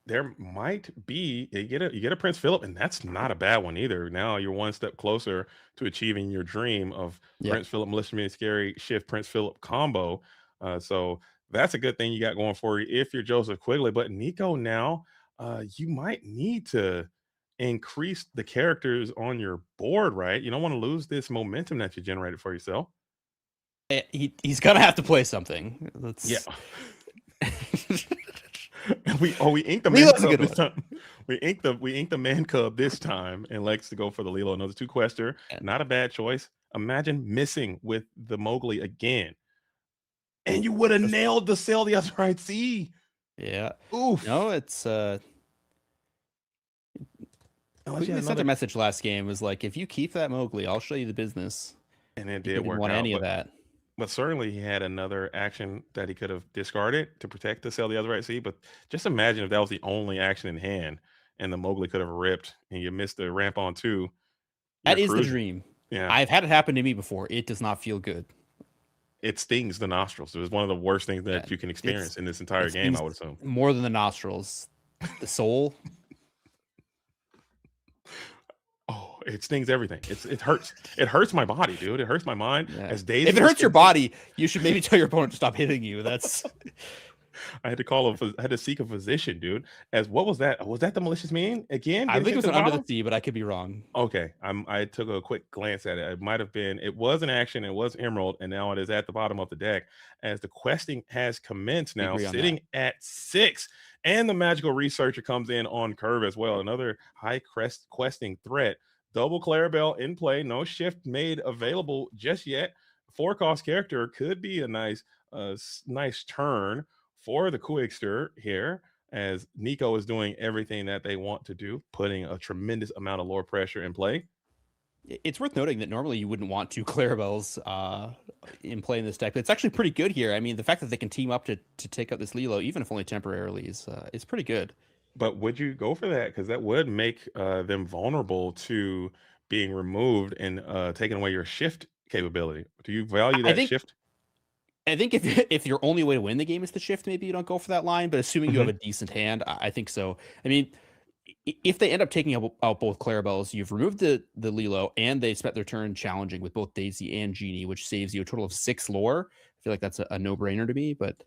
there might be you get a Prince Philip, and that's not a bad one either. Now you're one step closer to achieving your dream of Yep. Prince Philip, Militia Mini Scary Shift Prince Philip combo. So that's a good thing you got going for you if you're Joseph Quigley. But Nico, now you might need to increase the characters on your board, right? You don't want to lose this momentum that you generated for yourself. He's gonna have to play something. Yeah. Let's. we inked the man Lilo's a cub good this one. time. We inked the man cub this time and likes to go for the Lilo. Another 2-quester. Yeah. Not a bad choice. Imagine missing with the Mowgli again. And you would have nailed the Sail the Upright Sea. Yeah. Oof. No, it's Quigley sent a message last game. Was like, if you keep that Mowgli, I'll show you the business. And it He did didn't work want out. any of that. But certainly he had another action that he could have discarded to protect the Sail the Upright Sea. But just imagine if that was the only action in hand and the Mowgli could have ripped and you missed the ramp on 2. That is the dream. Yeah. I've had it happen to me before. It does not feel good. It stings the nostrils. It was one of the worst things that you can experience in this entire game, I would assume. More than the nostrils. The soul. Oh, it stings everything. It hurts. It hurts my body, dude. It hurts my mind. Yeah. As Daisy if it hurts your body, you should maybe tell your opponent to stop hitting you. That's. I had to seek a physician, dude. As what was that? Was that the malicious mean again? I think it was an under the sea, but I could be wrong. Okay, I took a quick glance at it. It might have been. It was an action. It was Emerald, and now it is at the bottom of the deck as the questing has commenced. Now sitting at 6, and the magical researcher comes in on curve as well. Another high questing threat. Double Clarabelle in play. No shift made available just yet. 4-cost character could be a nice turn for the Quigster here, as Nico is doing everything that they want to do, putting a tremendous amount of lore pressure in play. It's worth noting that normally you wouldn't want 2 Clarabelles in play in this deck, but it's actually pretty good here. I mean, the fact that they can team up to take out this Lilo, even if only temporarily, is pretty good. But would you go for that? Because that would make them vulnerable to being removed and taking away your shift capability. Do you value that shift? I think if your only way to win the game is to shift, maybe you don't go for that line. But assuming you have a decent hand, I think so. I mean, if they end up taking out both Clarabelles, you've removed the Lilo, and they spent their turn challenging with both Daisy and Genie, which saves you a total of 6 lore. I feel like that's a no-brainer to me. But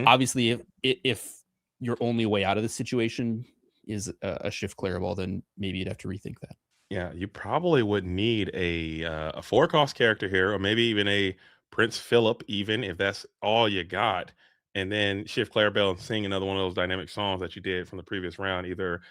obviously, if your only way out of this situation is a shift Clarabelle, then maybe you'd have to rethink that. Yeah, you probably would need a 4-cost character here, or maybe even a Prince Philip, even if that's all you got, and then shift Clarabelle and sing another one of those dynamic songs that you did from the previous round. Either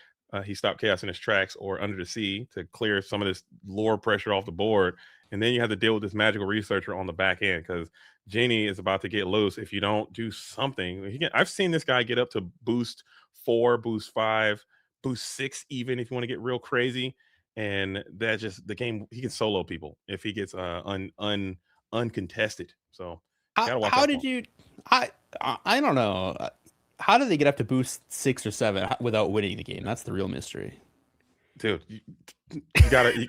he stopped chaos in his tracks or Under the Sea to clear some of this lore pressure off the board, and then you have to deal with this magical researcher on the back end because Genie is about to get loose if you don't do something. I've seen this guy get up to boost 4, boost 5, boost 6, even if you want to get real crazy, and that just the game. He can solo people if he gets uncontested. So how did you? I don't know. How did they get up to boost 6 or 7 without winning the game? That's the real mystery, dude. You gotta.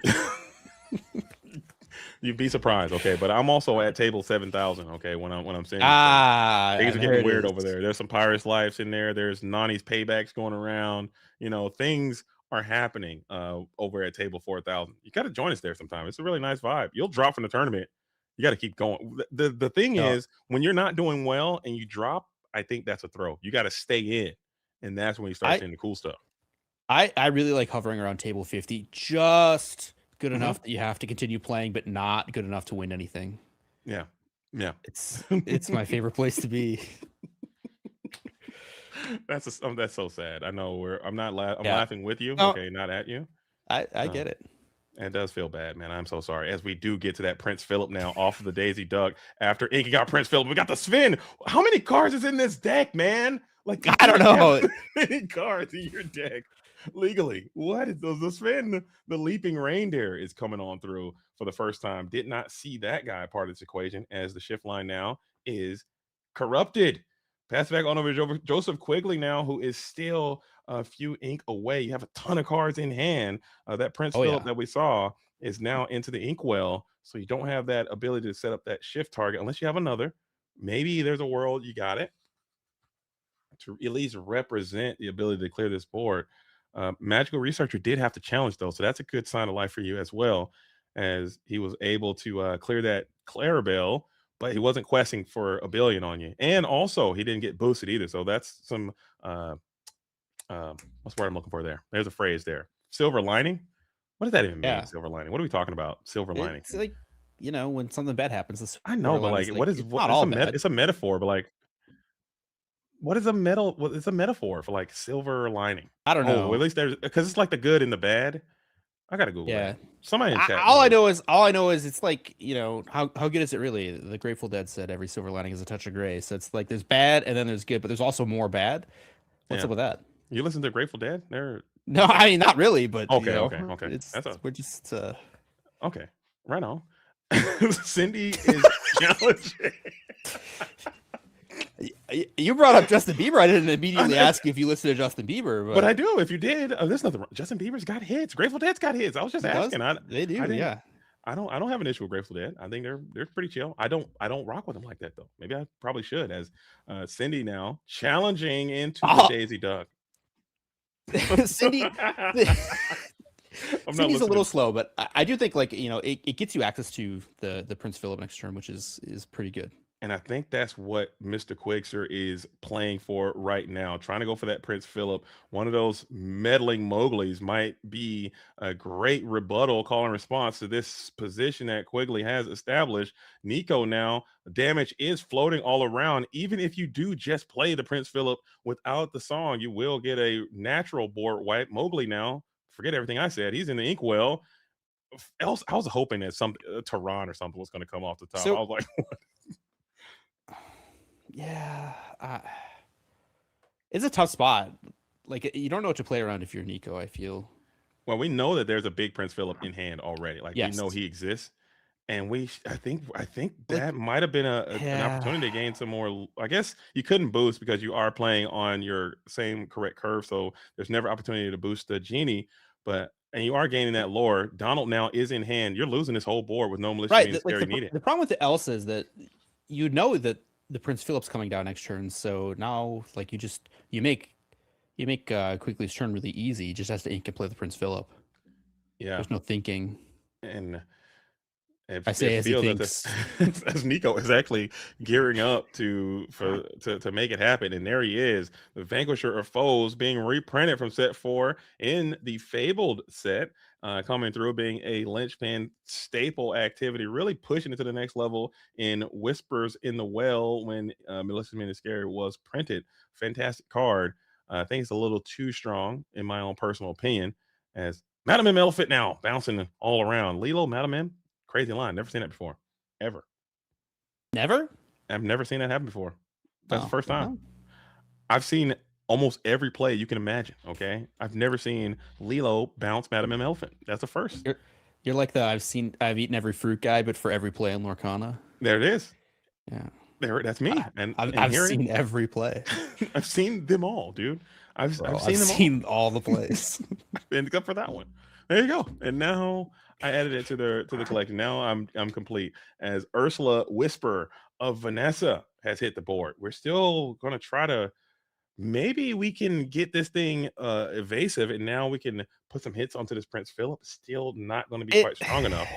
You'd be surprised, okay? But I'm also at table 7,000, okay? When I'm saying things are getting weird over there. There's some Pirates Lives in there. There's Nani's paybacks going around. You know, things are happening over at table 4,000. You got to join us there sometime. It's a really nice vibe. You'll drop from the tournament. You got to keep going. The thing is, when you're not doing well and you drop, I think that's a throw. You got to stay in, and that's when you start seeing the cool stuff. I really like hovering around table 50. Just good enough that you have to continue playing, but not good enough to win anything. Yeah. It's my favorite place to be. That's so sad. I know I'm laughing with you. No. Okay, not at you. I get it. It does feel bad, man. I'm so sorry. As we do get to that Prince Philip now off of the Daisy Duck after inking out Prince Philip, we got the Sven. How many cards is in this deck, man? Like, I don't know. Many cards in your deck legally. What is the Sven? The leaping reindeer is coming on through for the first time. Did not see that guy part of this equation, as the shift line now is corrupted. Pass back on over to Joseph Quigley now, who is still a few ink away. You have a ton of cards in hand. That Prince Philip that we saw is now into the inkwell, so you don't have that ability to set up that shift target unless you have another. Maybe there's a world you got it to at least represent the ability to clear this board. Magical Researcher did have to challenge though, so that's a good sign of life for you as well, as he was able to clear that Clarabelle, but he wasn't questing for a billion on you, and also he didn't get boosted either. So that's some what's the word I'm looking for there? There's a phrase there. Silver lining. What does that even mean? Silver lining. What are we talking about? Silver lining. It's like, you know, when something bad happens. I know, but like, what is it's not all bad. It's a metaphor, but like, what is a metal? What is a metaphor for like silver lining? I don't know. At least there's, because it's like the good and the bad. I gotta Google that. Somebody in chat. All I know is it's like, you know, how good is it really? The Grateful Dead said every silver lining is a touch of gray. So it's like there's bad and then there's good, but there's also more bad. What's up with that? You listen to Grateful Dead? No, I mean not really, but okay, you know, okay. We're just okay, right on. Cindy is challenging. You brought up Justin Bieber. I didn't immediately ask you if you listen to Justin Bieber, but I do. If you did, there's nothing wrong. Justin Bieber's got hits. Grateful Dead's got hits. I was just asking. They do, yeah. I don't have an issue with Grateful Dead. I think they're pretty chill. I don't rock with them like that though. Maybe I probably should. As Cindy now challenging into the Daisy Duck. Cindy's a little slow, but I do think, like, you know, it gets you access to the Prince Philip next turn, which is pretty good. And I think that's what Mr. Quixer is playing for right now, trying to go for that Prince Philip. One of those meddling Mowglis might be a great rebuttal call and response to this position that Quigley has established. Nico now, damage is floating all around. Even if you do just play the Prince Philip without the song, you will get a natural board wipe. Mowgli now, forget everything I said. He's in the inkwell. I was hoping that some Tehran or something was going to come off the top. I was like, what? Yeah, it's a tough spot. Like, you don't know what to play around if you're Nico, I feel. Well, we know that there's a big Prince Philip in hand already. Like, we know he exists, and I think that might have been an opportunity to gain some more. I guess you couldn't boost because you are playing on your same correct curve, so there's never opportunity to boost the genie. And you are gaining that lore. Donald now is in hand. You're losing this whole board with no militia being scary needed. The problem with the Elsa is that you know that the Prince Philip's coming down next turn, so now, like, you make Quigley's turn really easy. He just has to ink and play the Prince Philip. Yeah, there's no thinking. And I say as he thinks. As Nico is actually gearing up to make it happen, and there he is, the Vanquisher of Foes, being reprinted from set 4 in the Fabled set, coming through, being a linchpin staple activity, really pushing it to the next level in Whispers in the Well when Melissa Miniscary was printed. Fantastic card. I think it's a little too strong in my own personal opinion, as Madam M Elephant now bouncing all around. Lilo, Madam M, crazy line. Never seen that before. Ever. Never? I've never seen that happen before. That's the first time. I've seen almost every play you can imagine, okay? I've never seen Lilo bounce Madam M Elephant. That's the first. You're like the I've eaten every fruit guy, but for every play in Lorcana. There it is. Yeah. That's me. I've seen every play. I've seen them all, dude. I've seen all the plays. Except for that one. There you go. And now I added it to the collection. Now I'm complete. As Ursula Whisper of Vanessa has hit the board. We're still gonna try to, maybe we can get this thing evasive, and now we can put some hits onto this Prince Philip. Still not going to be quite strong enough.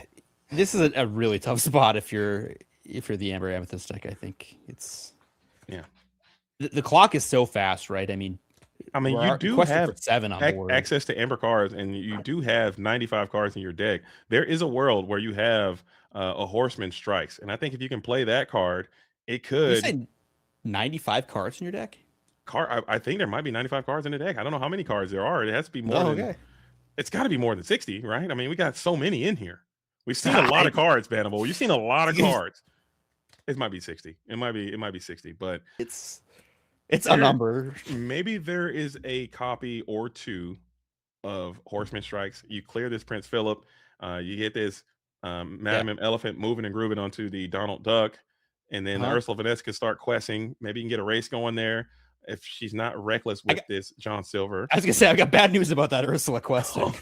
This is a really tough spot if you're the Amber Amethyst deck. I think it's the clock is so fast, right? I mean, you do have 7 on board. Access to Amber cards, and you do have 95 cards in your deck. There is a world where you have a Horseman Strikes, and I think if you can play that card, it could. You said 95 cards in your deck? I think there might be 95 cards in the deck. I don't know how many cards there are. It has to be more than. It's got to be more than 60, right? I mean, we got so many in here. We've seen a lot of cards, Bannable. You've seen a lot of cards. It might be 60. It might be 60, but it's a number. Maybe there is a copy or two of Horseman Strikes. You clear this Prince Philip. You get this Madam M Elephant moving and grooving onto the Donald Duck, and then Uh-huh. Ursula Vanessa can start questing. Maybe you can get a race going there if she's not reckless with this John Silver. I was gonna say I got bad news about that Ursula questing. Oh,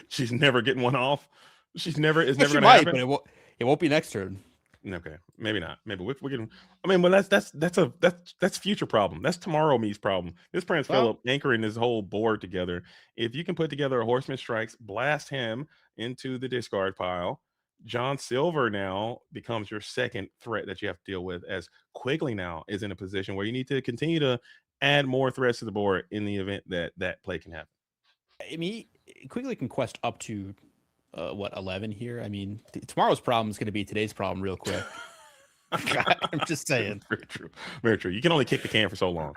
she's never getting one off. It's never She going to might, happen. but it won't be next turn. Okay, maybe not. Maybe we're getting. I mean, well, that's future problem. That's tomorrow me's problem. This Prince Philip anchoring this whole board together. If you can put together a Horseman Strikes, blast him into the discard pile. John Silver now becomes your second threat that you have to deal with, as Quigley now is in a position where you need to continue to add more threats to the board in the event that play can happen. I mean, Quigley can quest up to 11 here. I mean, tomorrow's problem is going to be today's problem real quick. I'm just saying. Very true. Very true. You can only kick the can for so long.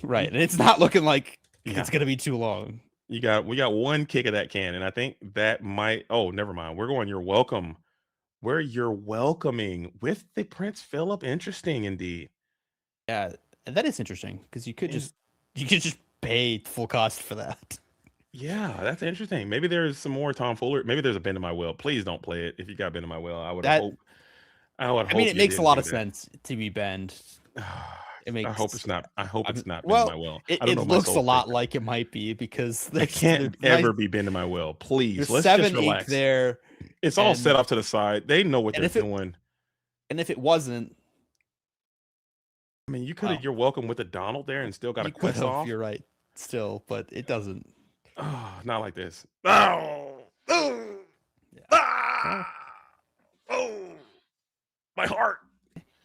Right. And it's not looking like it's going to be too long. We got one kick of that can, and I think that might. Oh, never mind. We're going. You're welcome. Where you're welcoming with the Prince Philip. Interesting indeed. Yeah, that is interesting because you could just pay full cost for that. Yeah, that's interesting. Maybe there's some more tomfoolery. Maybe there's a bend in my will. Please don't play it if you got bend in my will. I would hope. I mean, it makes a lot of sense to be bend. It makes. I hope it's not. I hope it's not well, bend in my will. It looks a lot like it might be because it can't ever be bend in my will. Please, let's 7 just relax. ink there. It's all set off to the side. They know what they're doing. And if it wasn't, I mean, you could have. You're welcome with a Donald there and still got a quest off. You're right, still, but it doesn't. Oh, not like this. Oh, my heart.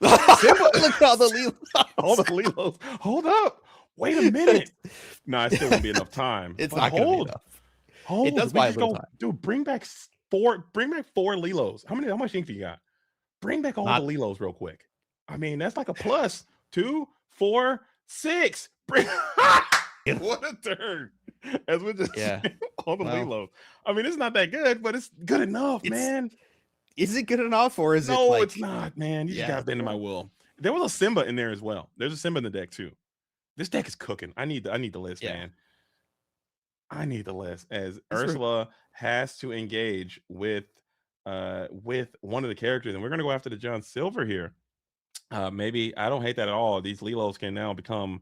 Look at all the Lilos. All the Lilos. Hold up. Wait a minute. No, it's still gonna be enough time. It's not gonna be enough. Hold. It does buy a little time. Dude, bring back four Lilos. How much ink do you got? Bring back all the Lilos real quick. I mean, that's like a plus 2, 4, 6. What a turn. As we just all the Lilos. I mean, it's not that good, but it's good enough, man. Is it good enough, or is it? No, it's not, man. You just got bend in my will. There was a Simba in there as well. There's a Simba in the deck too. This deck is cooking. I need the list, man. I need the list, as Ursula has to engage with one of the characters, and we're gonna go after the John Silver here. Maybe I don't hate that at all. These Lilos can now become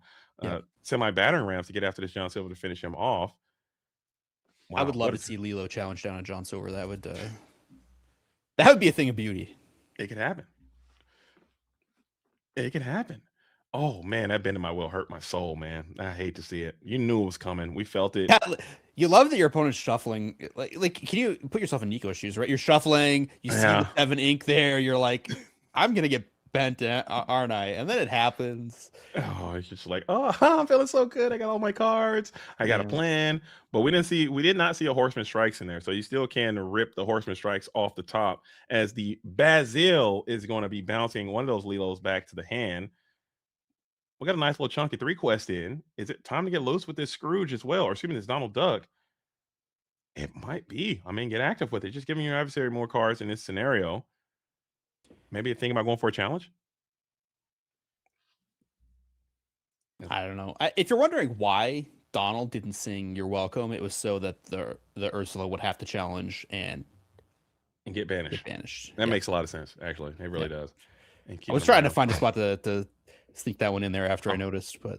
semi-battering rams to get after this John Silver to finish him off. Wow, I would love to see Lilo challenge down on John Silver. That would be a thing of beauty. It could happen. It could happen. Oh man, that bend in my will hurt my soul, man. I hate to see it. You knew it was coming. We felt it. Yeah, you love that your opponent's shuffling. Like, can you put yourself in Nico's shoes, right? You're shuffling. You see the 7 ink there. You're like, I'm gonna get bent, aren't I? And then it happens. Oh, it's just like, oh, I'm feeling so good. I got all my cards. I got a plan. But we did not see a Horseman Strikes in there. So you still can rip the Horseman Strikes off the top, as the Basil is going to be bouncing one of those Lilos back to the hand. We got a nice little chunky 3 quest in. Is it time to get loose with this Scrooge as well? Or excuse me, this Donald Duck? It might be. I mean, get active with it. Just giving your adversary more cards in this scenario. Maybe think about going for a challenge. I don't know. If you're wondering why Donald didn't sing "You're Welcome," it was so that the Ursula would have to challenge and get banished. That makes a lot of sense. Actually, it really does. I was trying to find a spot to sneak that one in there after I noticed, but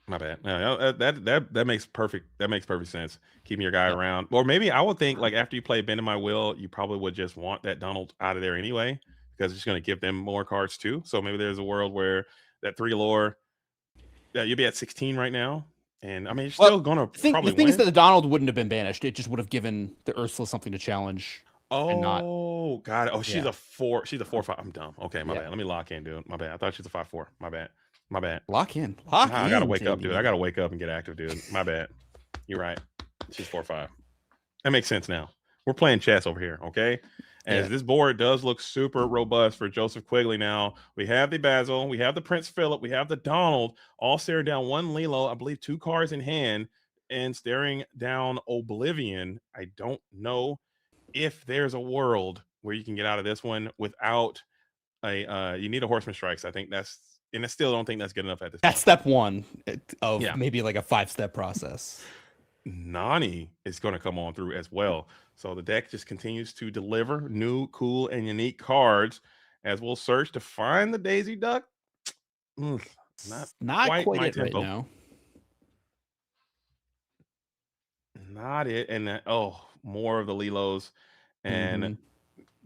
my bad. No, that makes perfect. That makes perfect sense. Keeping your guy around, or maybe I would think like after you play Bend in My Will, you probably would just want that Donald out of there anyway, because it's going to give them more cards too. So maybe there's a world where that 3 lore, you'll be at 16 right now, and I mean, you're still going to probably the thing is that the Donald wouldn't have been banished. It just would have given the Ursula something to challenge. Oh, got it. Oh, she's a 4. She's a 4/5. I'm dumb. Okay, my bad. Let me lock in, dude. My bad. I thought she's a 5/4. My bad. Lock in. I gotta wake up, dude. I gotta wake up and get active, dude. My bad. You're right. She's 4/5. That makes sense now. We're playing chess over here, okay? As this board does look super robust for Joseph Quigley now. We have the Basil, we have the Prince Philip, we have the Donald, all staring down one Lilo, I believe 2 cards in hand, and staring down Oblivion. I don't know if there's a world where you can get out of this one without you need a Horseman Strikes. I think and I still don't think that's good enough at this point. That's step 1 of maybe like a 5-step process. Nani is going to come on through as well. So the deck just continues to deliver new, cool, and unique cards as we'll search to find the Daisy Duck. Not quite quite my it right tempo. now. Not it. And more of the Lilos, and Mhm.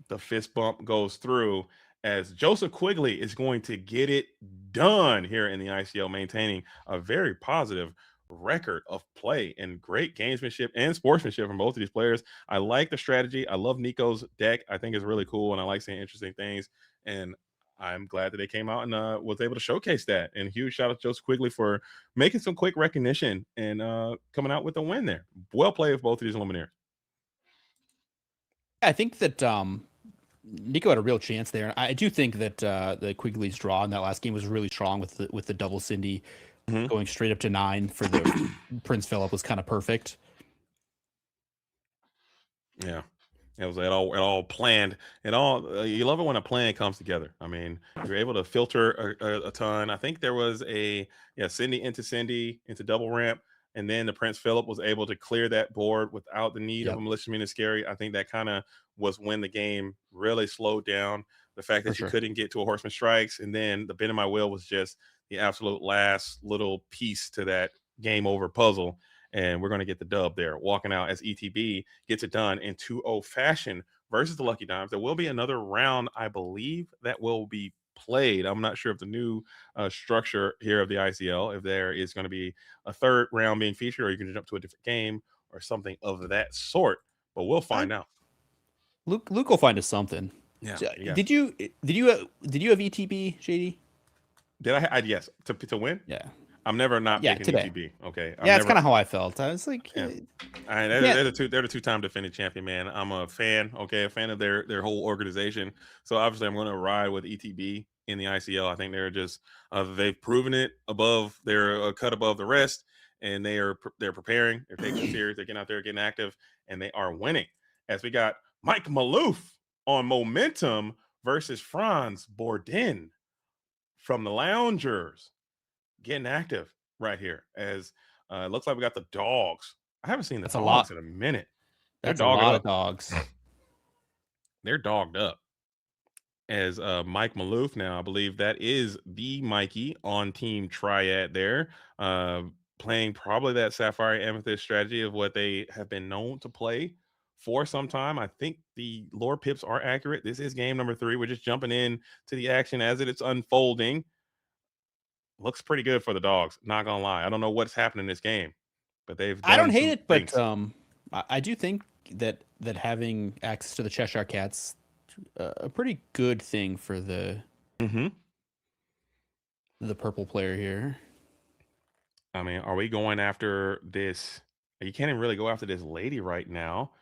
the fist bump goes through as Joseph Quigley is going to get it done here in the ICL, maintaining a very positive record of play and great gamesmanship and sportsmanship from both of these players. I like the strategy. I love Nico's deck. I think it's really cool, and I like seeing interesting things. And I'm glad that they came out and was able to showcase that. And huge shout out to Joseph Quigley for making some quick recognition and coming out with a win there. Well played with both of these Illumineers. I think that Nico had a real chance there. I do think that the Quigley's draw in that last game was really strong with the double Cindy going straight up to 9 for the Prince Philip was kind of perfect. Yeah. It was all planned. You love it when a plan comes together. I mean, you're able to filter a ton. I think there was Cindy into double ramp, and then the Prince Philip was able to clear that board without the need of a malicious mean scary. I think that kind of was when the game really slowed down. The fact that you couldn't get to a Horseman Strikes, and then the bend of my wheel was just the absolute last little piece to that game over puzzle. And we're going to get the dub there, walking out as ETB gets it done in 2-0 fashion versus the Lucky Dimes. There will be another round, I believe, that will be played. I'm not sure if the new structure here of the ICL, if there is going to be a third round being featured, or you can jump to a different game or something of that sort. But we'll find out. Luke will find us something. Yeah. Did you have ETB, JD? Did I? Yes, to win. Yeah. I'm never not picking today. ETB. Okay. It's kind of how I felt. I was like, they're the two-time defending champion, man. I'm a fan. Okay, a fan of their whole organization. So obviously, I'm going to ride with ETB in the ICL. I think they're just they've proven it above. They're a cut above the rest, and they're preparing. They're taking it serious. They're getting out there, getting active, and they are winning. As we got Mike Maloof on Momentum versus Franz Borden from the Loungers, getting active right here. As it looks like we got the dogs. I haven't seen the dogs in a minute. That's a lot of dogs. They're dogged up. As Mike Maloof now, I believe that is the Mikey on Team Triad there, playing probably that Sapphire Amethyst strategy of what they have been known to play for some time. I think the lore pips are accurate. This is game number 3. We're just jumping in to the action as it's unfolding. Looks pretty good for the dogs, not gonna lie. I don't know what's happening in this game, but they've done I don't hate it, things. but I do think that having access to the Cheshire Cats a pretty good thing for the purple player here. I mean, are we going after this? You can't even really go after this lady right now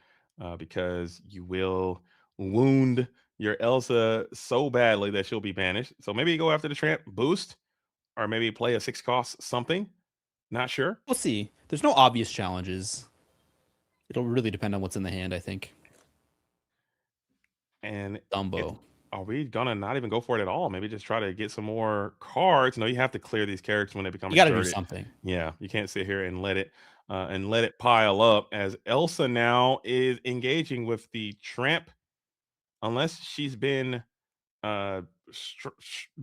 because you will wound your Elsa so badly that she'll be banished. So maybe you go after the tramp boost, or maybe play a 6 cost something. Not sure. We'll see. There's no obvious challenges. It'll really depend on what's in the hand, I think. And Dumbo. Are we gonna not even go for it at all? Maybe just try to get some more cards. No, you have to clear these characters when they become. You got to do something. Yeah, you can't sit here and let it pile up. As Elsa now is engaging with the tramp, unless she's been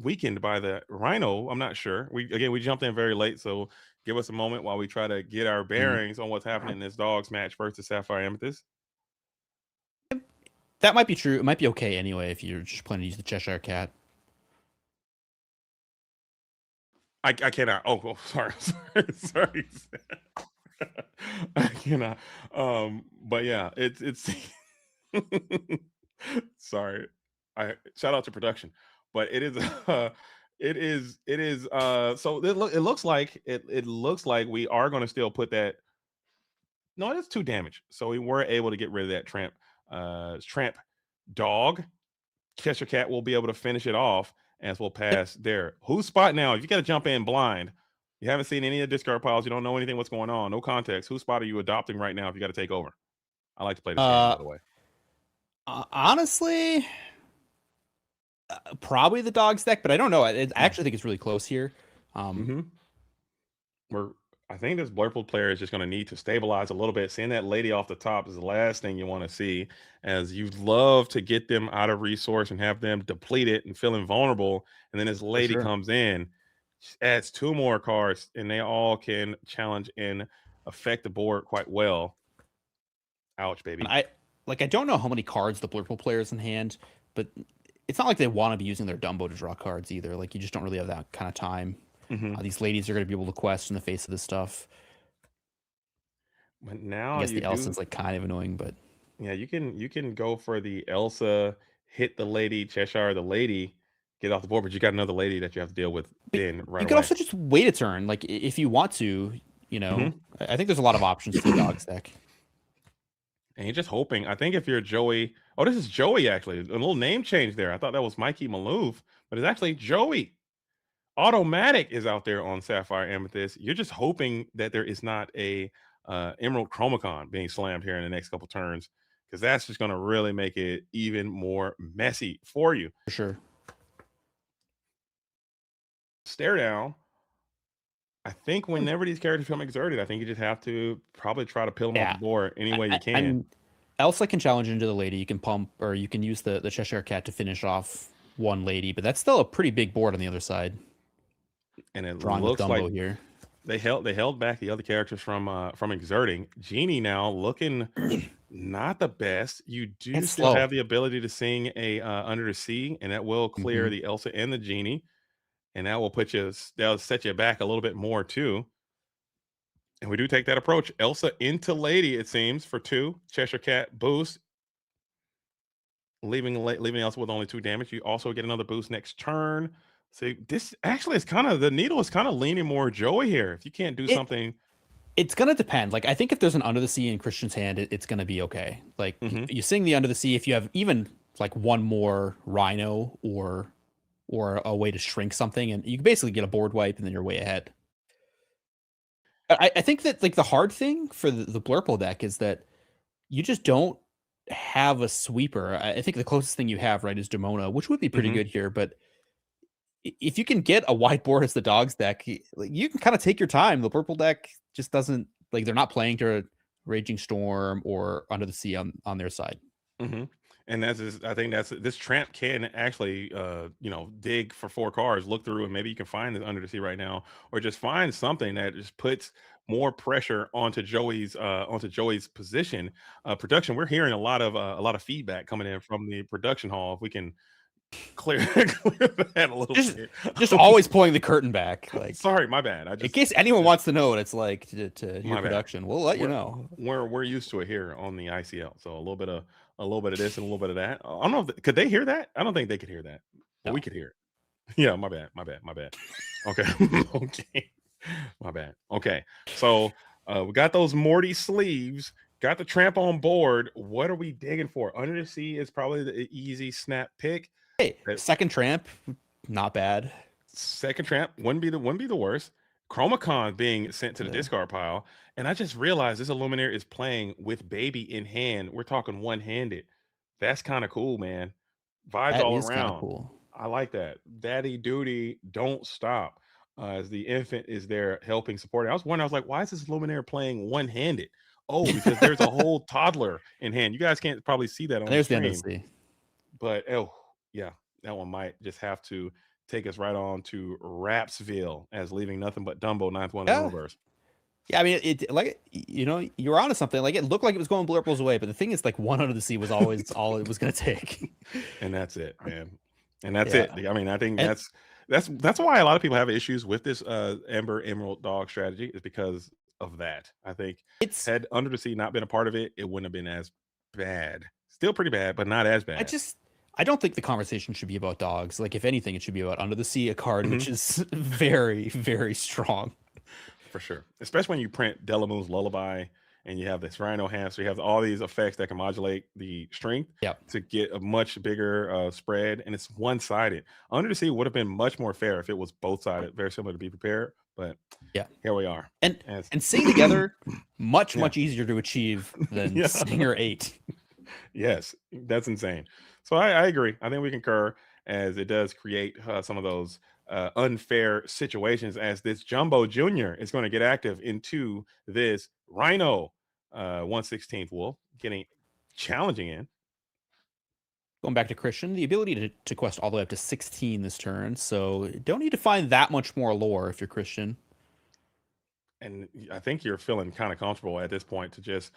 weakened by the rhino. I'm not sure. We jumped in very late, so give us a moment while we try to get our bearings on what's happening in this dogs match versus Sapphire Amethyst. That might be true. It might be okay anyway if you're just planning to use the Cheshire Cat. I cannot. Oh, sorry. I cannot. But yeah, it's sorry. I shout out to production, but it is so it looks like we are going to still put that. No, that's 2 damage. So we were able to get rid of that tramp dog. Cheshire Cat will be able to finish it off as we'll pass there. Who's spot now? If you got to jump in blind, you haven't seen any of the discard piles, you don't know anything what's going on, no context. Whose spot are you adopting right now if you got to take over? I like to play this game, by the way. Honestly, probably the dogs deck, but I don't know. I actually think it's really close here. I I think this Blurple player is just going to need to stabilize a little bit. Seeing that lady off the top is the last thing you want to see, as you love to get them out of resource and have them depleted and feeling vulnerable. And then this For lady sure. comes in, adds 2 more cards, and they all can challenge and affect the board quite well. Ouch, baby. And I don't know how many cards the Blurple players in hand, but it's not like they want to be using their Dumbo to draw cards either. Like, you just don't really have that kind of time. These ladies are going to be able to quest in the face of this stuff. But I now guess you the Elsa's like kind of annoying, but yeah, you can go for the Elsa, hit the lady, Cheshire the lady, get off the board, but you got another lady that you have to deal with then right you could away. also just wait a turn. Like, if you want to, you know, Mhm. I think there's a lot of options for the Dogs deck. And you're just hoping. I think if you're Joey, oh, this is Joey actually. A little name change there. I thought that was Mikey Maloof, but it's actually Joey. Automatic is out there on Sapphire Amethyst. You're just hoping that there is not a Emerald Chromacon being slammed here in the next couple turns, because that's just going to really make it even more messy for you. For sure. Stare down. I think whenever these characters become exerted, I think you just have to probably try to peel them off the board any way you can. I mean, Elsa can challenge into the lady. You can pump, or you can use the Cheshire Cat to finish off one lady, but that's still a pretty big board on the other side. And it Drawing with looks Dumbo like here. they held back the other characters from exerting. Genie now looking not the best. You do It's still slow. have the ability to sing a Under the Sea, and that will clear the Elsa and the Genie, and that will that'll set you back a little bit more too. And we do take that approach. Elsa into Lady, it seems, for 2. Cheshire Cat boost, leaving Elsa with only 2 damage. You also get another boost next turn. So this actually is the needle is kind of leaning more Joey here. If you can't do something, it's gonna depend. Like, I think if there's an Under the Sea in Christian's hand, it's gonna be okay. Like, you sing the Under the Sea if you have even like one more Rhino or a way to shrink something, and you can basically get a board wipe, and then you're way ahead. I think that, like, the hard thing for the Blurple deck is that you just don't have a sweeper. I think the closest thing you have, right, is Demona, which would be pretty good here. But if you can get a wide board as the Dogs deck, you can kind of take your time. The Blurple deck just doesn't, like, they're not playing to Raging Storm or Under the Sea on their side. And I think this Tramp can actually, dig for 4 cards, look through, and maybe you can find this Under the Sea right now, or just find something that just puts more pressure onto Joey's production. We're hearing a lot of feedback coming in from the production hall. If we can clear that a little bit. Just always pulling the curtain back. Like, sorry, my bad. In case anyone wants to know what it's like to hear production, we'll let you know. We're used to it here on the ICL, so a little bit of this and a little bit of that. I don't know could they hear that? I don't think they could hear that, but No. we could hear it. Yeah, my bad. Okay. Okay. My bad. Okay. So we got those Morty sleeves, got the Tramp on board. What are we digging for? Under the Sea is probably the easy snap pick. Hey, second Tramp, not bad. Second Tramp wouldn't be the worst. Chromacon being sent to the discard pile. And I just realized this Illumineer is playing with Baby in hand. We're talking one-handed. That's kind of cool, man. Vibes That all is around. cool. I like that. Daddy duty, don't stop. As the infant is there helping support. I was like, why is this Illumineer playing one-handed? Oh, because there's a whole toddler in hand. You guys can't probably see that on the stream. There's the Under the Sea. But yeah, that one might just have to take us right on to Rapsville as leaving nothing but Dumbo 9th one in the universe. Yeah, I mean, it, like, you were onto something. Like, it looked like it was going Blurple's way, but the thing is, like, one Under the Sea was always all it was going to take. And that's it, man. And that's it. I mean, I think that's why a lot of people have issues with this Ember Emerald Dog strategy, is because of that. I think had Under the Sea not been a part of it, it wouldn't have been as bad. Still pretty bad, but not as bad. I don't think the conversation should be about dogs. Like, if anything, it should be about Under the Sea, a card which is very, very strong. For sure. Especially when you print Delamoon's Lullaby and you have this Rhino Hamster, you have all these effects that can modulate the strength to get a much bigger spread, and it's one-sided. Under the Sea would have been much more fair if it was both-sided, very similar to Be Prepared, but here we are. And Sing Together, much easier to achieve than Stinger 8. Yes, that's insane. So I agree. I think we concur, as it does create some of those unfair situations as this Jumbo Jr. is going to get active into this Rhino 1/16th Wolf, getting challenging in. Going back to Christian, the ability to quest all the way up to 16 this turn, so don't need to find that much more lore if you're Christian. And I think you're feeling kind of comfortable at this point to just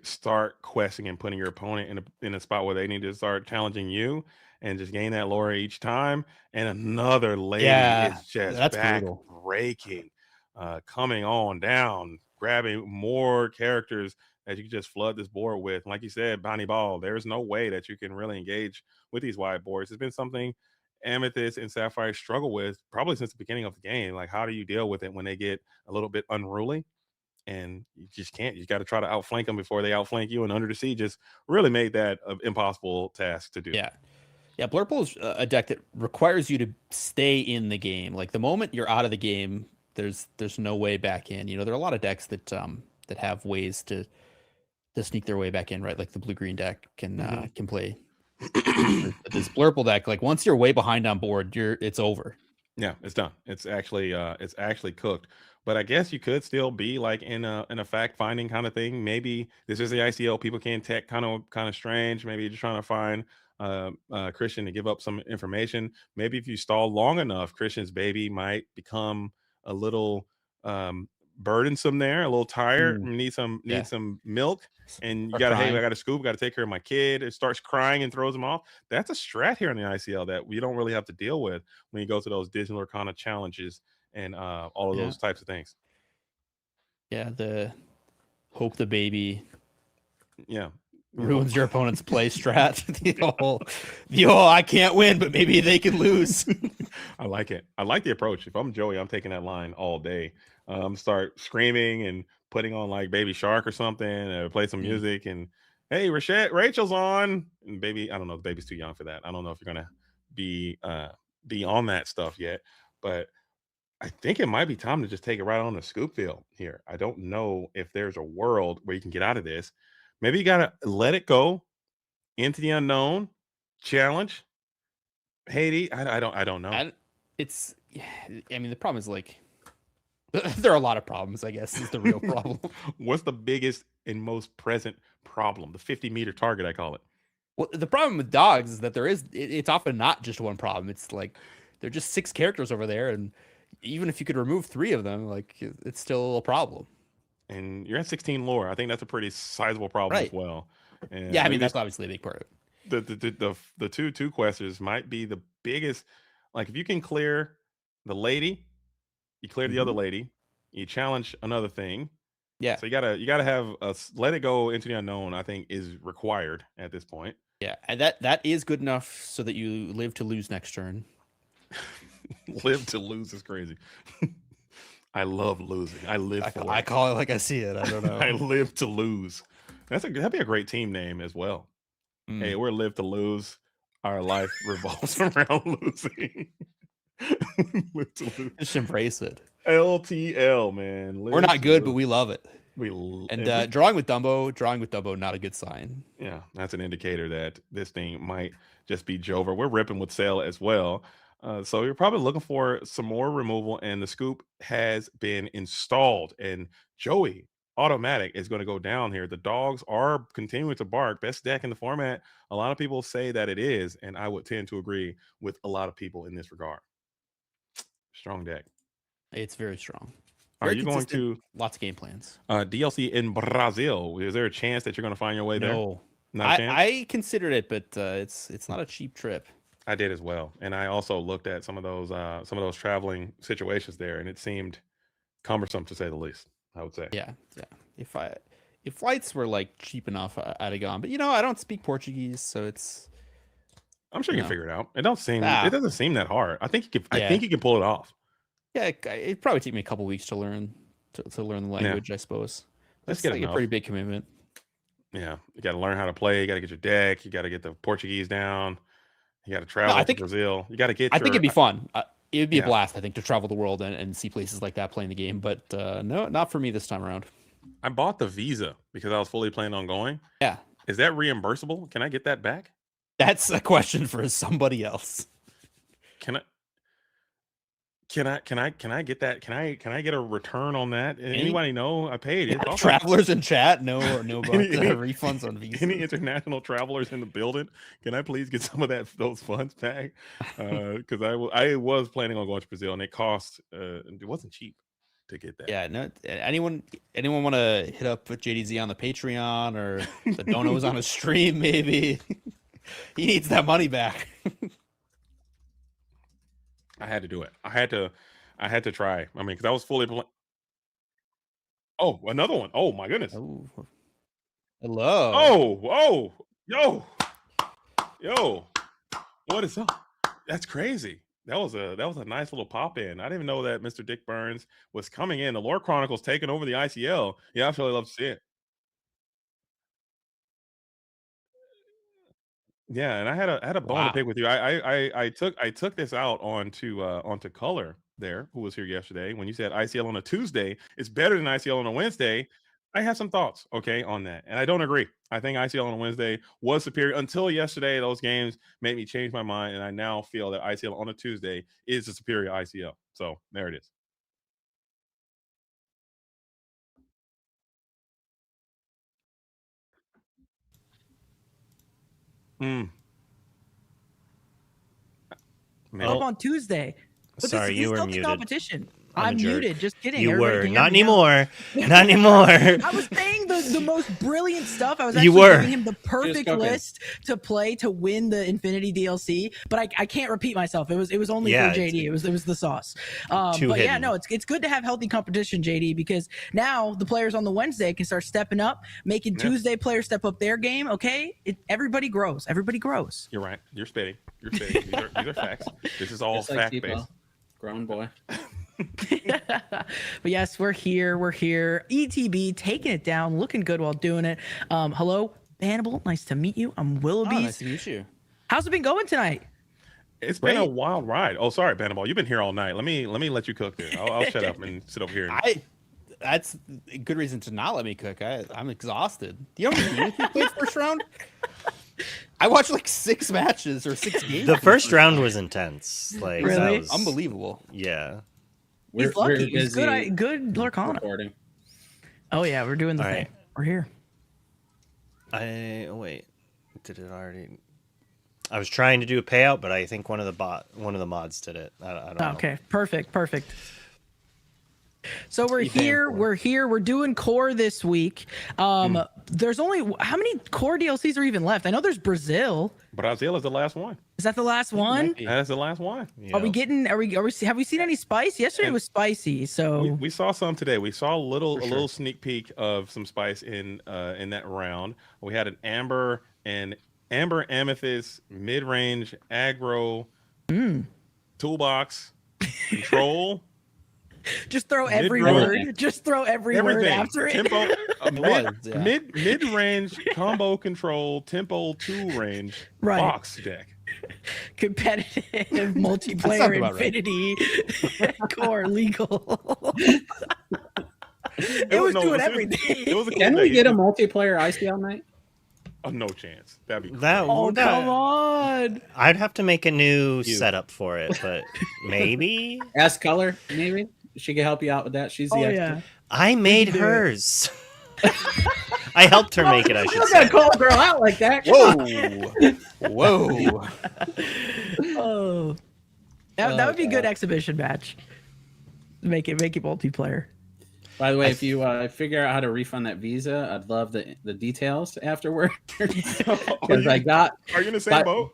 start questing and putting your opponent in a spot where they need to start challenging you and just gain that lore each time. And another lady Yeah, is just that's back brutal. breaking, coming on down, grabbing more characters that you can just flood this board with. Like you said, Bonnie Ball, there's no way that you can really engage with these wide boards. It's been something Amethyst and Sapphire struggle with probably since the beginning of the game. Like, how do you deal with it when they get a little bit unruly? And you just can't. You got to try to outflank them before they outflank you. And Under the Sea just really made that an impossible task to do. Yeah. Yeah, Blurple is a deck that requires you to stay in the game. Like the moment you're out of the game, there's no way back in. You know, there are a lot of decks that have ways to sneak their way back in, right? Like the blue-green deck can play. This Blurple deck, like once you're way behind on board, it's over. Yeah, it's done. It's actually cooked. But I guess you could still be like in a fact finding kind of thing. Maybe this is the ICL. People can't tech kind of strange. Maybe you're just trying to find Christian to give up some information. Maybe if you stall long enough, Christian's baby might become a little burdensome there, a little tired, need some milk. And you gotta, hey, I gotta scoop, gotta take care of my kid. It starts crying and throws him off. That's a strat here in the ICL that we don't really have to deal with when you go to those digital kind of challenges and all of those types of things. Yeah, the hope the baby ruins Yeah. your opponent's play strat. the whole I can't win, but maybe they can lose. I like it. I like the approach. If I'm Joey, I'm taking that line all day. Start screaming and putting on like Baby Shark or something, or play some music and hey, Rachel's on. And baby, I don't know, the baby's too young for that. I don't know if you're gonna be on that stuff yet, but I think it might be time to just take it right on the scoop field here. I don't know if there's a world where you can get out of this. Maybe you gotta let it go into the unknown, challenge. Haiti, I don't know. I mean, the problem is like there are a lot of problems, I guess, is the real problem. What's the biggest and most present problem? The 50-meter target, I call it. Well, the problem with dogs is that it's often not just one problem. It's like there are just 6 characters over there, and even if you could remove 3 of them, like it's still a problem. And you're at 16 lore. I think that's a pretty sizable problem as well. And yeah, I mean that's obviously a big part of it. The two questers might be the biggest. Like if you can clear the lady, you clear the other lady, you challenge another thing. Yeah. So you gotta have let it go into the unknown. I think is required at this point. Yeah, and that is good enough so that you live to lose next turn. Live to lose is crazy. I love losing. I live for it. I call it like I see it. I don't know. I live to lose. That'd be a great team name as well. Hey, we're live to lose. Our life revolves around losing. Live to lose. Just embrace it. LTL, man. We're not good, but we love it. And drawing with Dumbo, not a good sign. Yeah, that's an indicator that this thing might just be Jover. We're ripping with Sail as well. So you're probably looking for some more removal, and the scoop has been installed. And Joey Automatic is going to go down here. The dogs are continuing to bark. Best deck in the format. A lot of people say that it is, and I would tend to agree with a lot of people in this regard. Strong deck. It's very strong. Are you going to lots of game plans? DLC in Brazil? Is there a chance that you're going to find your way there? No, not a chance? I considered it, but it's not a cheap trip. I did as well, and I also looked at some of those traveling situations there, and it seemed cumbersome to say the least. I would say. Yeah. If flights were like cheap enough, I'd have gone. But I don't speak Portuguese, so it's. I'm sure you can figure it out. It doesn't seem that hard. I think you can. I think you can pull it off. Yeah, it'd probably take me a couple weeks to learn the language. I suppose that's like a pretty big commitment. Yeah, you got to learn how to play. You got to get your deck. You got to get the Portuguese down. You got to travel to Brazil. You got to get. I think it'd be fun. It would be a blast, I think, to travel the world and see places like that playing the game. But no, not for me this time around. I bought the visa because I was fully planning on going. Yeah. Is that reimbursable? Can I get that back? That's a question for somebody else. Can I? Can I get that? Can I get a return on that? Anybody know? I paid it. Also, Travelers in chat know about Any- refunds on visas. any international travelers in the building? Can I please get some of those funds back? Because I was planning on going to Brazil, and it cost it wasn't cheap to get that. Yeah, no. Anyone want to hit up JDZ on the Patreon or the donos on a stream? Maybe he needs that money back. I had to do it. I had to try. I mean, because I was fully. Oh, another one. Oh my goodness. Oh, hello. Oh, yo. What is up? That's crazy. That was a nice little pop in. I didn't even know that Mr. Dick Burns was coming in. The Lore Chronicles taking over the ICL. Yeah, I'd really love to see it. Yeah, and I had a bone to pick with you. I took this out onto Color there, who was here yesterday. When you said ICL on a Tuesday, it's better than ICL on a Wednesday. I have some thoughts, okay, on that, and I don't agree. I think ICL on a Wednesday was superior until yesterday. Those games made me change my mind, and I now feel that ICL on a Tuesday is a superior ICL. So there it is. Up Oh, on Tuesday. But sorry, you were healthy muted. competition. I'm a I'm jerk. muted. Just kidding. You Everybody were can hear not me now. anymore. Not anymore. I was saying the most brilliant stuff. I was You actually were. giving him the perfect cooking. list to play to win the Infinity DLC, but I can't repeat myself. It was only Yeah, for JD. It was the sauce. But Too yeah, hidden. no, it's good to have healthy competition, JD, because now the players on the Wednesday can start stepping up, making Yeah. Tuesday players step up their game. Okay, everybody grows. Everybody grows. You're right. You're spitting. These are facts. This is all Just like fact T-Ball. based. Grown boy. But yes, we're here. ETB taking it down, looking good while doing it. Hello, Hannibal. Nice to meet you. I'm Willoughby. Nice to meet you. How's it been going tonight? It's been a wild ride. Oh, sorry, Bannaball. You've been here all night. Let me let you cook there. I'll shut up and sit over here. That's a good reason to not let me cook. I'm exhausted. Do you know how many minutes we played first round? I watched like 6 matches or 6 games. The first round was intense. Like that Really? was Unbelievable. Yeah. He's lucky. He's busy good Lorcana. recording. Oh yeah, we're doing the All thing. right. We're here. Wait. Did it already? I was trying to do a payout, but I think one of the mods did it. I don't know. Okay, perfect. So we're Keep paying here. for it. We're doing core this week. There's only how many core DLCs are even left? I know there's Brazil. Brazil is the last one. Is that the last one? That's the last one. Are we getting? Are we? Have we seen any spice? Yesterday was spicy. So We saw some today. We saw a little sneak peek of some spice in that round. We had an amber amethyst mid-range aggro toolbox control. just throw every Mid-range. word. Just throw every word Everything. after it. Tempo, was, yeah. mid-range combo control, tempo 2 range Right. box deck. Competitive multiplayer sounds about right. infinity core legal. It was doing everything. It was a cool Can we day. get a multiplayer ICL night? Oh, no chance. That'd be crazy. Oh come on! I'd have to make a new setup for it, but maybe Ask Color, maybe she can help you out with that. She's the Oh expert. yeah. I made do it. hers. I helped her make it. I You should don't say. gotta call a girl out like that. Whoa. Oh, that would be a good exhibition match. Make it multiplayer. By the way, if you figure out how to refund that visa, I'd love the details afterward. Because I got Are you in the same boat?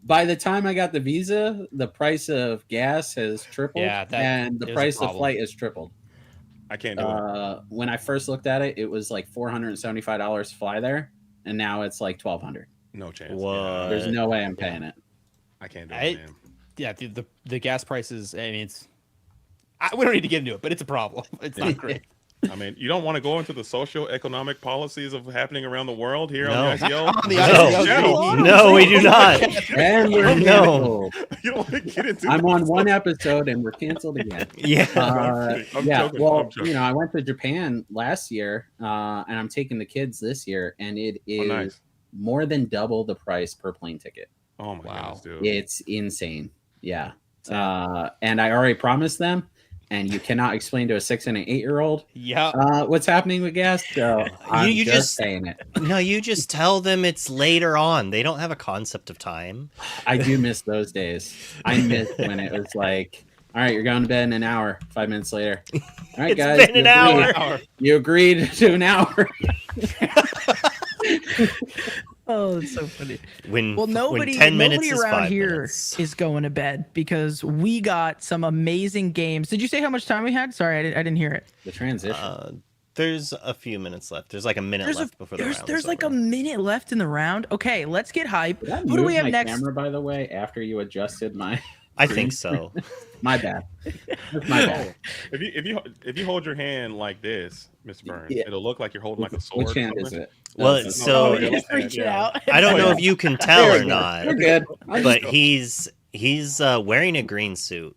by the time I got the visa, the price of gas has tripled, Yeah, that and the is a price of problem. flight has tripled. I can't do it. When I first looked at it, it was like $475 to fly there, and now it's like $1,200. No chance. What? There's no way I'm paying it. I can't do it, man. Yeah, the gas prices. I mean, we don't need to get into it, but it's a problem. It's not great. I mean, you don't want to go into the socio-economic policies of happening around the world here No. on the ICL. On the No. ICL channel. No, we do not. And we're No. canceled. You don't want to get into I'm that. on one episode, and we're canceled again. Yeah. I'm Yeah, joking, well, I'm joking. I went to Japan last year, and I'm taking the kids this year, and it is nice. more than double the price per plane ticket. Oh my Wow. goodness, dude. It's insane. Yeah. and I already promised them, and you cannot explain to a 6 and an 8-year-old what's happening with gas. So I'm you just saying it. No, you just tell them it's later on. They don't have a concept of time. I do miss those days. I miss when it was like, all right, you're going to bed in an hour. 5 minutes later. All right, It's guys. been an hour. You agreed to an hour. Oh, that's so funny. When 10 nobody minutes is around 5 here minutes. is going to bed because we got some amazing games. Did you say how much time we had? Sorry, I didn't hear it. The transition. There's a few minutes left. There's like a minute left before the round. There's like a minute left in the round. Okay, let's get hype. Did I Who do we move have my next? camera, by the way, after you adjusted my I think so. my bad. That's my bad. If you hold your hand like this, Mr. Burns, Yeah. it'll look like you're holding like a sword. Which hand or is something. it? Well, That's- so- Oh, he's reaching out. I don't know if you can tell We're or good. not, We're good. but he's wearing a green suit.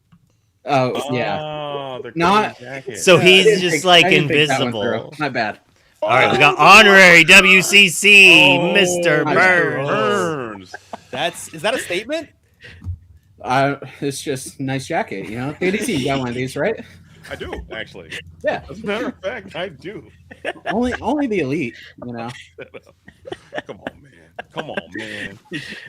Oh, yeah. Oh, the Not- green jacket. So I he's didn't just think- like I didn't think that one invisible. through. My bad. All right, we got honorary WCC, Oh, Mr. my Burns. Burns. Is that a statement? It's just nice jacket, you know. KDC, you got one of these, right? I do actually. Yeah. As a matter of fact, I do. Only the elite, you know. Come on, man. Come on, man.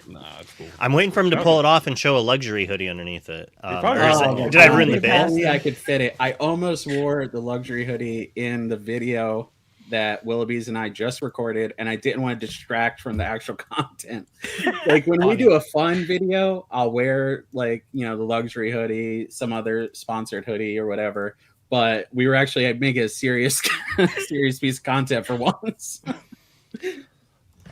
Nah, it's cool. I'm waiting for him to pull it off and show a luxury hoodie underneath it. probably Or is Oh, it- did I ruin the If bit? only I could fit it. I almost wore the luxury hoodie in the video that Willoughby's and I just recorded, and I didn't want to distract from the actual content. Like when we do a fun video, I'll wear like, you know, the luxury hoodie, some other sponsored hoodie or whatever. But we were actually making a serious piece of content for once.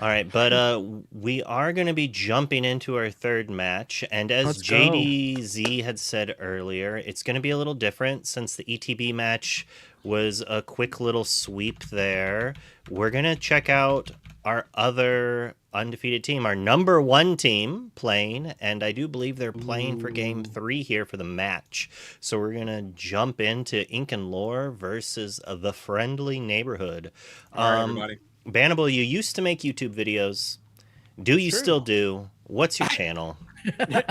All right, but we are going to be jumping into our third match, and as Let's go. JDZ had said earlier, it's going to be a little different since the ETB match was a quick little sweep there. We're going to check out our other undefeated team, our number 1 team playing, and I do believe they're playing for game 3 here for the match. So we're going to jump into Ink and Lore versus the Friendly Neighborhood. All right, everybody. Bannable, you used to make YouTube videos. Do you still do? What's your channel?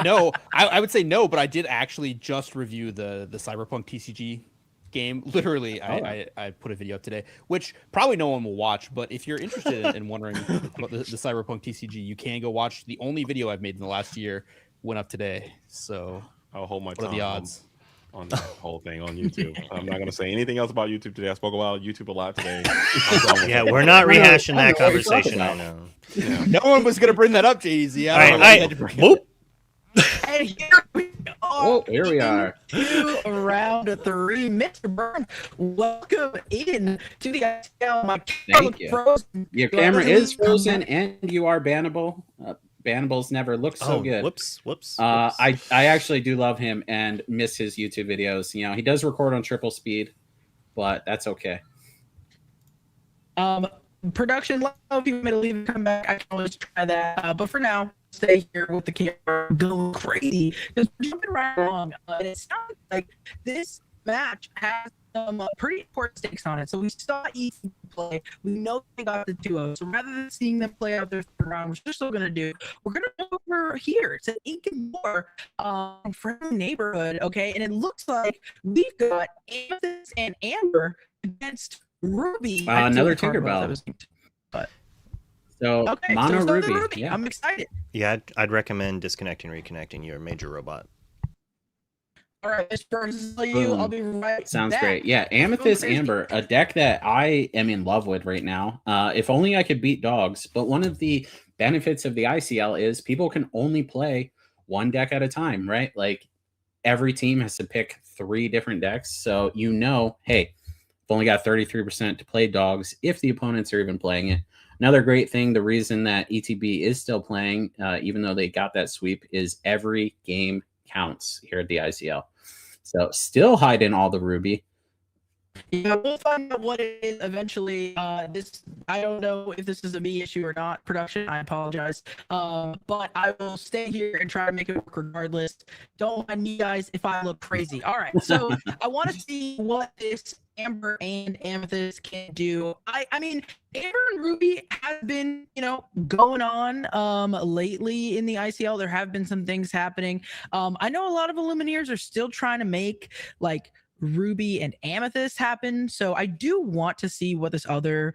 No, I would say no, but I did actually just review the Cyberpunk TCG game. Literally, I put a video up today, which probably no one will watch. But if you're interested in wondering about the Cyberpunk TCG, you can go watch the only video I've made in the last year. Went up today, so I'll hold my what are tongue the odds? on that whole thing on YouTube. I'm not going to say anything else about YouTube today. I spoke about YouTube a lot today. Yeah, we're not I know- rehashing I know that what you're talking conversation. I about. know. Yeah. No one was gonna bring that up, JZ. All right, whoop. And here we are. Oh, here we are. To round 3. Mr. Burns, welcome in to the ICL. My camera Thank you. frozen. Your Do I camera really is frozen, and you are bannable. Bannables never looked so good. Whoops. I actually do love him and miss his YouTube videos. You know, he does record on triple speed, but that's okay. Production love, if you want me to leave and come back, I can always try that. But for now, stay here with the camera going crazy because we're jumping right along. And it sounds like this match has some pretty important stakes on it. So we saw ETB play. We know they got the 2-0. So rather than seeing them play out their third round, which they're still going to do, we're going to go over here to Ink and Lore Friendly Neighborhood. Okay. And it looks like we've got Amethyst and Amber against Ruby. I Another totally forgot Tinkerbell. that was linked. So Okay, Mono so it's another Ruby. Yeah. I'm excited. Yeah, I'd recommend disconnecting, reconnecting. You're a major robot. All right, Mr. Burns, this is all you. Boom. I'll be right Sounds back. great. Yeah, Amethyst crazy. Amber, a deck that I am in love with right now. If only I could beat dogs. But one of the benefits of the ICL is people can only play one deck at a time, right? Like every team has to pick 3 different decks. So you know, hey, I've only got 33% to play dogs if the opponents are even playing it. Another great thing, the reason that ETB is still playing, even though they got that sweep, is every game counts here at the ICL. So still hiding all the Ruby. Yeah, we'll find out what it is eventually. This I don't know if this is a me issue or not. Production, I apologize. But I will stay here and try to make it work regardless. Don't mind me, guys, if I look crazy. All right, so I want to see what this Amber and Amethyst can do. I mean, Amber and Ruby has been, going on lately in the ICL. There have been some things happening. I know a lot of Illumineers are still trying to make like Ruby and Amethyst happen. So I do want to see what this other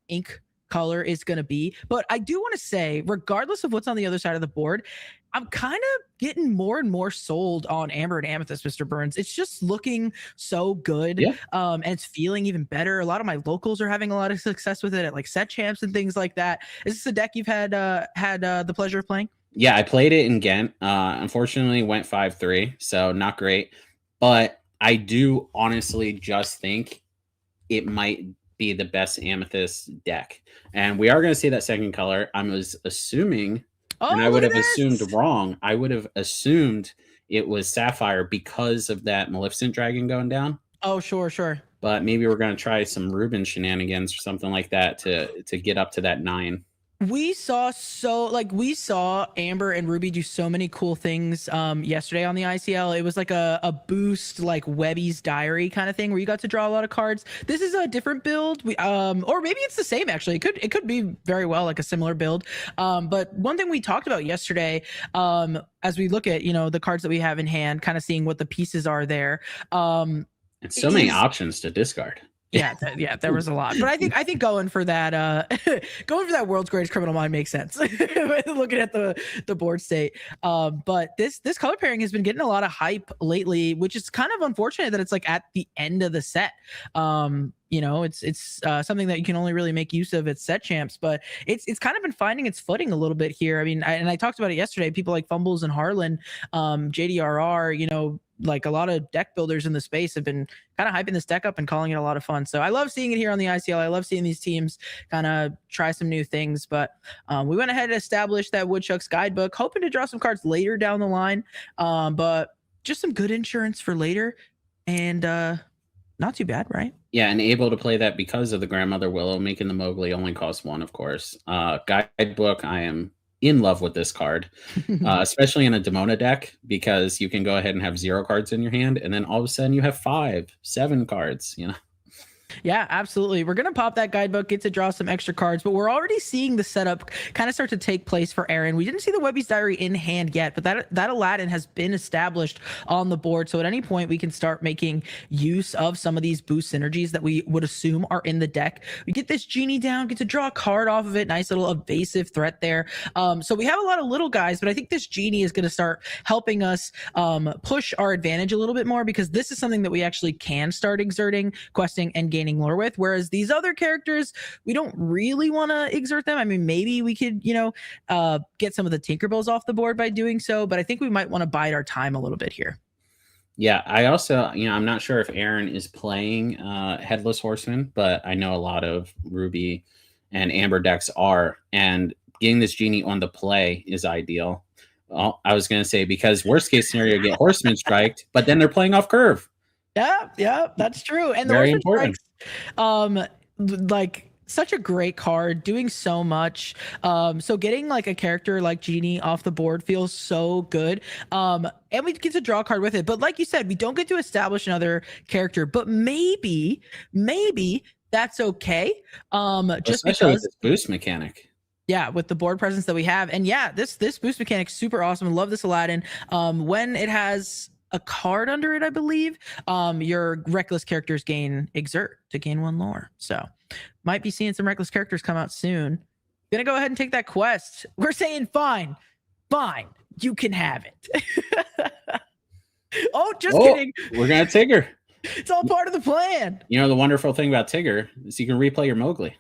ink color is going to be. But I do want to say, regardless of what's on the other side of the board, I'm kind of getting more and more sold on Amber and Amethyst, Mr. Burns. It's just looking so good. Yeah. And it's feeling even better. A lot of my locals are having a lot of success with it at like set champs and things like that. Is this a deck you've had the pleasure of playing? Yeah, I played it in Ghent. Unfortunately, went 5-3, so not great. But I do honestly just think it might be the best Amethyst deck. And we are going to see that second color. I was assuming... and I would have assumed wrong. I would have assumed it was Sapphire because of that Maleficent dragon going down. Oh, sure. But maybe we're going to try some Ruben shenanigans or something like that to get up to that 9. We saw Amber and Ruby do so many cool things yesterday on the ICL. It was like a boost, like Webby's Diary kind of thing where you got to draw a lot of cards. This is a different build. Or maybe it's the same actually. It could be very well like a similar build. But one thing we talked about yesterday, as we look at the cards that we have in hand, kind of seeing what the pieces are there. And so many options to discard. Yeah, there was a lot, but I think going for that world's greatest criminal mind makes sense. Looking at the board state, but this color pairing has been getting a lot of hype lately, which is kind of unfortunate that it's like at the end of the set. It's something that you can only really make use of at set champs, but it's kind of been finding its footing a little bit here. I mean, I talked about it yesterday. People like Fumbles and Harlan, JDRR, like a lot of deck builders in the space have been kind of hyping this deck up and calling it a lot of fun. So I love seeing it here on the ICL. I love seeing these teams kind of try some new things, but we went ahead and established that Woodchuck's guidebook, hoping to draw some cards later down the line. But just some good insurance for later and not too bad, right? Yeah, and able to play that because of the Grandmother Willow, making the Mowgli only cost 1, of course. Guidebook, I am in love with this card, especially in a Demona deck, because you can go ahead and have 0 cards in your hand, and then all of a sudden you have 5, 7 cards, Yeah, absolutely. We're going to pop that guidebook, get to draw some extra cards, but we're already seeing the setup kind of start to take place for Aaron. We didn't see the Webby's Diary in hand yet, but that Aladdin has been established on the board. So at any point, we can start making use of some of these boost synergies that we would assume are in the deck. We get this Genie down, get to draw a card off of it. Nice little evasive threat there. So we have a lot of little guys, but I think this Genie is going to start helping us push our advantage a little bit more, because this is something that we actually can start exerting, questing, and gaining lore with, whereas these other characters, we don't really want to exert them. I mean, maybe we could get some of the Tinkerbells off the board by doing so, but I think we might want to bide our time a little bit here. Yeah, I also, I'm not sure if Aaron is playing Headless Horseman, but I know a lot of Ruby and Amber decks are, and getting this Genie on the play is ideal. Well, I was going to say, because worst case scenario, get Horseman striked, but then they're playing off curve. Yeah, that's true. And the very Horseman important. Strikes, like such a great card, doing so much. So getting like a character like Genie off the board feels so good. And we get to draw a card with it. But like you said, we don't get to establish another character, but maybe that's okay. Just especially because with this boost mechanic. Yeah, with the board presence that we have. And yeah, this boost mechanic is super awesome. I love this Aladdin. When it has a card under it, I believe, your reckless characters gain exert to gain 1 lore. So might be seeing some reckless characters come out soon. Gonna go ahead and take that quest. We're saying fine, you can have it. Kidding. We're gonna Tigger. It's all part of the plan. The wonderful thing about Tigger is you can replay your Mowgli.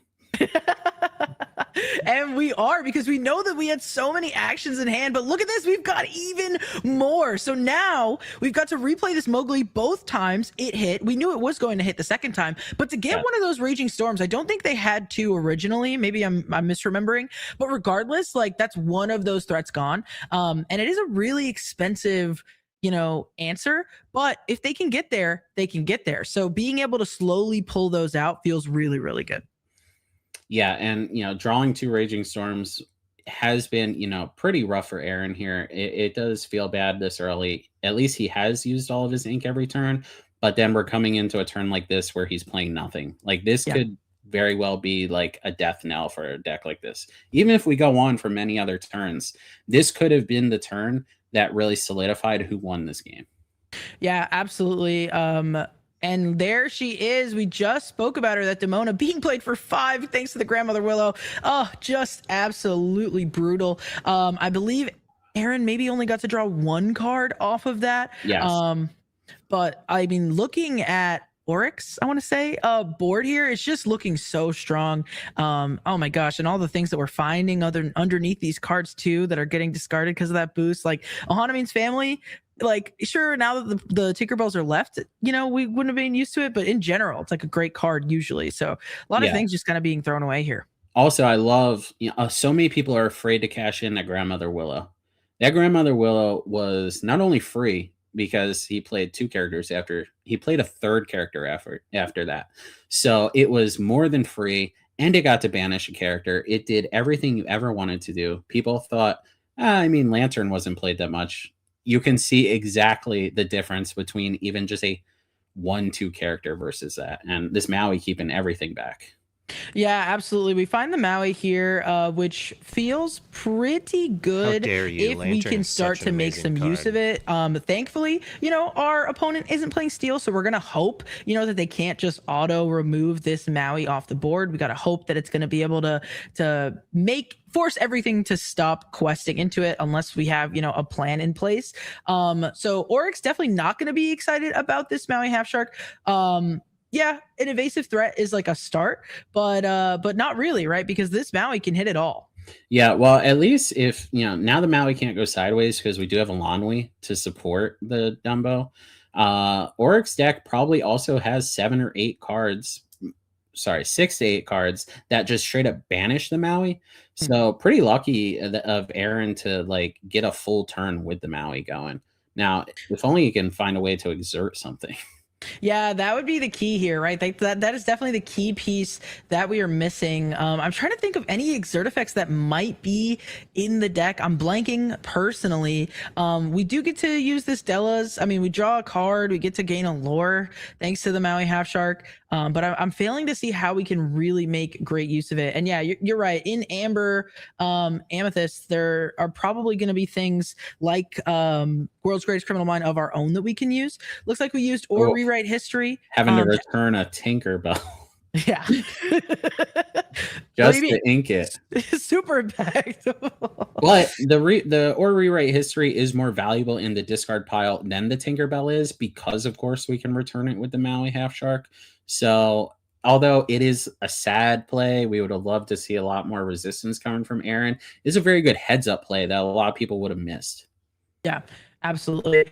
And we are, because we know that we had so many actions in hand, but look at this, we've got even more. So now we've got to replay this Mowgli both times it hit. We knew it was going to hit the second time, but to get one of those Raging Storms, I don't think they had 2 originally. Maybe I'm misremembering, but regardless, like that's one of those threats gone. And it is a really expensive answer, but if they can get there, they can get there. So being able to slowly pull those out feels really, really good. Yeah, and drawing 2 Raging Storms has been pretty rough for Aaron here. It does feel bad this early. At least he has used all of his ink every turn, but then we're coming into a turn like this where he's playing nothing. Like this could very well be like a death knell for a deck like this. Even if we go on for many other turns, this could have been the turn that really solidified who won this game. Yeah, absolutely. And there she is. We just spoke about her, that Demona being played for 5 thanks to the Grandmother Willow. Oh, just absolutely brutal. I believe Aaron maybe only got to draw 1 card off of that. Yes. But I mean, looking at Oryx, I want to say, board here, it's just looking so strong. Oh my gosh, and all the things that we're finding underneath these cards too that are getting discarded because of that boost. Like Ohanamin's family, like sure, now that the Tinkerbells are left, you know, we wouldn't have been used to it, but in general, it's like a great card usually. So a lot of things just kind of being thrown away here. Also, I love, you know, so many people are afraid to cash in that Grandmother Willow. That Grandmother Willow was not only free, because he played 2 characters after he played a 3rd character after that. So it was more than free, and it got to banish a character. It did everything you ever wanted to do. People thought, I mean, Lantern wasn't played that much. You can see exactly the difference between even just a 1-2 character versus that. And this Maui keeping everything back. Yeah, absolutely. We find the Maui here, which feels pretty good if we can start to make some use of it. Thankfully, you know, our opponent isn't playing steel, so we're gonna hope, you know, that they can't just auto remove this Maui off the board. We gotta hope that it's gonna be able to force everything to stop questing into it unless we have, you know, a plan in place. So Oryx definitely not gonna be excited about this Maui Half Shark. Yeah, an evasive threat is like a start, but not really, right? Because this Maui can hit it all. Yeah, well, at least if, you know, now the Maui can't go sideways because we do have a Lanwi to support the Dumbo. Oryx deck probably also has 7 or 8 cards, 6 to 8 cards that just straight up banish the Maui. So pretty lucky of Aaron to like get a full turn with the Maui going. Now, if only you can find a way to exert something. Yeah, that would be the key here, right? That is definitely the key piece that we are missing. I'm trying to think of any exert effects that might be in the deck. I'm blanking personally. We do get to use this Della's. I mean, we draw a card, we get to gain a lore thanks to the Maui Half Shark. But I'm failing to see how we can really make great use of it. And yeah, you're right. In Amber, Amethyst, there are probably going to be things like World's Greatest Criminal Mind of our own that we can use. Looks like we used or rewrite history. Having to return a Tinkerbell. Yeah. Just to ink it. Super impact. But the or rewrite history is more valuable in the discard pile than the Tinkerbell is because, of course, we can return it with the Maui Half Shark. So although it is a sad play, we would have loved to see a lot more resistance coming from Aaron. It's a very good heads up play that a lot of people would have missed. Yeah, absolutely.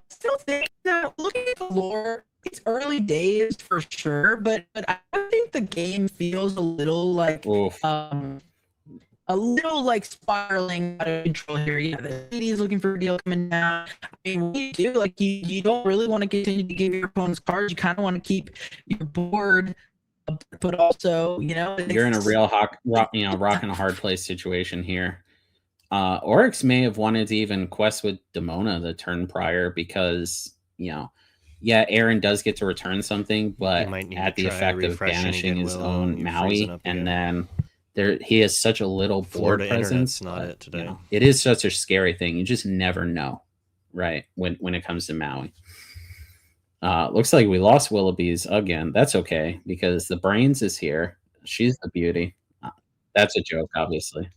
Still think that looking at the lore, it's early days for sure, but I think the game feels a little like spiraling out of control here. Yeah, the CD is looking for a deal coming down. I mean, what do you do? Like you don't really want to continue to give your opponents cards. You kind of want to keep your board, but also, you know, you're in a real rock and a hard place situation here. Oryx may have wanted to even quest with Demona the turn prior because, you know, yeah, Aaron does get to return something, but at the effect of banishing his own Maui, and then he has such a little board presence. Not it today. You know, it is such a scary thing. You just never know, right? When it comes to Maui. Looks like we lost Willoughby's again. That's okay because the brains is here. She's the beauty. That's a joke, obviously.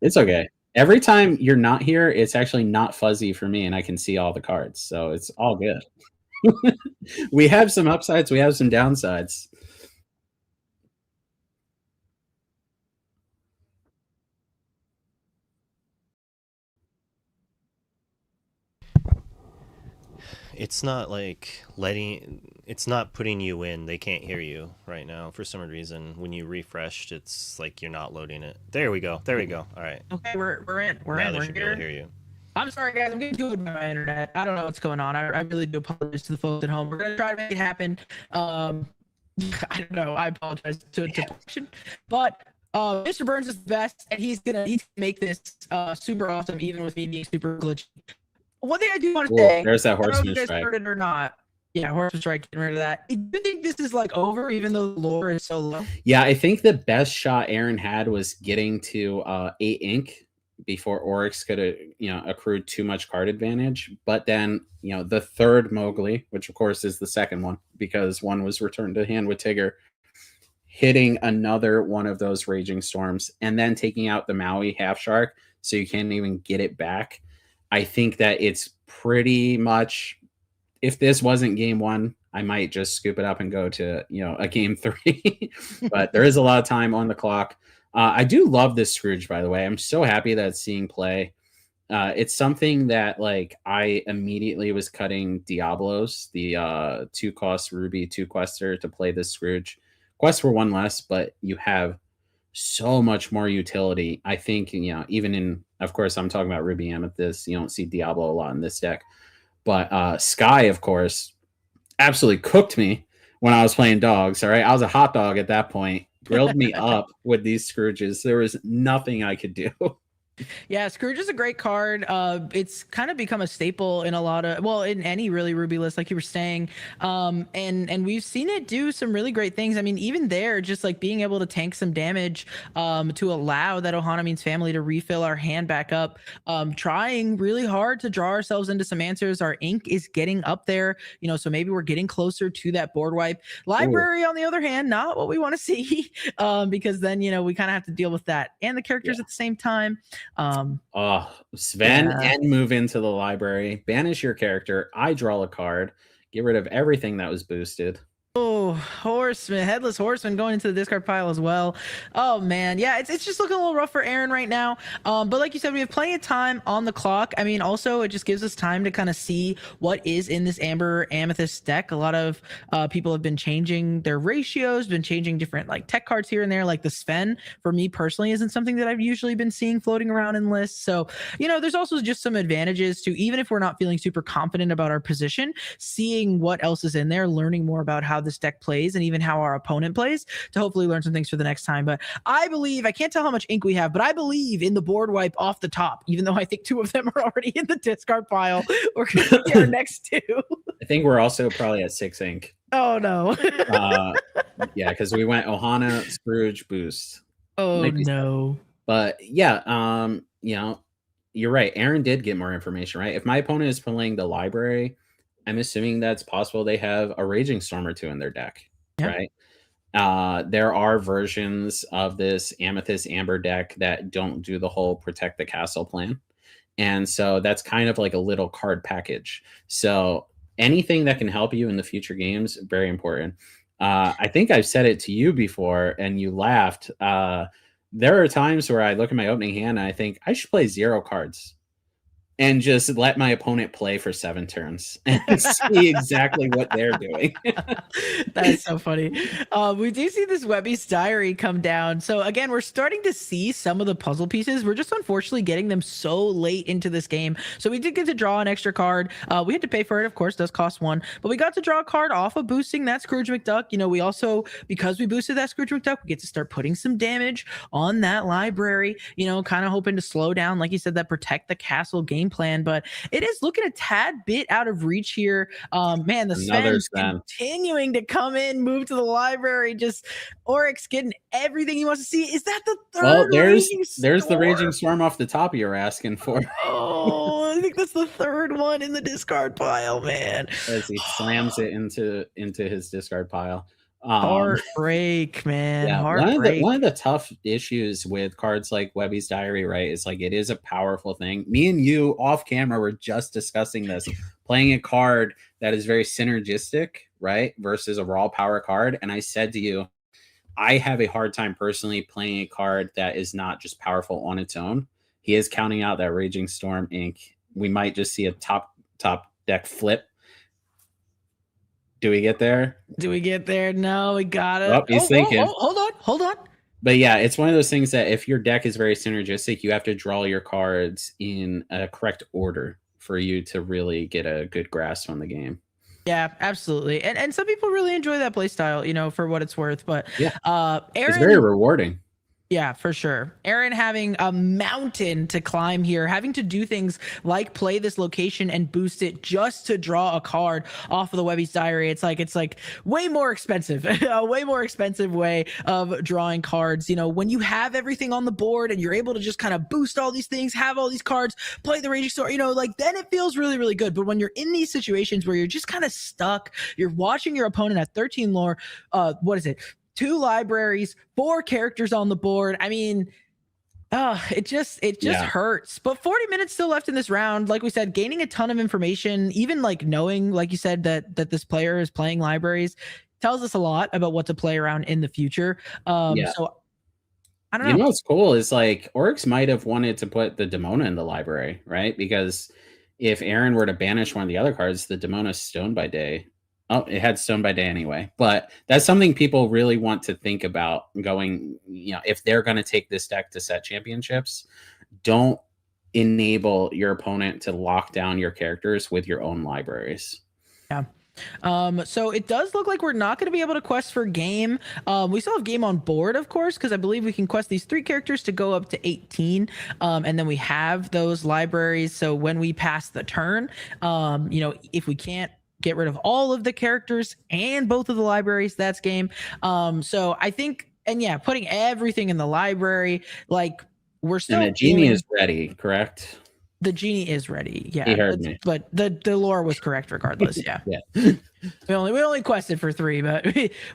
It's okay. Every time you're not here, it's actually not fuzzy for me, and I can see all the cards, so it's all good. We have some upsides, we have some downsides. It's not like it's not putting you in. They can't hear you right now for some reason. When you refreshed, it's like you're not loading it. There we go. There we go. All right. Okay, we're in. Now they We're should be able to hear you. I'm sorry, guys. I'm getting too good by my internet. I don't know what's going on. I really do apologize to the folks at home. We're gonna try to make it happen. I don't know. I apologize to production, but Mr. Burns is the best, and he's gonna make this super awesome, even with me being super glitchy. One thing I do want to say, there's that I don't know if horseman you guys strike. heard it or not. Yeah, horseman strike, getting rid of that. I do think this is like over, even though the lore is so low. Yeah, I think the best shot Aaron had was getting to 8 ink before Oryx could have, accrued too much card advantage. But then, the third Mowgli, which of course is the second one, because one was returned to hand with Tigger, hitting another one of those Raging Storms, and then taking out the Maui Half Shark, so you can't even get it back. I think that it's pretty much, if this wasn't game 1, I might just scoop it up and go to, a game 3. But there is a lot of time on the clock. I do love this Scrooge, by the way. I'm so happy that it's seeing play. It's something that, like, I immediately was cutting Diablos, the 2-cost Ruby 2-quester, to play this Scrooge. Quests were 1 less, but you have so much more utility. I think, even in, of course, I'm talking about Ruby Amethyst. You don't see Diablo a lot in this deck. But Sky, of course, absolutely cooked me when I was playing dogs. All right. I was a hot dog at that point. Grilled me up with these Scrooges. There was nothing I could do. Yeah, Scrooge is a great card. It's kind of become a staple in a lot of, in any really Ruby list, like you were saying. And we've seen it do some really great things. I mean, even there, just like being able to tank some damage to allow that Ohana Means Family to refill our hand back up. Trying really hard to draw ourselves into some answers. Our ink is getting up there, so maybe we're getting closer to that board wipe. Library, on the other hand, not what we want to see, because then, we kind of have to deal with that and the characters at the same time. Sven, and move into the library, banish your character, I draw a card, get rid of everything that was boosted. Oh, Horseman, Headless Horseman going into the discard pile as well. Oh man, yeah, it's just looking a little rough for Aaron right now. But like you said, we have plenty of time on the clock. I mean, also it just gives us time to kind of see what is in this Amber Amethyst deck. A lot of people have been changing their ratios, been changing different like tech cards here and there. Like the Sven, for me personally, isn't something that I've usually been seeing floating around in lists. So there's also just some advantages to, even if we're not feeling super confident about our position, seeing what else is in there, learning more about how this deck plays and even how our opponent plays, to hopefully learn some things for the next time. But I believe, I can't tell how much ink we have, but I believe in the board wipe off the top, even though I think 2 of them are already in the discard pile. We're going to get our next 2. I think we're also probably at 6 ink. Oh no. Yeah, because we went Ohana, Scrooge, Boost. Oh no. But yeah, you're right. Aaron did get more information, right? If my opponent is playing the library, I'm assuming that's possible they have a Raging Storm or 2 in their deck, right? There are versions of this Amethyst Amber deck that don't do the whole protect the castle plan. And so that's kind of like a little card package. So anything that can help you in the future games, very important. I think I've said it to you before and you laughed. There are times where I look at my opening hand and I think I should play 0 cards and just let my opponent play for 7 turns and see exactly what they're doing. That's so funny. We do see this Webby's Diary come down. So again, we're starting to see some of the puzzle pieces. We're just unfortunately getting them so late into this game. So we did get to draw an extra card. We had to pay for it, of course, does cost 1. But we got to draw a card off of boosting that Scrooge McDuck. We also, because we boosted that Scrooge McDuck, we get to start putting some damage on that library, kind of hoping to slow down, like you said, that protect the castle game plan. But it is looking a tad bit out of reach here. Man, the Sven's continuing to come in, move to the library, just Oryx getting everything he wants to see. Is that the third? Well, there's the Raging Storm off the top you're asking for. Oh, I think that's the third one in the discard pile, man. As he slams it into his discard pile. Heartbreak, man. Yeah, Heartbreak. One of the tough issues with cards like Webby's Diary, right, is like it is a powerful thing. Me and you off camera were just discussing this. Playing a card that is very synergistic, right, versus a raw power card. And I said to you, I have a hard time personally playing a card that is not just powerful on its own. He is counting out that Raging Storm ink. We might just see a top deck flip. Do we get there? No, we got it. Oh, he's thinking. Hold on. But yeah, it's one of those things that if your deck is very synergistic, you have to draw your cards in a correct order for you to really get a good grasp on the game. Yeah, absolutely. And some people really enjoy that play style, for what it's worth. But yeah, Aaron, it's very rewarding. Yeah, for sure. Aaron having a mountain to climb here, having to do things like play this location and boost it just to draw a card off of the Webby's Diary. It's like way more expensive, a way more expensive way of drawing cards. You know, when you have everything on the board and you're able to just kind of boost all these things, have all these cards, play the Raging Storm, you know, like then it feels really, really good. But when you're in these situations where you're just kind of stuck, you're watching your opponent at 13 lore, what is it? 2 libraries, 4 characters on the board. I mean, it just hurts. But 40 minutes still left in this round. Like we said, gaining a ton of information, even like knowing, like you said, that this player is playing libraries tells us a lot about what to play around in the future. So I don't know. You know what's cool is like Oryx might have wanted to put the Demona in the library, right? Because if Aaron were to banish one of the other cards, the Demona's Stone by Day. Oh, it had Stone by Day anyway. But that's something people really want to think about going, you know, if they're going to take this deck to set championships, don't enable your opponent to lock down your characters with your own libraries. Yeah. So it does look like we're not going to be able to quest for game. We still have game on board, of course, because I believe we can quest these 3 characters to go up to 18. And then we have those libraries. So when we pass the turn, you know, if we can't get rid of all of the characters and both of the libraries, that's game. So I think, and yeah, putting everything in the library, like we're still. And the genie is ready, correct? The genie is ready. Yeah. He heard me. But the lore was correct regardless. Yeah. Yeah. We only quested for 3, but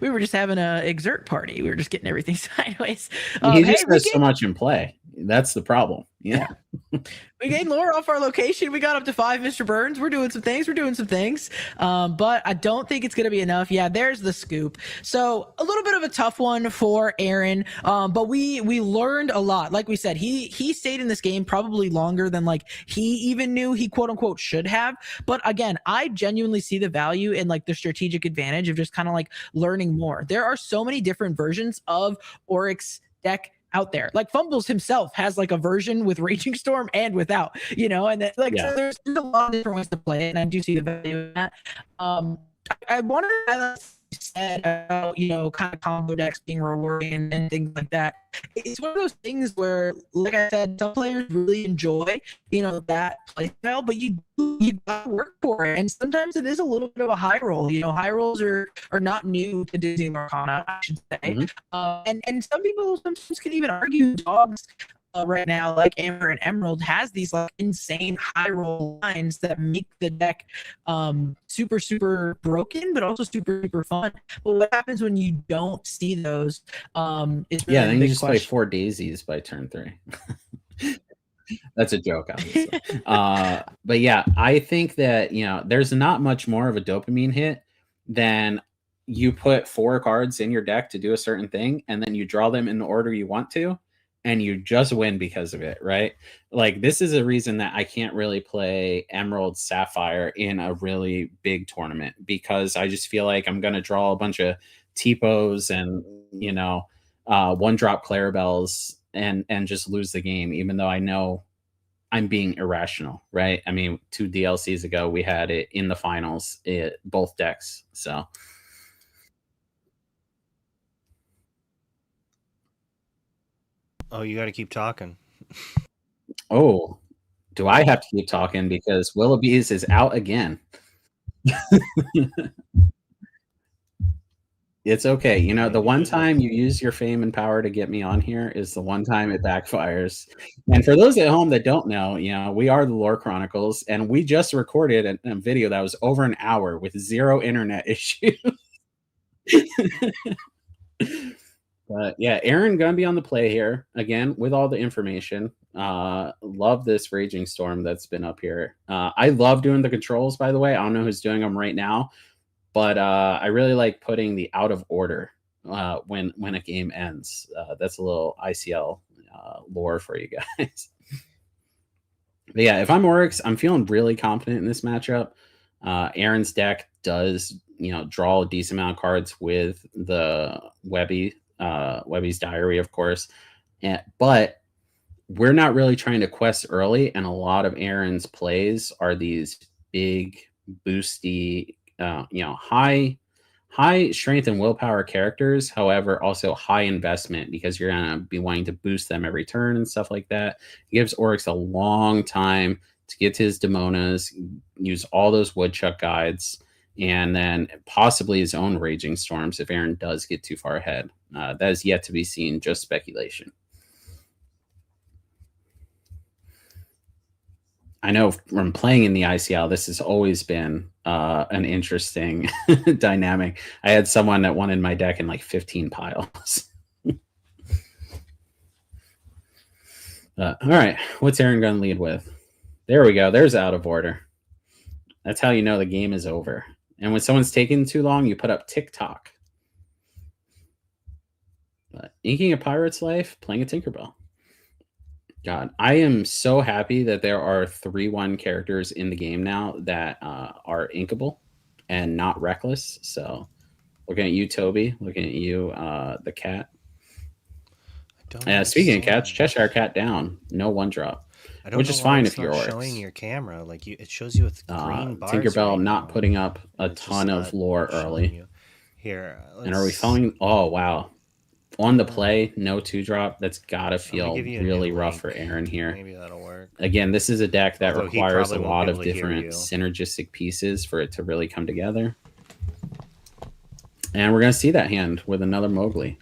we were just having a exert party. We were just getting everything sideways. He just has so much in play. That's the problem. Yeah. We gained lore off our location. We got up to 5 Mr. Burns. We're doing some things. But I don't think it's going to be enough. Yeah, there's the scoop. So a little bit of a tough one for Aaron. But we learned a lot. Like we said, he stayed in this game probably longer than like he even knew he quote unquote should have. But again, I genuinely see the value in like the strategic advantage of just kind of like learning more. There are so many different versions of Oryx deck out there. Like Fumbles himself has like a version with Raging Storm and without, you know, and then like so there's a lot of different ways to play it, and I do see the value in that. I wanted to said about, you know, kind of combo decks being rewarding and things like that. It's one of those things where, like I said, some players really enjoy, you know, that play style, but you gotta work for it. And sometimes it is a little bit of a high roll. You know, high rolls are not new to Disney Arcana, I should say. And some people sometimes can even argue dogs right now, like Amber and Emerald, has these like insane high roll lines that make the deck super, super broken, but also super, super fun. But what happens when you don't see those? Is really then you just play 4 daisies by turn 3. That's a joke, obviously. But yeah, I think that, you know, there's not much more of a dopamine hit than you put 4 cards in your deck to do a certain thing, and then you draw them in the order you want to, and you just win because of it, right? Like, this is a reason that I can't really play Emerald Sapphire in a really big tournament, because I just feel like I'm going to draw a bunch of T-Pos and, you know, 1-drop Clarabelles and just lose the game, even though I know I'm being irrational, right? I mean, 2 DLCs ago, we had it in the finals, both decks, so... Oh, you got to keep talking. Oh, do I have to keep talking because Willoughby's is out again? It's okay. You know, the one time you use your fame and power to get me on here is the one time it backfires. And for those at home that don't know, you know, we are the Lore Chronicles, and we just recorded a video that was over an hour with 0 internet issues. But yeah, Aaron gonna be on the play here again with all the information. Love this Raging Storm that's been up here. I love doing the controls, by the way. I don't know who's doing them right now, but I really like putting the out of order when a game ends. That's a little ICL lore for you guys. But yeah, if I'm Oryx, I'm feeling really confident in this matchup. Aaron's deck does, you know, draw a decent amount of cards with the Webby's Diary, of course, but we're not really trying to quest early, and a lot of Aaron's plays are these big boosty, you know, high high strength and willpower characters, however, also high investment because you're going to be wanting to boost them every turn and stuff like that. It gives Oryx a long time to get to his Demonas, use all those Woodchuck guides, and then possibly his own Raging Storms if Aaron does get too far ahead. That is yet to be seen, just speculation. I know from playing in the ICL, this has always been an interesting dynamic. I had someone that wanted my deck in like 15 piles. All right, what's Aaron going to lead with? There we go. There's out of order. That's how you know the game is over. And when someone's taking too long, you put up TikTok. But inking a pirate's life, playing a Tinkerbell. God, I am so happy that there are 3/1 characters in the game now that are inkable and not reckless. So looking at you, Toby, looking at you, the cat. Speaking of cats, Cheshire Cat down. No 1-drop. Which is fine if you're showing your camera. Like it shows you with green bars. Tinkerbell right not now. putting up a ton of lore early. You. Here, and are we following? Oh, wow. On the play, no 2-drop. That's got to feel really rough for Aaron here. Maybe that'll work. Again, this is a deck that requires a lot of different synergistic pieces for it to really come together. And we're going to see that hand with another Mowgli.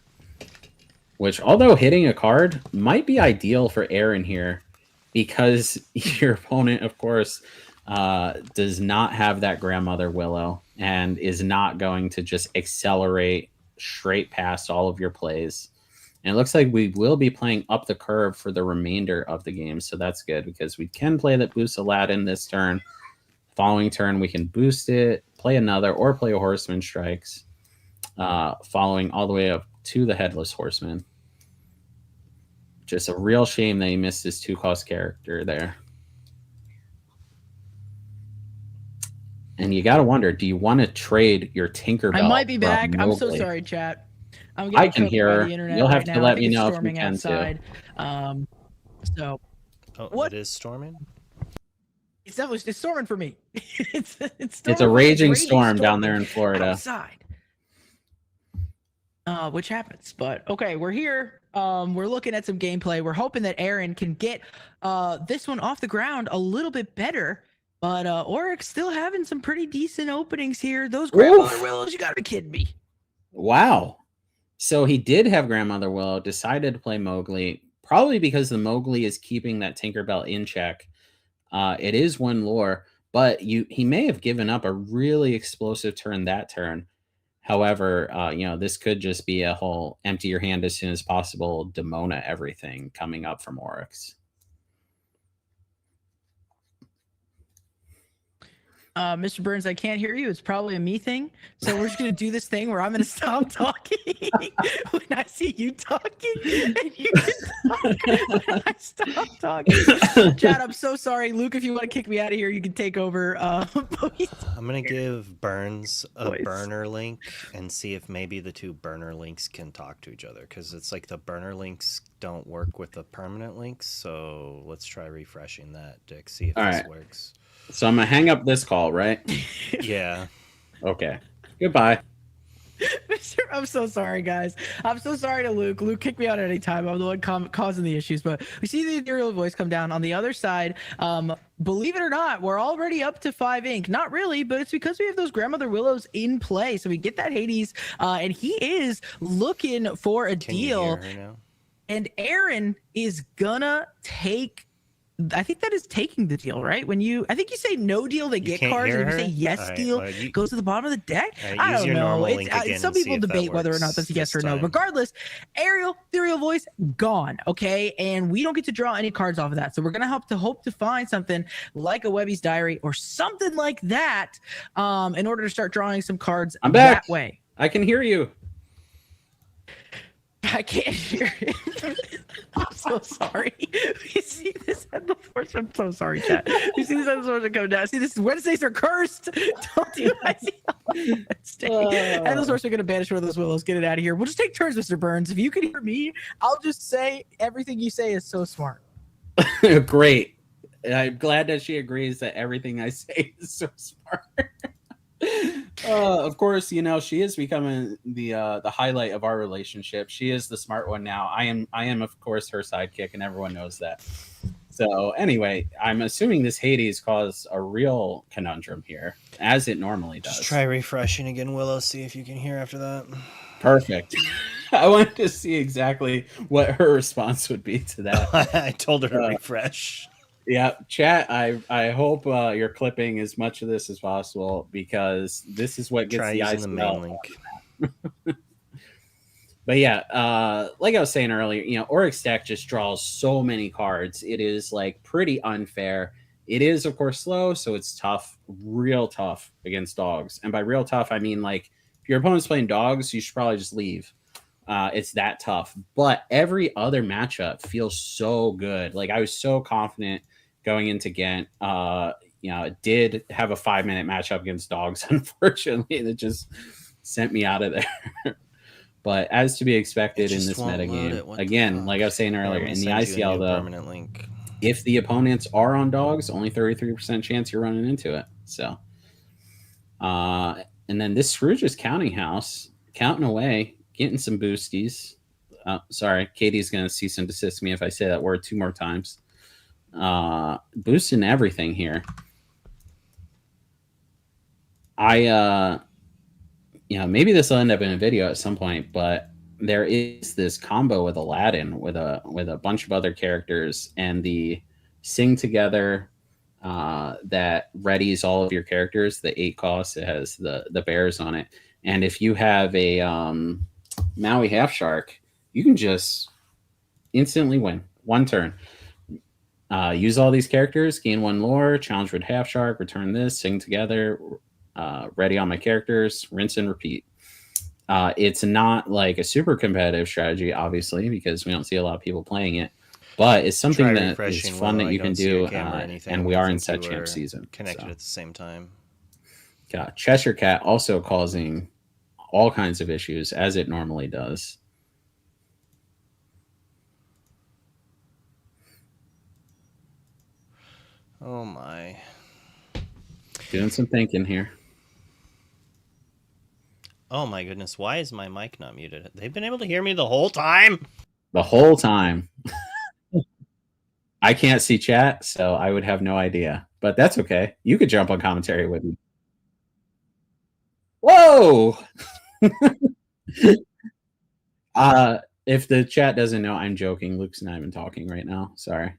Which, although hitting a card, might be ideal for Aaron here because your opponent, of course, does not have that Grandmother Willow and is not going to just accelerate straight past all of your plays. And it looks like we will be playing up the curve for the remainder of the game, so that's good because we can play that boost Aladdin this turn. Following turn, we can boost it, play another, or play a Horseman Strikes, following all the way up to the Headless Horseman. Just a real shame that he missed his 2-cost character there. And you got to wonder, do you want to trade your Tinkerbell? I might be back. I'm so sorry, chat. I can hear her. You'll have to let me know if you can outside. too. So, what is storming? It's storming for me. it's a raging storm down there in Florida. Outside. Which happens, but okay, we're here. We're looking at some gameplay. We're hoping that Aaron can get this one off the ground a little bit better. But Oryx still having some pretty decent openings here. Those Grandmother Willows, you gotta be kidding me. Wow. So he did have Grandmother Willow, decided to play Mowgli, probably because the Mowgli is keeping that Tinkerbell in check. It is 1 lore, but he may have given up a really explosive turn that turn. However, this could just be a whole empty your hand as soon as possible, Demona everything coming up from Oryx. Mr. Burns, I can't hear you. It's probably a me thing. So we're just going to do this thing where I'm going to stop talking when I see you talking. And you can talk when I stop talking. Chad, I'm so sorry. Luke, if you want to kick me out of here, you can take over. I'm going to give Burns a burner link and see if maybe the 2 burner links can talk to each other. Because it's like the burner links don't work with the permanent links. So let's try refreshing that, Dick. See if this works. So I'm going to hang up this call, right? Yeah. Okay. Goodbye. I'm so sorry, guys. I'm so sorry to Luke. Luke, kick me out at any time. I'm the one causing the issues. But we see the ethereal voice come down on the other side. Believe it or not, we're already up to 5 ink. Not really, but it's because we have those Grandmother Willows in play. So we get that Hades, and he is looking for a deal. Can you hear her now? And Aaron is gonna take. I think that is taking the deal, right? I think you say no deal, they get cards, and if you say yes deal, goes to the bottom of the deck. I don't know. Some people debate whether or not that's a yes or no. Regardless, ethereal voice gone. Okay, and we don't get to draw any cards off of that, so we're gonna hope to find something like a Webby's Diary or something like that, in order to start drawing some cards that way. I can hear you. I can't hear it. I'm so sorry. We see this at the force. I'm so sorry, chat. We see this at the force come down. See, this Wednesdays are cursed. Don't do Wednesday. And those horses are going to banish one of those willows. Get it out of here. We'll just take turns, Mr. Burns. If you can hear me, I'll just say everything you say is so smart. Great. I'm glad that she agrees that everything I say is so smart. Of course, you know, she is becoming the highlight of our relationship. She is the smart one now. I am of course her sidekick, and everyone knows that. So anyway, I'm assuming this Hades caused a real conundrum here, as it normally does. Just try refreshing again, Willow. See if you can hear after that. Perfect. I wanted to see exactly what her response would be to that. I told her to refresh. Yeah, chat. I hope you're clipping as much of this as possible, because this is what gets Try the using the main ICL. link. But yeah, like I was saying earlier, you know, Oryx deck just draws so many cards. It is like pretty unfair. It is, of course, slow, so it's tough, real tough against dogs. And by real tough, I mean like if your opponent's playing dogs, you should probably just leave. It's that tough. But every other matchup feels so good. Like I was so confident going into Ghent. You know, it did have a 5-minute matchup against dogs, unfortunately, that just sent me out of there. But as to be expected in this metagame, again, like I was saying earlier, in the ICL, though, permanent link. If the opponents are on dogs, only 33% chance you're running into it. So, and then this Scrooge's counting house, counting away, getting some boosties. Sorry, Katie's going to cease and desist me if I say that word 2 more times. Boosting everything here. You know, maybe this will end up in a video at some point, but there is this combo with Aladdin with a bunch of other characters, and the sing together that readies all of your characters. The 8 costs, it has the bears on it, and if you have a Maui half shark, you can just instantly win 1 turn. Use all these characters, gain 1 lore, challenge with half shark, return this, sing together. Ready on my characters, rinse and repeat. It's not like a super competitive strategy, obviously, because we don't see a lot of people playing it, but it's something that is fun that you can do. And we are in set champ season. Connected at the same time. Got Cheshire Cat also causing all kinds of issues, as it normally does. Oh my. Doing some thinking here. Oh my goodness, why is my mic not muted? They've been able to hear me the whole time? The whole time. I can't see chat, so I would have no idea. But that's okay. You could jump on commentary with me. Whoa! If the chat doesn't know, I'm joking. Luke's not even talking right now. Sorry.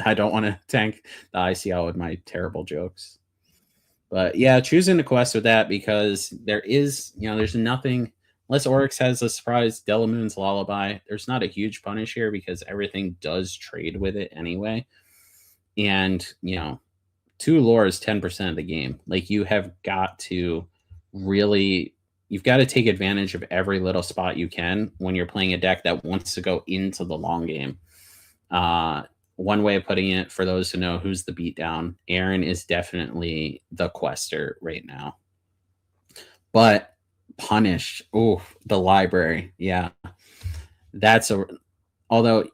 I don't want to tank the ICL with my terrible jokes. But yeah, choosing the quest with that, because there is, you know, there's nothing, unless Oryx has a surprise Delamoon's Lullaby, there's not a huge punish here because everything does trade with it anyway. And, you know, 2 lore is 10% of the game. Like, you have got to really, you've got to take advantage of every little spot you can when you're playing a deck that wants to go into the long game. One way of putting it, for those who know who's the beatdown, Aaron is definitely the quester right now. But punished, oh, the library, yeah, that's a. Although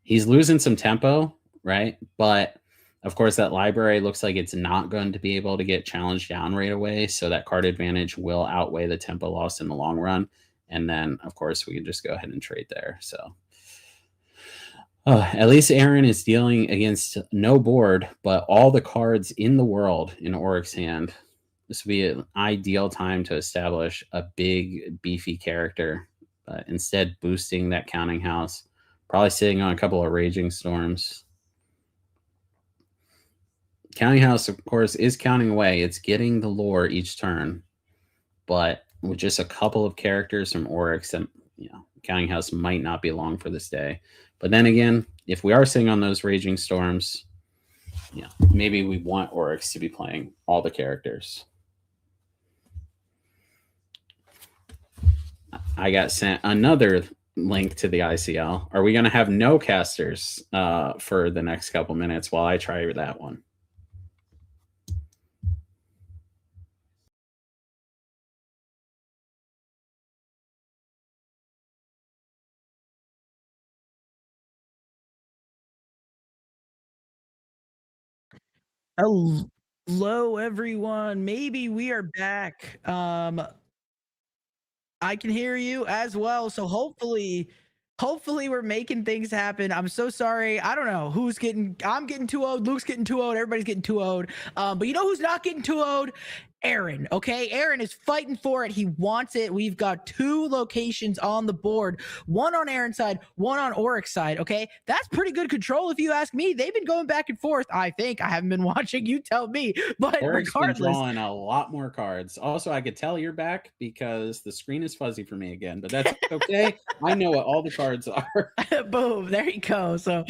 he's losing some tempo, right? But of course, that library looks like it's not going to be able to get challenged down right away, so that card advantage will outweigh the tempo loss in the long run. And then, of course, we can just go ahead and trade there. So. At least Aaron is dealing against no board, but all the cards in the world in Oryx's hand. This would be an ideal time to establish a big, beefy character. But instead, boosting that counting house, probably sitting on a couple of Raging Storms. Counting house, of course, is counting away. It's getting the lore each turn. But with just a couple of characters from Oryx, and you know, counting house might not be long for this day. But then again, if we are sitting on those Raging Storms, you know, maybe we want Oryx to be playing all the characters. I got sent another link to the ICL. Are we going to have no casters for the next couple minutes while I try that one? Hello, everyone. Maybe we are back. I can hear you as well. So hopefully we're making things happen. I'm so sorry. I don't know I'm getting 2-0'd, Luke's getting 2-0'd, everybody's getting 2-0'd. But you know who's not getting 2-0'd? Aaron. Okay, Aaron is fighting for it. He wants it. We've got 2 locations on the board, one on Aaron's side, one on Oryx's side. Okay, that's pretty good control if you ask me. They've been going back and forth. I think I haven't been watching. You tell me. But Oryx been regardless, drawing a lot more cards. Also, I could tell you're back because the screen is fuzzy for me again, but that's okay. I know what all the cards are. boom, there you go. So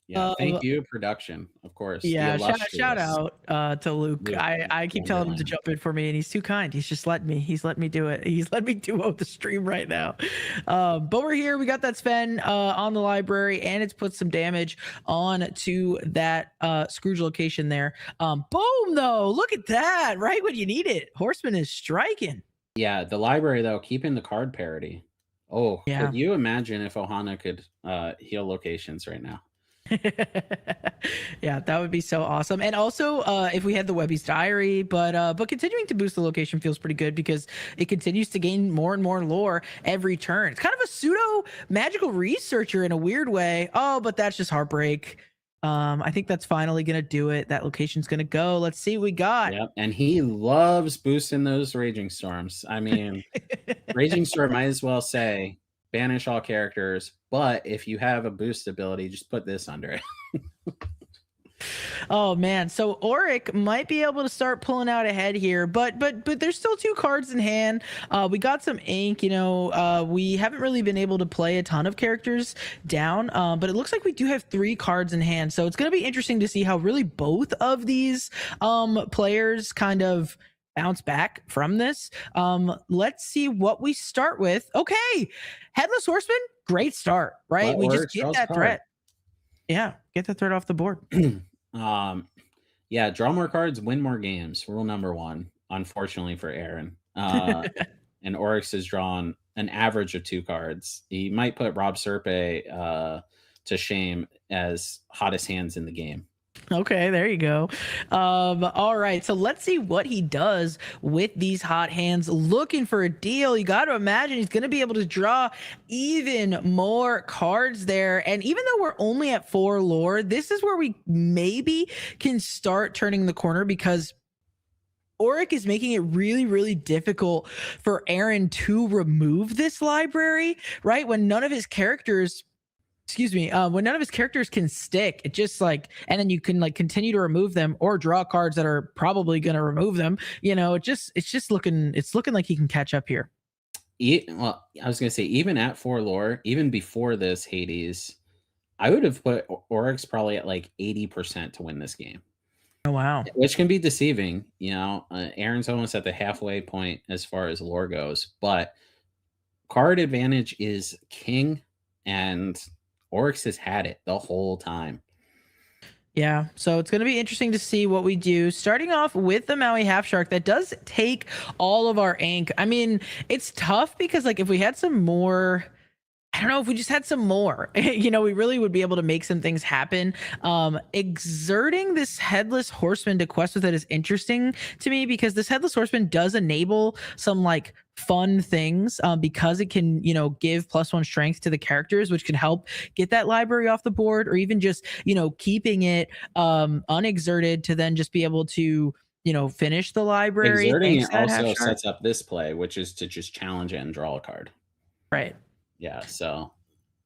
Yeah, thank you, production, of course. yeah, The shout illustrious out to Luke. Luke I keep telling him to Wonderland. jump in for me, and he's too kind. He's let me do it. He's let me duo the stream right now. But we're here. We got that Sven on the library, and it's put some damage on to that Scrooge location there. Boom though, look at that! Right when you need it, Horseman is striking. Yeah, the library though, keeping the card parity. Oh, Yeah. could you imagine if Ohana could heal locations right now? Yeah, that would be so awesome. And also if we had the Webby's Diary, but continuing to boost the location feels pretty good because it continues to gain more and more lore every turn. It's kind of a pseudo magical researcher in a weird way. Oh, but that's just heartbreak. I think that's finally gonna do it. That location's gonna go. Let's see what we got. Yep, and he loves boosting those Raging Storms. I mean, Raging Storm might as well say banish all characters, but if you have a boost ability, just put this under it. Oh man, so Auric might be able to start pulling out ahead here, but there's still 2 cards in hand. We got some ink, you know. We haven't really been able to play a ton of characters down, but it looks like we do have 3 cards in hand. So it's gonna be interesting to see how really both of these players kind of bounce back from this. Let's see what we start with. Okay, Headless Horseman, great start, right? Well, we just Oryx get draws that card. threat. Yeah, get that threat off the board. Yeah, draw more cards, win more games. Rule number 1, unfortunately for Aaron. And Oryx has drawn an average of 2 cards. He might put Rob Serpe to shame as hottest hands in the game. Okay, there you go. All right, so let's see what he does with these hot hands. Looking for a deal. You got to imagine he's going to be able to draw even more cards there. And even though we're only at 4 lore, this is where we maybe can start turning the corner because Auric is making it really, really difficult for Aaron to remove this library, right? When none of his characters when none of his characters can stick, it just like, and then you can like continue to remove them or draw cards that are probably going to remove them. You know, it's looking like he can catch up here. Well, I was going to say, even at 4 lore, even before this Hades, I would have put Oryx probably at like 80% to win this game. Oh, wow. Which can be deceiving. You know, Aaron's almost at the halfway point as far as lore goes, but card advantage is king, and Oryx has had it the whole time. Yeah, so it's going to be interesting to see what we do. Starting off with the Maui Half Shark, that does take all of our ink. I mean, it's tough because like if we had some more, I don't know, if we just had some more, you know, we really would be able to make some things happen. Exerting this Headless Horseman to quest with it is interesting to me because this Headless Horseman does enable some like fun things because it can, you know, give +1 strength to the characters, which can help get that library off the board, or even just, you know, keeping it unexerted to then just be able to, you know, finish the library. Exerting it also sets up this play, which is to just challenge it and draw a card. Right. Yeah, so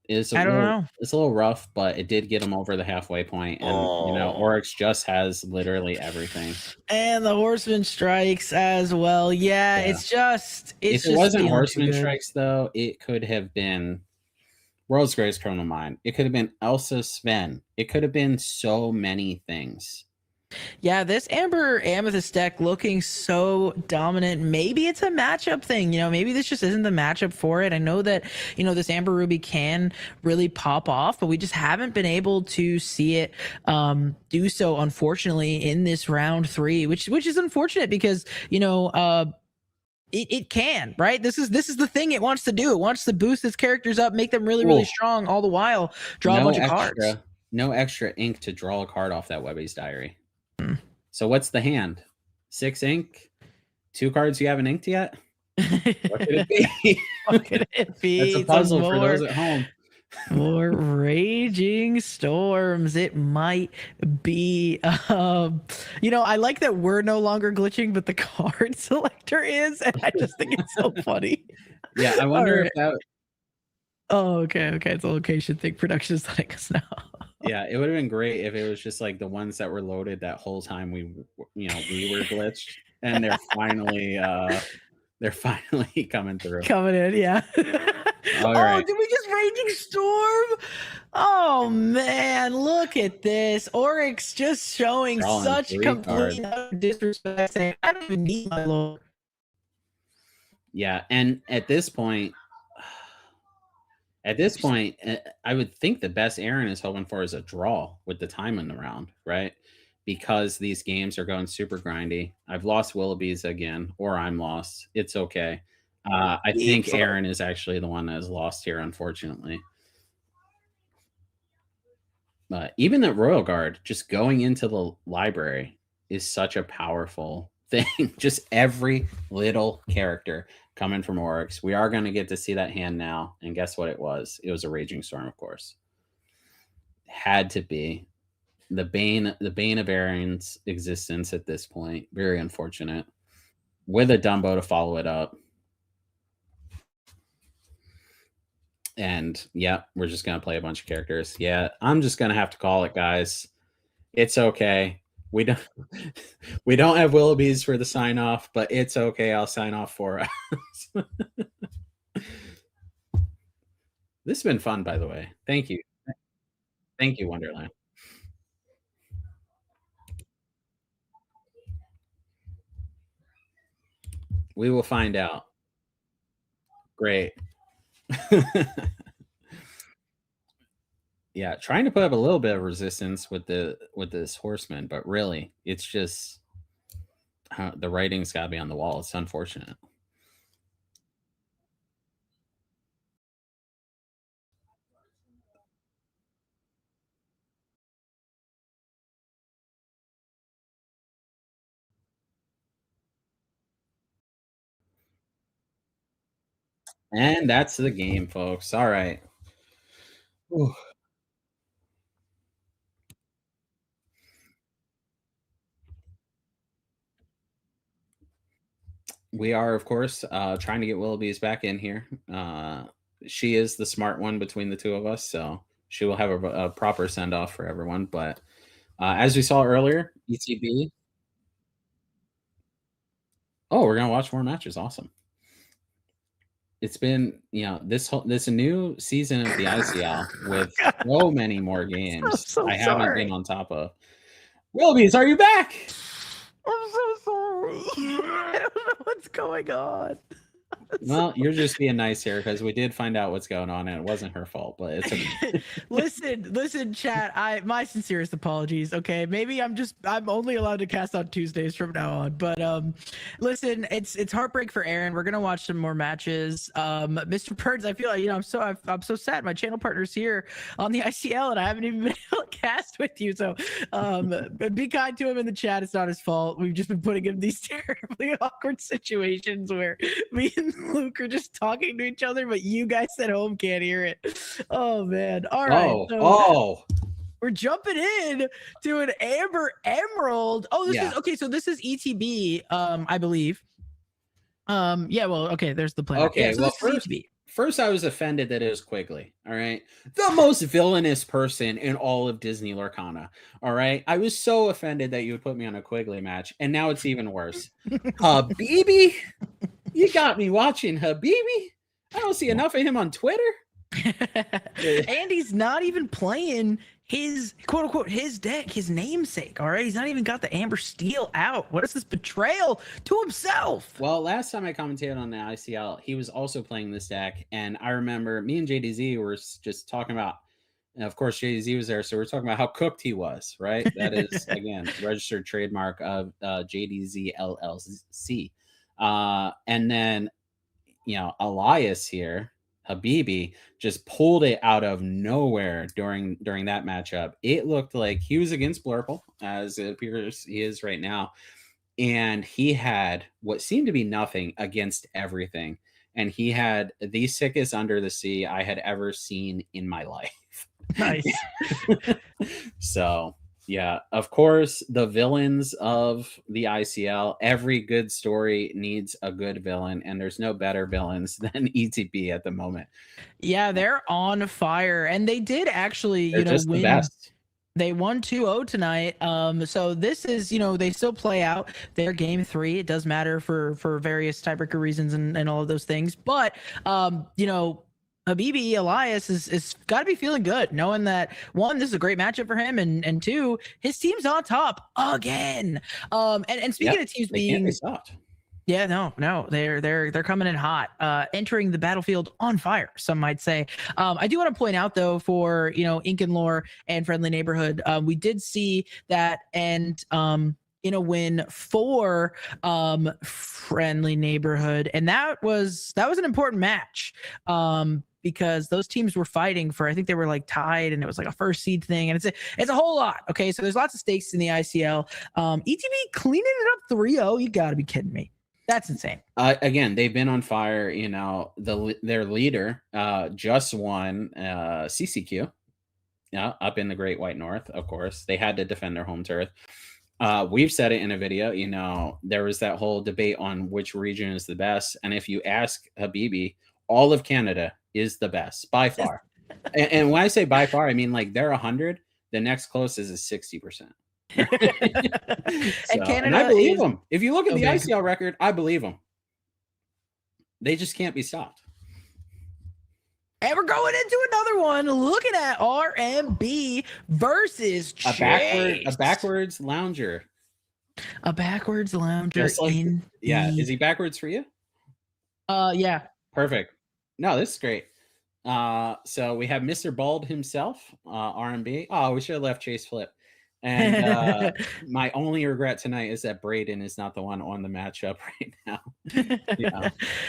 it's I don't know. It's a little rough, but it did get him over the halfway point, and you know, Oryx just has literally everything. And the Horseman strikes as well. Yeah, it's just if it wasn't Horseman strikes though, it could have been World's Greatest Criminal Mind. It could have been Elsa Sven. It could have been so many things. Yeah, this Amber Amethyst deck looking so dominant. Maybe it's a matchup thing. You know, maybe this just isn't the matchup for it. I know that, you know, this Amber Ruby can really pop off, but we just haven't been able to see it do so, unfortunately, in this round 3, which is unfortunate because, you know, it can, right? This is the thing it wants to do. It wants to boost its characters up, make them really, really strong, all the while draw a bunch of cards. No extra ink to draw a card off that Webby's Diary. So what's the hand? 6 ink? 2 cards you haven't inked yet? What could it be? What could it be? That's a puzzle for those at home. More Raging Storms. It might be. I like that we're no longer glitching, but the card selector is, and I just think it's so funny. Yeah, I wonder if that. Oh, okay. It's a location thing. Production is letting us know. Yeah, it would have been great if it was just like the ones that were loaded that whole time we were glitched, and they're finally coming through. Coming in, yeah. All right. Did we just Raging Storm? Oh man, look at this. Oryx just showing Drawing such 3 complete cards. disrespect, saying, I don't even need my lord. Yeah, and at this point, I would think the best Aaron is hoping for is a draw with the time in the round, right? Because these games are going super grindy. I've lost Willoughby's again, or I'm lost. It's okay. I think Aaron is actually the one that is lost here, unfortunately. But even at Royal Guard, just going into the library is such a powerful thing. Just every little character coming from Oryx. We are going to get to see that hand now. And guess what it was? It was a Raging Storm, of course. Had to be. The bane of Aaron's existence at this point. Very unfortunate. With a Dumbo to follow it up. And yeah, we're just going to play a bunch of characters. Yeah, I'm just going to have to call it, guys. It's okay. We don't have Willoughby's for the sign off, but it's okay. I'll sign off for us. This has been fun, by the way. Thank you. Thank you, Wonderland. We will find out. Great. Yeah, trying to put up a little bit of resistance with this horseman, but really, it's just the writing's got to be on the wall. It's unfortunate. And that's the game, folks. All right. Ooh. We are, of course, trying to get Willoughby's back in here. She is the smart one between the two of us, so she will have a proper send off for everyone. But as we saw earlier, ETB. Oh, we're gonna watch more matches. Awesome. It's been this new season of the ICL with so many more games. So I haven't sorry. been on top of. Willoughby's, are you back? I'm so sorry. I don't know what's going on. Well, you're just being nice here because we did find out what's going on and it wasn't her fault, but it's okay. listen, chat. My sincerest apologies. Okay, maybe I'm only allowed to cast on Tuesdays from now on. But listen, it's heartbreak for Aaron. We're gonna watch some more matches. Mr. Birds, I feel like I'm so sad. My channel partner's here on the ICL and I haven't even been able to cast with you. So be kind to him in the chat. It's not his fault. We've just been putting him in these terribly awkward situations where me and Luke are just talking to each other, but you guys at home can't hear it. Oh man. All right. We're jumping in to an Amber Emerald. Oh, this is okay. So this is ETB, I believe. Yeah, well, okay, there's the plan. Okay, so well, first I was offended that it was Quigley. All right. The most villainous person in all of Disney Lorcana. All right. I was so offended that you would put me on a Quigley match, and now it's even worse. Habibi? You got me watching Habibi? I don't see enough of him on Twitter. And he's not even playing his quote unquote his deck, his namesake. All right, he's not even got the Amber Steel out. What is this betrayal to himself? Well, last time I commentated on the ICL, he was also playing this deck, and I remember me and JDZ were just talking about. And of course, JDZ was there, so we're talking about how cooked he was. Right, that is again registered trademark of JDZ LLC. And then Elias here Habibi just pulled it out of nowhere during that matchup. It looked like he was against Blurple, as it appears he is right now, and he had what seemed to be nothing against everything. And he had the sickest under the sea I had ever seen in my life. Nice. So, yeah, of course, the villains of the ICL, every good story needs a good villain, and there's no better villains than ETB at the moment. Yeah, they're on fire, and they did actually, They're just the win. best. They won 2-0 tonight. So this is, they still play out their game 3. It does matter for various tiebreaker reasons and all of those things. But Habibi Elias is got to be feeling good, knowing that, one, this is a great matchup for him, and two, his team's on top again. And speaking of teams being stopped. Yeah, no, they're coming in hot, entering the battlefield on fire, some might say. I do want to point out, though, for Ink and Lore and Friendly Neighborhood, we did see that and in a win for Friendly Neighborhood, and that was an important match. Because those teams were fighting for, I think they were like tied, and it was like a first seed thing, and it's a whole lot. Okay, so there's lots of stakes in the ICL. ETB cleaning it up 3-0. You got to be kidding me. That's insane. Again, they've been on fire. Their leader just won CCQ. Yeah, up in the Great White North. Of course, they had to defend their home turf. We've said it in a video. There was that whole debate on which region is the best, and if you ask Habibi, all of Canada is the best by far. And when I say by far, I mean like they're 100. The next closest is 60%. And I believe them. If you look at the ICL record, I believe them. They just can't be stopped. And we're going into another one, looking at RMB versus Chase. A backwards lounger. A backwards lounger. Is he backwards for you? Yeah. Perfect. No, this is great. So we have Mr. Bald himself, RMB. Oh, we should have left Chase Flip. And my only regret tonight is that Braden is not the one on the matchup right now.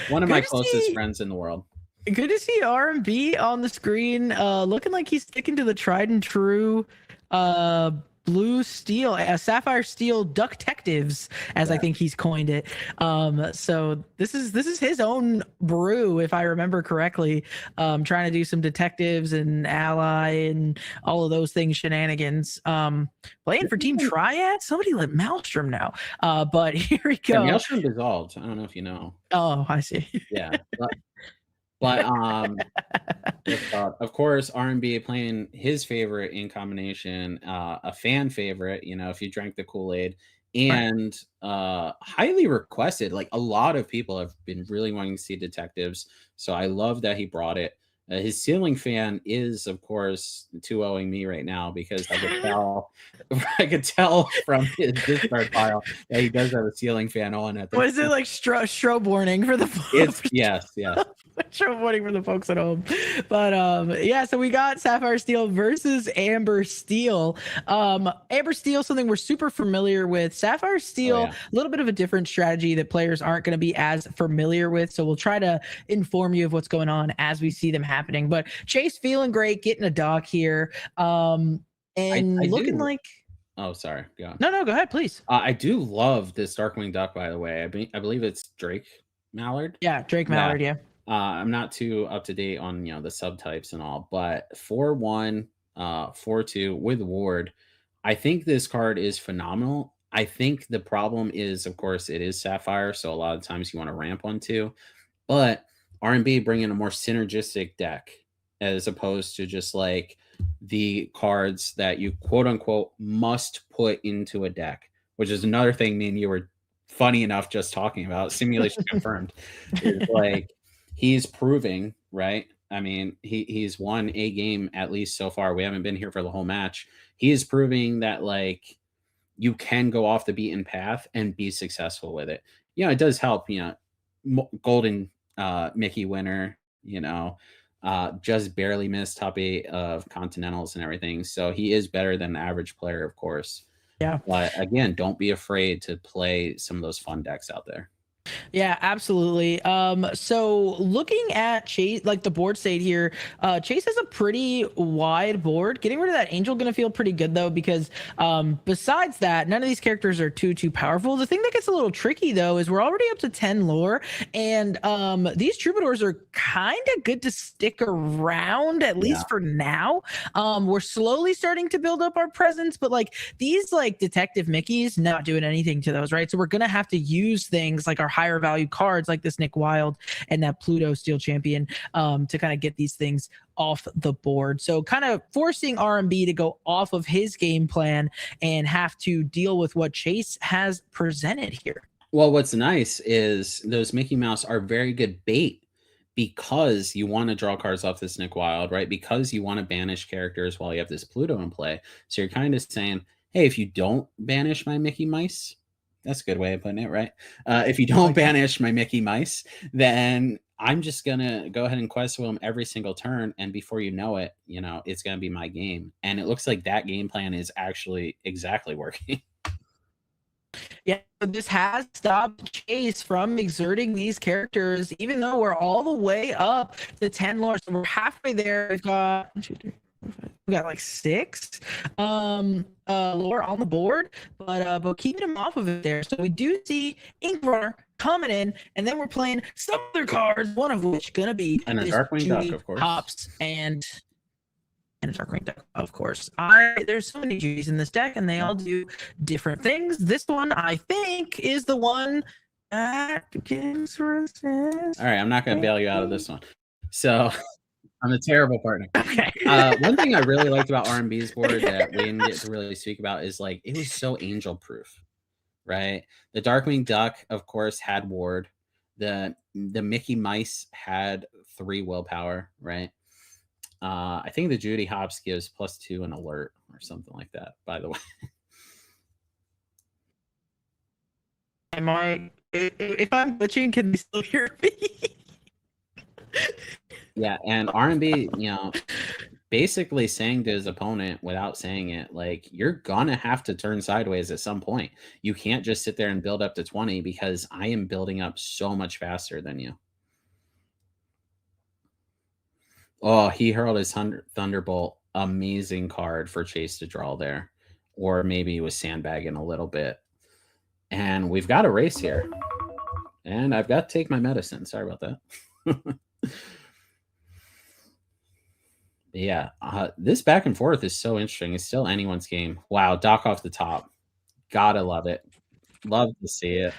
One of my closest friends in the world. Good to see RMB on the screen, looking like he's sticking to the tried and true blue steel, sapphire steel ducktectives, as I think he's coined it. So this is his own brew, if I remember correctly. Trying to do some detectives and ally and all of those things, shenanigans. Playing for Team Triad. Somebody let Maelstrom know. But here we go. Yeah, Maelstrom dissolved. I don't know if you know. Oh, I see. Yeah. But of course, R&B playing his favorite in combination, a fan favorite, if you drank the Kool-Aid, and highly requested. Like a lot of people have been really wanting to see detectives, so I love that he brought it. His ceiling fan is, of course, 2-0ing me right now because I could tell from his discard pile that he does have a ceiling fan on. What is it, like strobe warning for the folks? Yes. Strobe warning for the folks at home. But so we got Sapphire Steel versus Amber Steel. Amber Steel, something we're super familiar with. Sapphire Steel, a little bit of a different strategy that players aren't going to be as familiar with. So we'll try to inform you of what's going on as we see them happening. But Chase feeling great, getting a dock here. And looking like. Oh, sorry. Yeah. No, go ahead, please. I do love this Darkwing Duck, by the way. I believe it's Drake Mallard. Yeah, Drake Mallard, yeah. I'm not too up to date on the subtypes and all, but 4-1, 4-2 with Ward. I think this card is phenomenal. I think the problem is, of course, it is Sapphire, so a lot of times you want to ramp on 2, but R&B bringing a more synergistic deck as opposed to just like the cards that you quote unquote must put into a deck, which is another thing me and you were funny enough just talking about. Simulation confirmed. It's like he's proving, right? I mean, he's won a game at least so far. We haven't been here for the whole match. He is proving that like you can go off the beaten path and be successful with it. It does help, golden Mickey winner, just barely missed top 8 of Continentals and everything. So he is better than the average player, of course. Yeah. But again, don't be afraid to play some of those fun decks out there. Yeah, absolutely. So looking at Chase, like the board state here, Chase has a pretty wide board. Getting rid of that Angel gonna feel pretty good though, because besides that, none of these characters are too powerful. The thing that gets a little tricky though is we're already up to 10 lore, and these troubadours are kind of good to stick around, at least for now. We're slowly starting to build up our presence, but like these like Detective Mickeys not doing anything to those, right? So we're gonna have to use things like our higher value cards like this Nick Wild and that Pluto Steel Champion to kind of get these things off the board. So kind of forcing RMB to go off of his game plan and have to deal with what Chase has presented here. Well, what's nice is those Mickey Mouse are very good bait because you want to draw cards off this Nick Wild, right? Because you want to banish characters while you have this Pluto in play. So you're kind of saying, hey, if you don't banish my Mickey Mice, that's a good way of putting it, right? If you don't banish my Mickey Mice, then I'm just going to go ahead and quest will him every single turn. And before you know it, it's going to be my game. And it looks like that game plan is actually exactly working. Yeah, this has stopped Chase from exerting these characters, even though we're all the way up to 10 lore. So we're halfway there. We got like 6 lore on the board, but keeping him off of it there. So we do see Ink Runner coming in, and then we're playing some other cards, one of which gonna be and a Darkwing Duck, of course. Hops and a Darkwing Duck, of course. There's so many Judies in this deck, and they all do different things. This one, I think, is the one that gives resist. All right, I'm not going to bail you out of this one. So I'm a terrible partner. Okay. One thing I really liked about R&B's board that we didn't get to really speak about is like it was so angel proof, right? The Darkwing Duck, of course, had ward. The Mickey Mice had 3 willpower, right? I think the Judy Hops gives +2 an alert or something like that, by the way. If I'm glitching, can you still hear me? Yeah, and R&B, basically saying to his opponent without saying it, like, you're gonna have to turn sideways at some point. You can't just sit there and build up to 20 because I am building up so much faster than you. Oh, he hurled his Thunderbolt. Amazing card for Chase to draw there. Or maybe he was sandbagging a little bit. And we've got a race here. And I've got to take my medicine. Sorry about that. Yeah, this back and forth is so interesting. It's still anyone's game. Wow, Doc off the top. Gotta love it. Love to see it.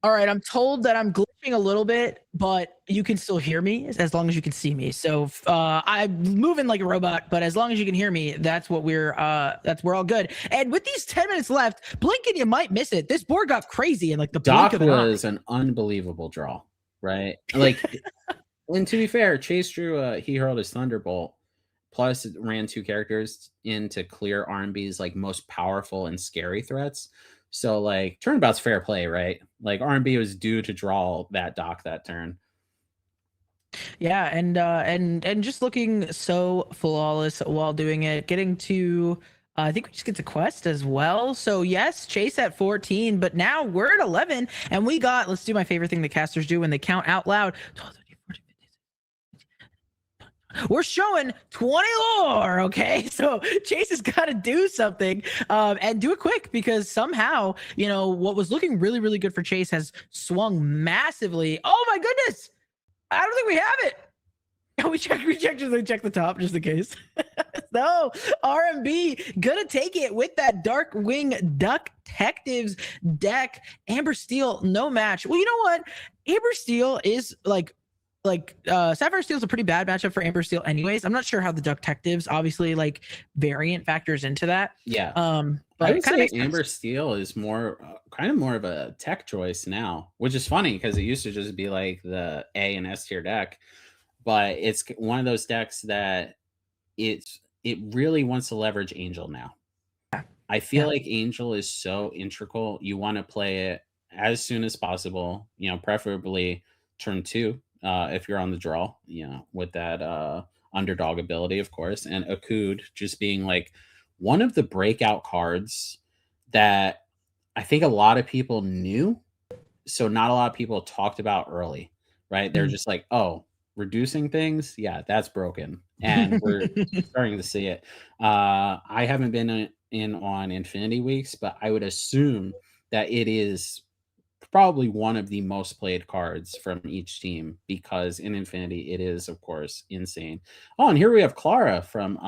All right, I'm told that I'm glitching a little bit, but you can still hear me as long as you can see me. So I'm moving like a robot, but as long as you can hear me, that's what we're all good. And with these 10 minutes left, blink and you might miss it. This board got crazy, and like the Doc blink of was an unbelievable draw, right? Like, and to be fair, Chase drew he hurled his Thunderbolt, plus it ran 2 characters in to clear R&B's like most powerful and scary threats. So like turnabout's fair play, right? Like R&B was due to draw that Doc that turn. Yeah, and just looking so flawless while doing it, getting to I think we just get to quest as well. So yes, Chase at 14, but now we're at 11, and we got, let's do my favorite thing the casters do when they count out loud. 12, 13, 14, 15. We're showing 20 lore, okay? So Chase has got to do something and do it quick, because somehow, what was looking really, really good for Chase has swung massively. Oh my goodness! I don't think we have it. We check the top just in case. No, RMB gonna take it with that Darkwing Duck Detectives deck. Amber Steel, no match. Well, you know what? Amber Steel is like Sapphire Steel is a pretty bad matchup for Amber Steel anyways. I'm not sure how the Duck Detectives obviously like variant factors into that. Yeah. But I would say Amber Steel is more of a tech choice now, which is funny because it used to just be like the A and S tier deck, but it's one of those decks that it really wants to leverage Angel now. I feel like Angel is so integral. You want to play it as soon as possible, preferably turn 2 if you're on the draw, with that underdog ability, of course, and Akud just being like one of the breakout cards that I think a lot of people knew so not a lot of people talked about early, right? They're Mm. just like, oh, reducing things, yeah, that's broken, and we're starting to see it. I haven't been in on Infinity Weeks, but I would assume that it is probably one of the most played cards from each team, because in Infinity it is, of course, insane. Oh, and here we have Clara from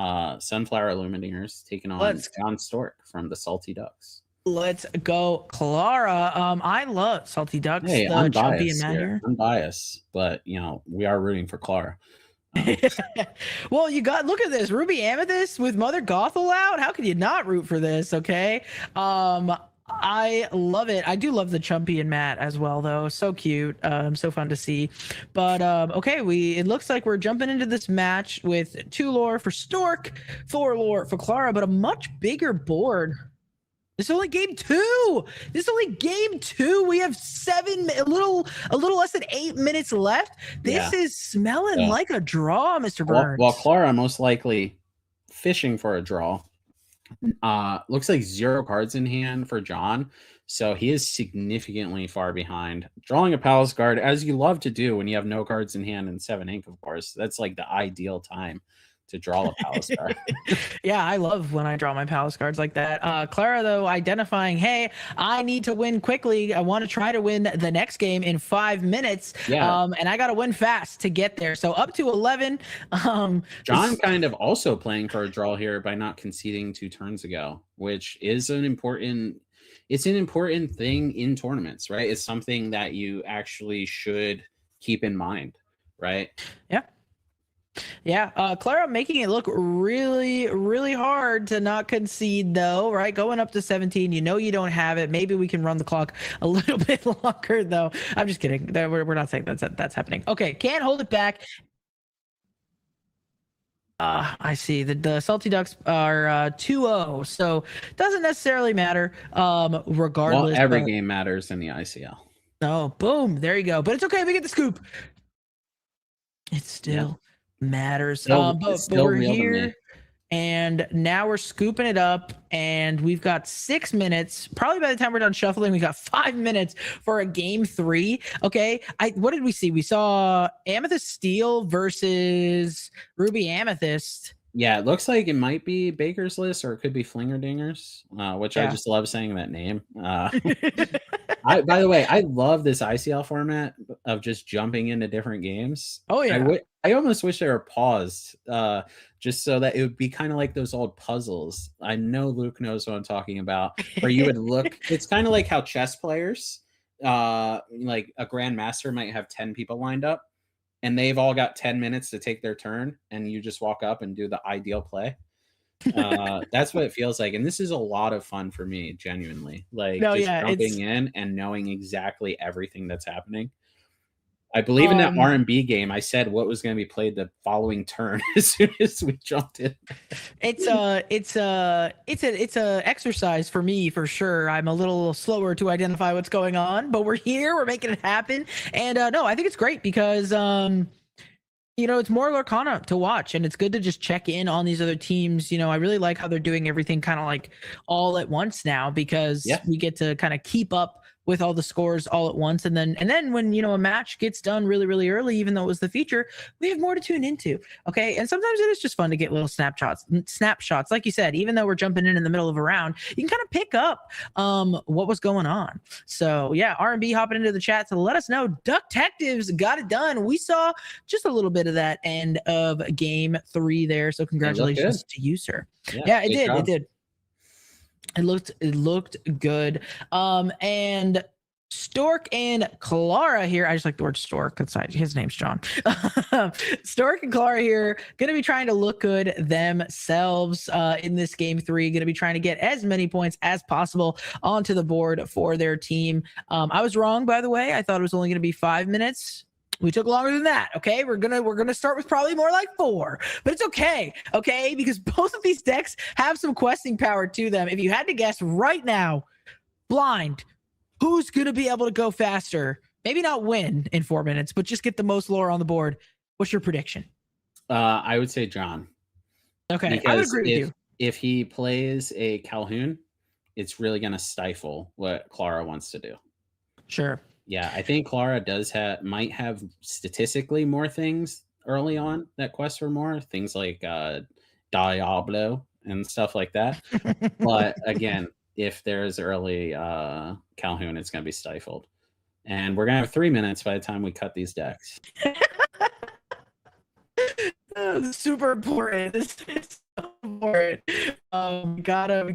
Sunflower Illumineers taking on Let's- John Stork from the Salty Ducks. Let's go, Clara. I love Salty Ducks. Hey, the I'm champion biased here. matter. I'm biased, but we are rooting for Clara. Well, look at this Ruby Amethyst with Mother Gothel out. How could you not root for this? Okay. I love it. I do love the Chumpy and Matt as well, though. So cute. So fun to see. But okay, it looks like we're jumping into this match with 2 lore for Stork, 4 lore for Clara, but a much bigger board. This is only game 2. We have a little less than 8 minutes left. This is smelling like a draw, Mr. Burns. Well, Clara most likely fishing for a draw. Looks like 0 cards in hand for John, so he is significantly far behind. Drawing a Palace card, as you love to do when you have no cards in hand and 7 ink, of course. That's like the ideal time to draw a Palace card. Yeah, I love when I draw my Palace cards like that. Clara, though, identifying, hey, I need to win quickly. I want to try to win the next game in 5 minutes. Yeah. And I got to win fast to get there. So up to 11. John kind of also playing for a draw here by not conceding 2 turns ago, which is an important thing in tournaments, right? It's something that you actually should keep in mind, right? Yeah, Clara making it look really, really hard to not concede, though, right? Going up to 17, you don't have it. Maybe we can run the clock a little bit longer, though. I'm just kidding. We're not saying that's happening. Okay, can't hold it back. I see the Salty Ducks are 2-0, so doesn't necessarily matter. Regardless, Well, every game matters in the ICL. Oh, boom! There you go. But it's okay. We get the scoop. It still matters. But we're here, and now we're scooping it up, and we've got 6 minutes. Probably by the time we're done shuffling, we got 5 minutes for a game 3. Okay, what did we see? We saw Amethyst Steel versus Ruby Amethyst. Yeah, it looks like it might be Baker's List, or it could be Flingerdingers, which I just love saying that name. By the way, I love this ICL format of just jumping into different games. Oh yeah. I almost wish they were paused, just so that it would be kind of like those old puzzles. I know Luke knows what I'm talking about, where you would look. It's kind of like how chess players, like a grandmaster might have 10 people lined up, and they've all got 10 minutes to take their turn, and you just walk up and do the ideal play. That's what it feels like, and this is a lot of fun for me, genuinely. Like jumping in and knowing exactly everything that's happening. I believe in that R&B game, I said what was going to be played the following turn as soon as we jumped in. It's a exercise for me, for sure. I'm a little slower to identify what's going on, but we're here, we're making it happen. And no, I think it's great because it's more Lorcana to watch, and it's good to just check in on these other teams. I really like how they're doing everything kind of like all at once now, because we get to kind of keep up with all the scores all at once, and then when a match gets done really, really early, even though it was the feature, we have more to tune into. Okay, and sometimes it is just fun to get little snapshots, like you said. Even though we're jumping in the middle of a round, you can kind of pick up what was going on. So yeah, R&B hopping into the chat to let us know Duck Detectives got it done. We saw just a little bit of that end of game 3 there, so congratulations to you, sir. Yeah, it did. It looked good. And Stork and Clara here. I just like the word Stork because his name's John. Stork and Clara here going to be trying to look good themselves in this game 3. Going to be trying to get as many points as possible onto the board for their team. I was wrong, by the way. I thought it was only going to be 5 minutes. We took longer than that. Okay, we're gonna start with probably more like 4, but it's okay. Okay, because both of these decks have some questing power to them. If you had to guess right now, blind, who's gonna be able to go faster? Maybe not win in 4 minutes, but just get the most lore on the board. What's your prediction? I would say John. Okay, because I would agree with you. If he plays a Calhoun, it's really gonna stifle what Clara wants to do. Sure. Yeah, I think Clara might have statistically more things early on that quest for more things like Diablo and stuff like that. But again, if there's early Calhoun, it's going to be stifled. And we're going to have 3 minutes by the time we cut these decks. Super important. This is so important. We gotta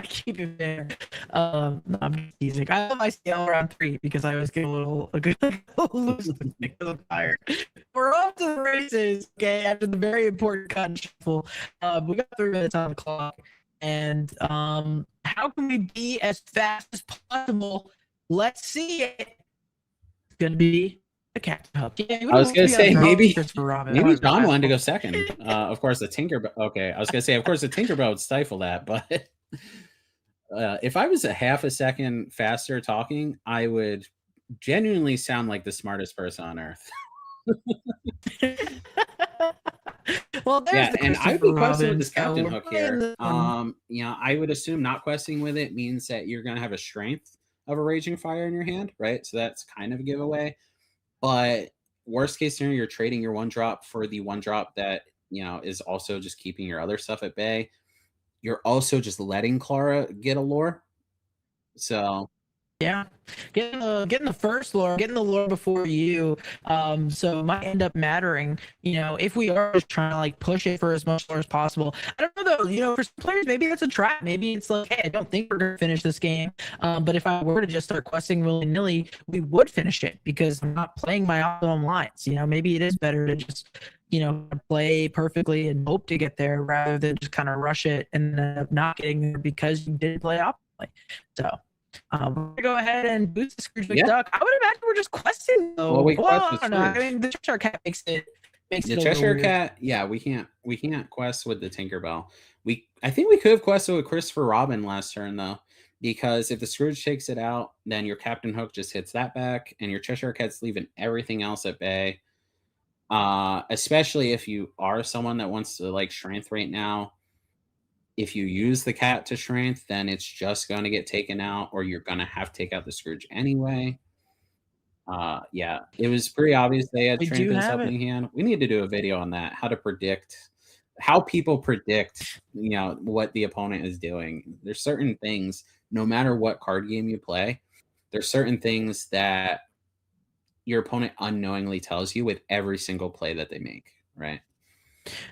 keep it there. No, I'm just teasing. I love ICL around 3 because I always get a little loose because I'm tired. We're off to the races. Okay, after the very important cut and shuffle, we got 3 minutes on the clock, and how can we be as fast as possible? Let's see it. It's gonna be the Captain Hook. Yeah, I was gonna say maybe John wanted to go go second. Of course, the Tinkerbell. Okay, I was gonna say, of course, the Tinkerbell would stifle that, but if I was a half a second faster talking, I would genuinely sound like the smartest person on earth. Well, Yeah, there's the and I'd Christopher be questing with Robin. this So Captain we're Hook playing here. this one. You know, I would assume not questing with it means that you're gonna have a strength of a Raging Fire in your hand, right? So that's kind of a giveaway. But worst case scenario, you're trading your 1-drop for the 1-drop that, you know, is also just keeping your other stuff at bay. You're also just letting Clara get a lore. So Yeah, getting the first lore, getting the lore before you, so it might end up mattering. You know, if we are just trying to like push it for as much lore as possible. I don't know though. You know, for some players, maybe that's a trap. Maybe it's like, hey, I don't think we're gonna finish this game. But if I were to just start questing willy nilly, we would finish it because I'm not playing my optimum lines. You know, maybe it is better to just play perfectly and hope to get there rather than just kind of rush it and end up not getting there because you didn't play optimally. So. We're gonna go ahead and boost the Scrooge McDuck. I would imagine we're just questing though. Well, we quest I with don't know. I Scrooge. mean, the Cheshire Cat makes the it a little Cheshire weird. Cat, yeah, we can't quest with the Tinkerbell. I think we could have quested with Christopher Robin last turn though, because if the Scrooge takes it out, then your Captain Hook just hits that back, and your Cheshire Cat's leaving everything else at bay. Especially if you are someone that wants to like strength right now. If you use the cat to strength, then it's just going to get taken out, or you're going to have to take out the Scrooge anyway. Yeah, it was pretty obvious they had We strength do in have it. something hand. We need to do a video on that, how people predict, what the opponent is doing. There's certain things, no matter what card game you play, there's certain things that your opponent unknowingly tells you with every single play that they make, right?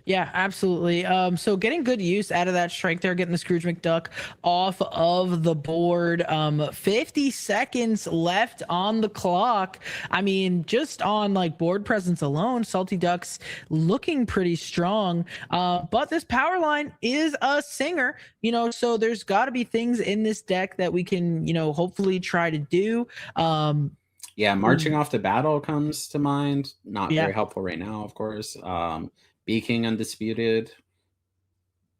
Yeah, absolutely. So getting good use out of that strike there, getting the Scrooge McDuck off of the board. 50 seconds left on the clock. I mean, just on like board presence alone, Salty Ducks looking pretty strong. But this power line is a singer, so there's got to be things in this deck that we can, hopefully try to do. Yeah, marching off to battle comes to mind. Not Yeah. very helpful right now, of course. Bee King Undisputed.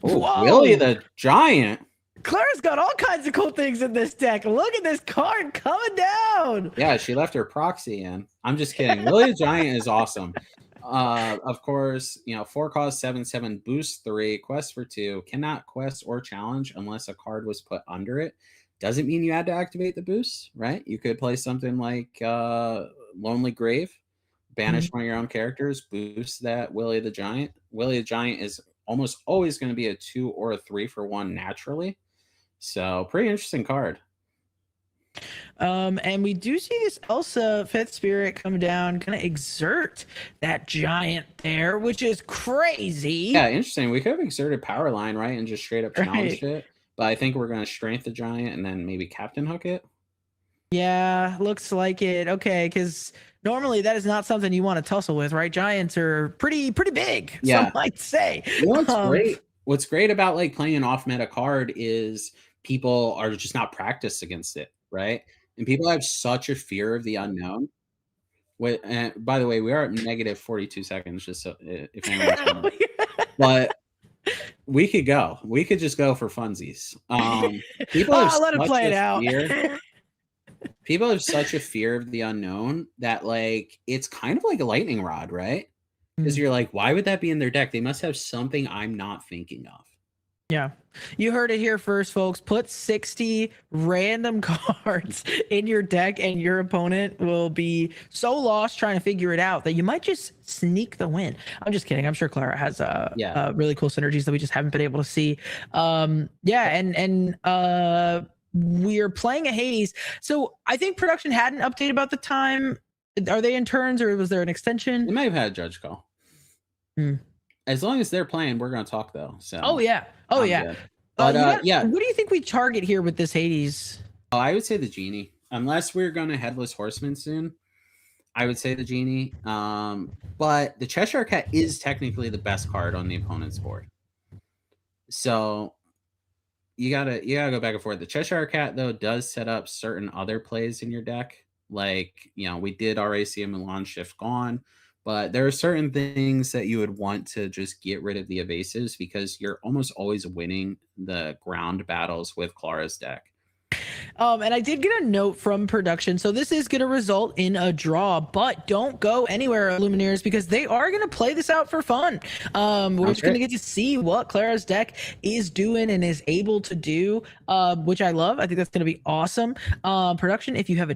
Oh, Whoa! Willie the Giant. Clara's got all kinds of cool things in this deck. Look at this card coming down. Yeah, she left her proxy in. I'm just kidding. Willie the Giant is awesome. Of course, 4 cost 7/7 boost 3 quest for 2 cannot quest or challenge unless a card was put under it. Doesn't mean you had to activate the boost, right? You could play something like Lonely Grave, banish one of your own characters, boost that Willie the Giant. Willie the Giant is almost always going to be a 2 or a 3 for 1 naturally. So pretty interesting card. And we do see this Elsa Fifth Spirit come down, gonna exert that giant there, which is crazy. Yeah, interesting. We could have exerted Power Line, right, and just straight up challenged it. But I think we're going to strength the giant and then maybe Captain Hook it. Yeah, looks like it. Okay, because normally that is not something you want to tussle with, right? Giants are pretty big. Yeah, some might say. What's great? What's great about like playing an off meta card is people are just not practiced against it, right? And people have such a fear of the unknown. And by the way, we are at negative 42 seconds. Just so if anyone's wondering. But we could go. We could just go for funsies. People have let him play it out. People have such a fear of the unknown that like it's kind of like a lightning rod, right? Because you're like, why would that be in their deck? They must have something I'm not thinking of. Yeah. You heard it here first, folks. Put 60 random cards in your deck, and your opponent will be so lost trying to figure it out that you might just sneak the win. I'm just kidding. I'm sure Clara has really cool synergies that we just haven't been able to see. We're playing a Hades. So I think production had an update about the time. Are they in turns, or was there an extension? They might have had a judge call. As long as they're playing, we're going to talk though. So. Oh yeah. Good. But yeah. What do you think we target here with this Hades? Oh, I would say the genie. Unless we're going to Headless Horseman soon, I would say the genie. But the Cheshire Cat is technically the best card on the opponent's board. So you gotta go back and forth. The Cheshire Cat though does set up certain other plays in your deck. Like, we did RAC and Milan Shift Gone. But there are certain things that you would want to just get rid of the evasives because you're almost always winning the ground battles with Clara's deck. And I did get a note from production. So this is going to result in a draw, but don't go anywhere, Illumineers, because they are going to play this out for fun. We're just going to get to see what Clara's deck is doing and is able to do, which I love. I think that's going to be awesome. Production, if you have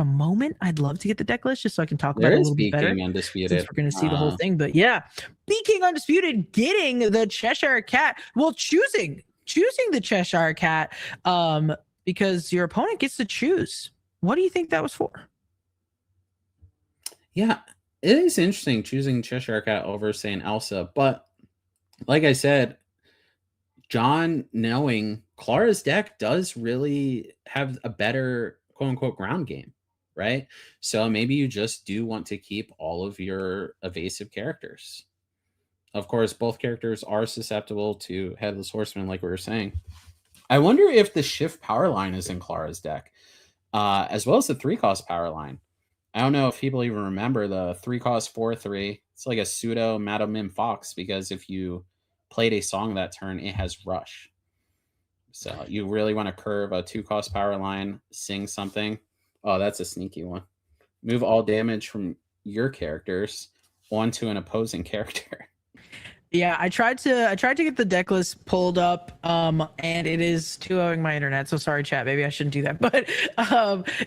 a moment, I'd love to get the deck list just so I can talk about it a little bit better. Undisputed. Since we're going to see the whole thing, but yeah, Speaking Undisputed, getting the Cheshire Cat, choosing the Cheshire Cat, because your opponent gets to choose. What do you think that was for? Yeah, it is interesting choosing Cheshire Cat over saying Elsa, but like I said, John, knowing Clara's deck does really have a better quote unquote ground game, right? So maybe you just do want to keep all of your evasive characters. Of course, both characters are susceptible to Headless Horseman, like we were saying. I wonder if the Shift power line is in Clara's deck, as well as the 3-cost power line. I don't know if people even remember the 3-cost 4/3. It's like a pseudo Madam Mim Fox, because if you played a song that turn, it has Rush. So you really want to curve a 2-cost power line, sing something. Oh, that's a sneaky one. Move all damage from your characters onto an opposing character. Yeah, I tried to get the deck list pulled up, and it is 2-0ing my internet. So sorry, chat. Maybe I shouldn't do that. But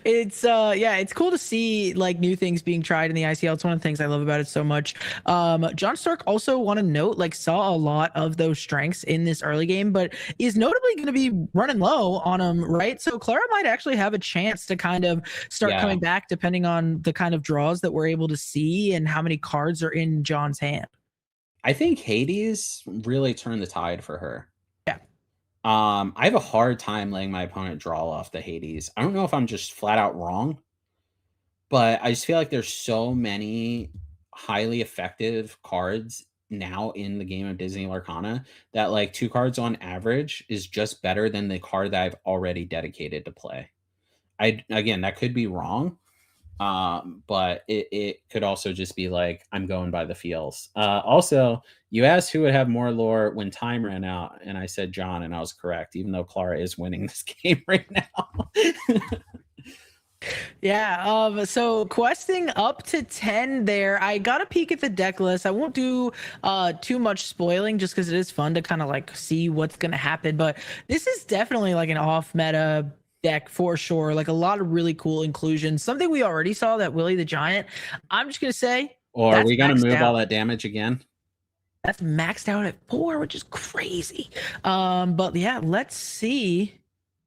it's cool to see like new things being tried in the ICL. It's one of the things I love about it so much. John Stark also want to note saw a lot of those strengths in this early game, but is notably going to be running low on them, right? So Clara might actually have a chance to kind of start coming back, depending on the kind of draws that we're able to see and how many cards are in John's hand. I think Hades really turned the tide for her. Yeah. I have a hard time letting my opponent draw off the Hades. I don't know if I'm just flat out wrong, but I just feel like there's so many highly effective cards now in the game of Disney Larcana that 2 cards on average is just better than the card that I've already dedicated to play. Again, that could be wrong. But it could also just be I'm going by the feels. Also, you asked who would have more lore when time ran out, and I said John, and I was correct, even though Clara is winning this game right now. Yeah, so questing up to 10 there. I got a peek at the deck list. I won't do too much spoiling just because it is fun to kind of see what's going to happen, but this is definitely an off meta deck for sure. A lot of really cool inclusions. Something we already saw, that Willie the Giant. I'm just gonna say, or are we gonna move all that damage again? That's maxed out at 4, which is crazy. But yeah, let's see.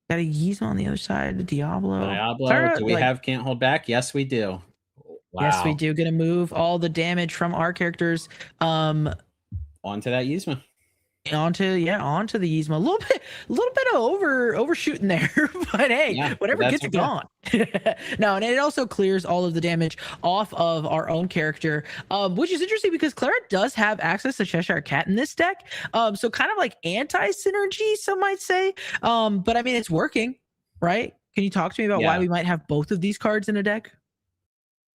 Got a Yzma on the other side. The Diablo. Do we have Can't Hold Back? Yes, we do. Wow. Yes, we do. Gonna move all the damage from our characters onto that Yzma. Onto the Yzma. A little bit of overshooting there, but hey, whatever gets it gone. No, and it also clears all of the damage off of our own character, which is interesting because Clara does have access to Cheshire Cat in this deck. So kind of anti-synergy, some might say. But I mean, it's working, right? Can you talk to me about why we might have both of these cards in a deck?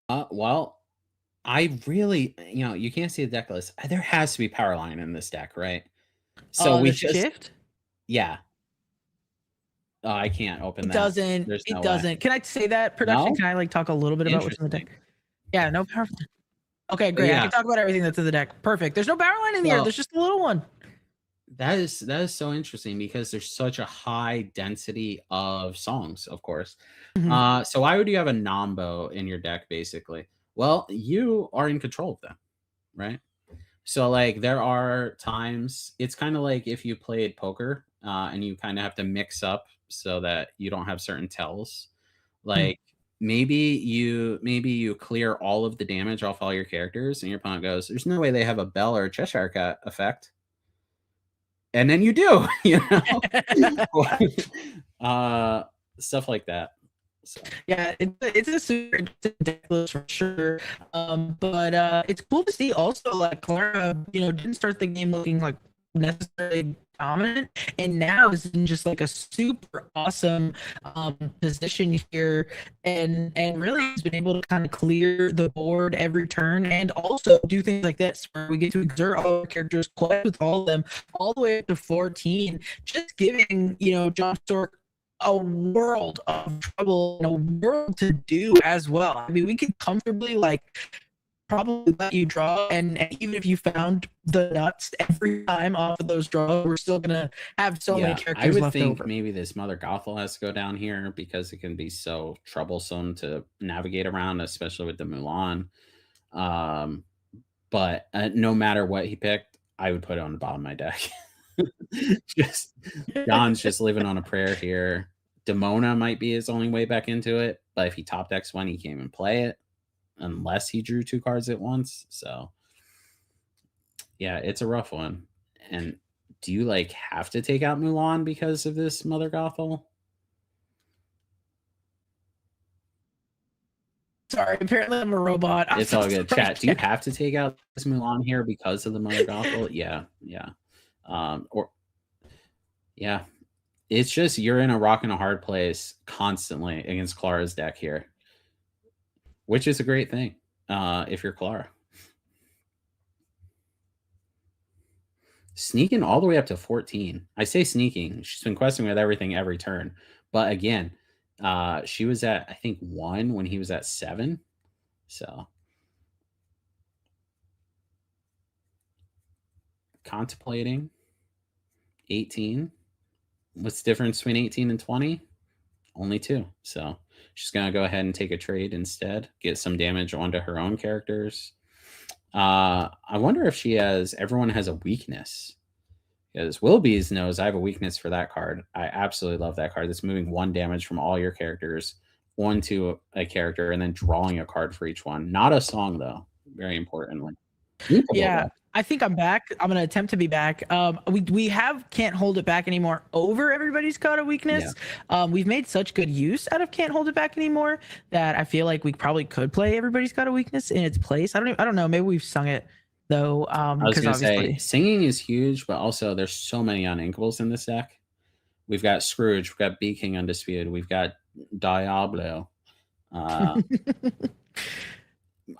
Well, I really, you can't see the deck list. There has to be power line in this deck, right? So we just shift. Yeah. I can't open that. Doesn't. It doesn't. Can I say that production? No? Can I talk a little bit about what's in the deck? Yeah, no power. Okay, great. I can talk about everything that's in the deck. Perfect. There's no power line in here. There's just a little one. That is so interesting because there's such a high density of songs, of course. Mhm. So why would you have a Nambo in your deck, basically? Well, you are in control of them, right? So like there are times it's kind of like if you played poker and you kind of have to mix up so that you don't have certain tells. Mm. Like maybe you clear all of the damage off all your characters, and your opponent goes, "There's no way they have a bell or a Cheshire Cat effect," and then you do, you know, uh, stuff like that. So Yeah, it's a super interesting deck list for sure. But it's cool to see also like Clara, didn't start the game looking like necessarily dominant, and now is in just like a super awesome position here, and really has been able to kind of clear the board every turn, and also do things like this where we get to exert all our characters, play with all of them, all the way up to 14, just giving John Stork a world of trouble and a world to do as well. I mean, we could comfortably probably let you draw, and even if you found the nuts every time off of those draws, we're still gonna have so many I characters would left think over. maybe this Mother Gothel has to go down here because it can be so troublesome to navigate around, especially with the Mulan. Um, but no matter what he picked, I would put it on the bottom of my deck. Just John's just living on a prayer here. Demona might be his only way back into it, but if he top decks one, he can't even play it unless he drew 2 cards at once. So yeah, it's a rough one. And do you have to take out Mulan because of this Mother Gothel? Sorry, apparently I'm a robot. I'm It's so all good. sorry. Chat, do you have to take out this Mulan here because of the Mother Gothel? Yeah. Or yeah. It's just you're in a rock and a hard place constantly against Clara's deck here, which is a great thing if you're Clara. Sneaking all the way up to 14. I say sneaking. She's been questing with everything every turn. But again, she was at, I think, 1 when he was at 7. So contemplating 18. What's the difference between 18 and 20? Only 2. So she's going to go ahead and take a trade instead, get some damage onto her own characters. I wonder if everyone has a weakness. Because Wilby's knows I have a weakness for that card. I absolutely love that card. That's moving 1 damage from all your characters onto a character and then drawing a card for each one. Not a song, though, very importantly. Yeah, I think I'm back. I'm gonna attempt to be back. We have can't hold it back anymore over Everybody's Got a Weakness. We've made such good use out of Can't Hold It Back anymore that I feel like we probably could play Everybody's Got a Weakness in its place. I don't know. Maybe we've sung it though. I was Because going to obviously say, singing is huge, but also there's so many uninkables in this deck. We've got Scrooge, we've got B King Undisputed, we've got Diablo.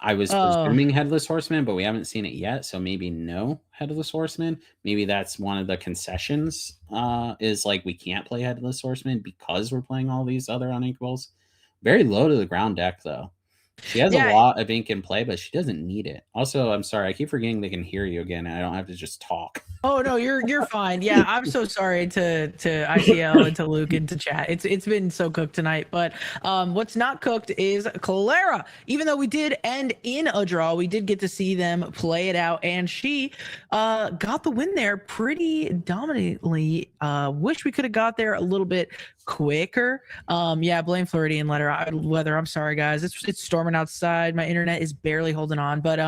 I was presuming Headless Horseman, but we haven't seen it yet, so maybe no Headless Horseman. Maybe that's one of the concessions, is we can't play Headless Horseman because we're playing all these other uninkables. Very low to the ground deck, though. She has a lot of ink in play, but she doesn't need it. Also, I'm sorry, I keep forgetting they can hear you again, and I don't have to just talk. Oh no, you're fine. Yeah, I'm so sorry to ICL and to Luke and to chat. It's been so cooked tonight. But what's not cooked is Clara. Even though we did end in a draw, we did get to see them play it out, and she got the win there pretty dominantly. Wish we could have got there a little bit quicker. Yeah, blame Floridian weather. I'm sorry, guys. It's storming outside. My internet is barely holding on. But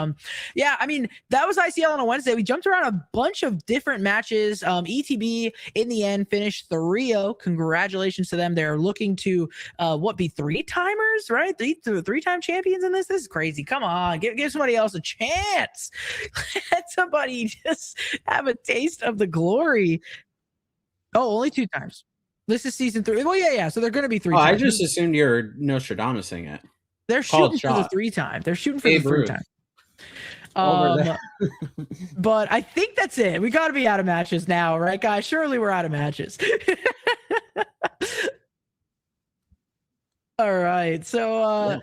yeah, I mean, that was ICL on a Wednesday. We jumped around a bunch of different matches. ETB in the end finished 3-0. Congratulations to them. They're looking to be 3-timers, right? Three-time champions in this. This is crazy. Come on, give somebody else a chance. Let somebody just have a taste of the glory. Oh, only 2 times. This is season 3. Well, yeah. So they're going to be 3 times. I just assumed you're Nostradamusing it. They're shooting for the 3 time. They're shooting for the 3 time. But I think that's it. We got to be out of matches now, right, guys? Surely we're out of matches. All right. So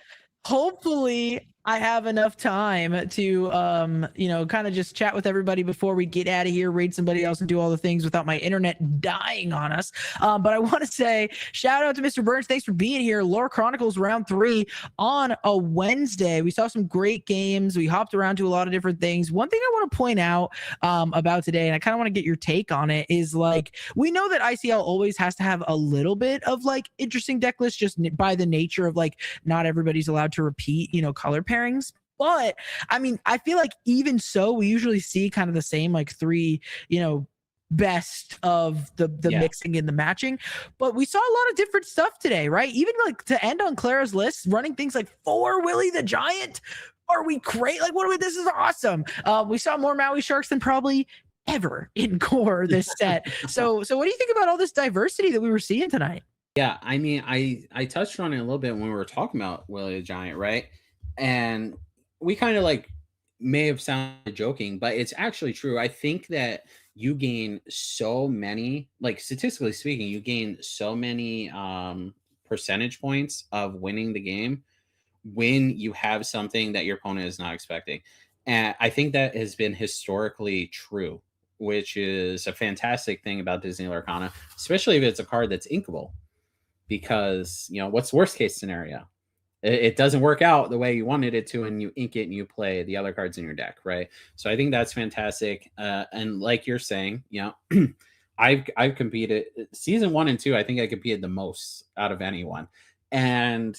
hopefully I have enough time to, kind of just chat with everybody before we get out of here, raid somebody else, and do all the things without my internet dying on us. But I want to say shout out to Mr. Burns. Thanks for being here. Lore Chronicles Round 3 on a Wednesday. We saw some great games. We hopped around to a lot of different things. One thing I want to point out about today, and I kind of want to get your take on it, is like, we know that ICL always has to have a little bit of like interesting deck lists just by the nature of like not everybody's allowed to repeat, color pairings. But I mean, I feel like even so, we usually see kind of the same like three, best of the mixing and the matching. But we saw a lot of different stuff today, right? Even like to end on Clara's list, running things like 4 Willie the Giant. Are we great? Like, what are we? This is awesome. We saw more Maui Sharks than probably ever in core this set. So what do you think about all this diversity that we were seeing tonight? Yeah, I mean, I touched on it a little bit when we were talking about Willie the Giant, right? And we kind of like may have sounded joking, but it's actually true. I think that you gain so many, like statistically speaking, you gain so many percentage points of winning the game when you have something that your opponent is not expecting. And I think that has been historically true, which is a fantastic thing about Disney Lorcana, especially if it's a card that's inkable. Because, what's the worst case scenario? It doesn't work out the way you wanted it to, and you ink it and you play the other cards in your deck, right? So I think that's fantastic. And like you're saying, I've competed season 1 and 2. I think I competed the most out of anyone. And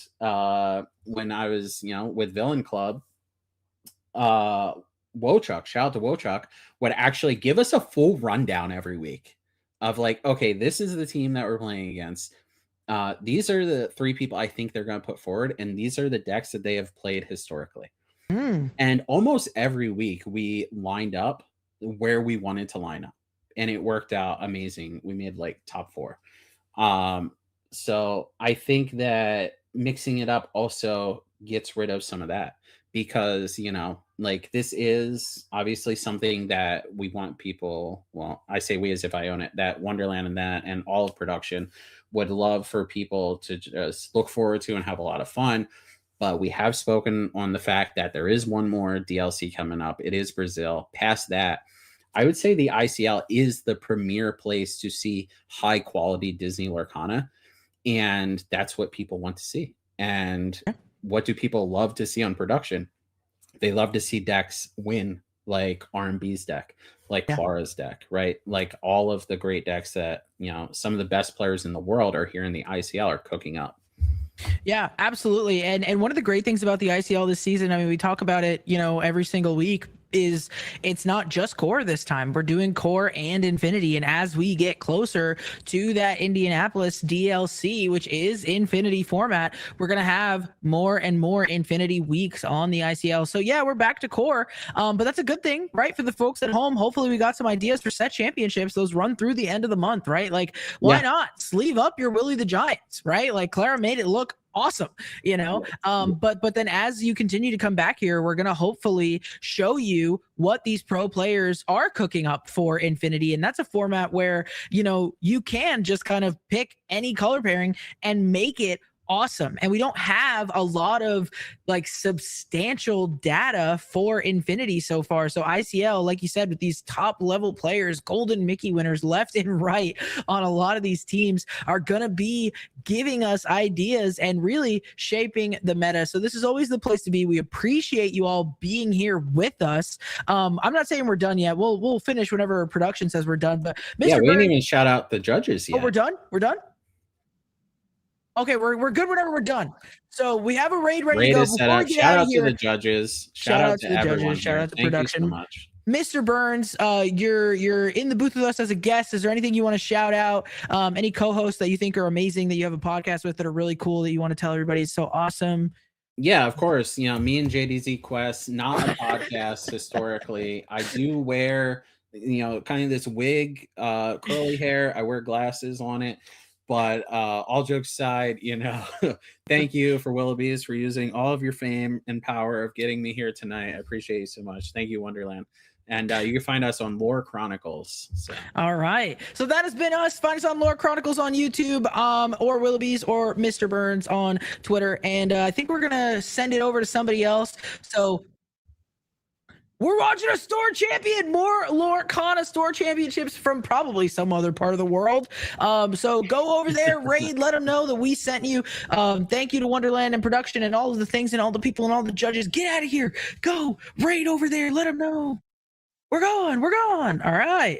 when I was, with Villain Club, Wochuk, shout out to Wochuk, would actually give us a full rundown every week of like, okay, this is the team that we're playing against. These are the 3 people I think they're going to put forward, and these are the decks that they have played historically. And almost every week we lined up where we wanted to line up, and it worked out amazing. We made like top 4. So I think that mixing it up also gets rid of some of that, because like this is obviously something that we want people, well, I say we as if I own it, that Wonderland and that and all of production would love for people to just look forward to and have a lot of fun. But we have spoken on the fact that there is one more DLC coming up. It is Brazil. Past that, I would say the ICL is the premier place to see high quality Disney Lorcana. And that's what people want to see. And what do people love to see on production? They love to see decks win, like R&B's deck, like Clara's deck, right? Like all of the great decks that, some of the best players in the world are here in the ICL are cooking up. Yeah, absolutely. And one of the great things about the ICL this season, I mean, we talk about it, every single week, is it's not just core this time. We're doing core and infinity. And as we get closer to that Indianapolis DLC, which is infinity format, we're going to have more and more infinity weeks on the ICL. So yeah, we're back to core. But that's a good thing, right? For the folks at home, hopefully we got some ideas for set championships. Those run through the end of the month, right? Like, why not sleeve up your Willie the Giants, right? Like Clara made it look awesome, but then as you continue to come back here, we're going to hopefully show you what these pro players are cooking up for infinity. And that's a format where, you can just kind of pick any color pairing and make it awesome. And we don't have a lot of like substantial data for infinity so far. So ICL, like you said, with these top level players, golden Mickey winners left and right on a lot of these teams, are going to be giving us ideas and really shaping the meta. So this is always the place to be. We appreciate you all being here with us. I'm not saying we're done yet. We'll finish whenever production says we're done. But Mr. we didn't even shout out the judges yet. Oh, we're done? We're done? Okay, we're good whenever we're done. So we have a raid ready to go. Before we get shout out out here, to the judges. Shout out to the everyone. Judges. Shout out to production. Thank you so much. Mr. Burns, you're in the booth with us as a guest. Is there anything you want to shout out? Any co-hosts that you think are amazing that you have a podcast with that are really cool that you want to tell everybody is so awesome? Yeah, of course. Me and JDZ Quest, not a podcast historically. I do wear, kind of this wig, curly hair. I wear glasses on it. But all jokes aside, thank you for Willoughby's for using all of your fame and power of getting me here tonight. I appreciate you so much. Thank you, Wonderland. And you can find us on Lore Chronicles. So. All right. So that has been us. Find us on Lore Chronicles on YouTube, or Willoughby's or Mr. Burns on Twitter. And I think we're going to send it over to somebody else. So we're watching a store champion, more Lorcana store championships from probably some other part of the world. So go over there, raid, let them know that we sent you. Thank you to Wonderland and production and all of the things and all the people and all the judges. Get out of here. Go raid over there. Let them know. We're gone. All right.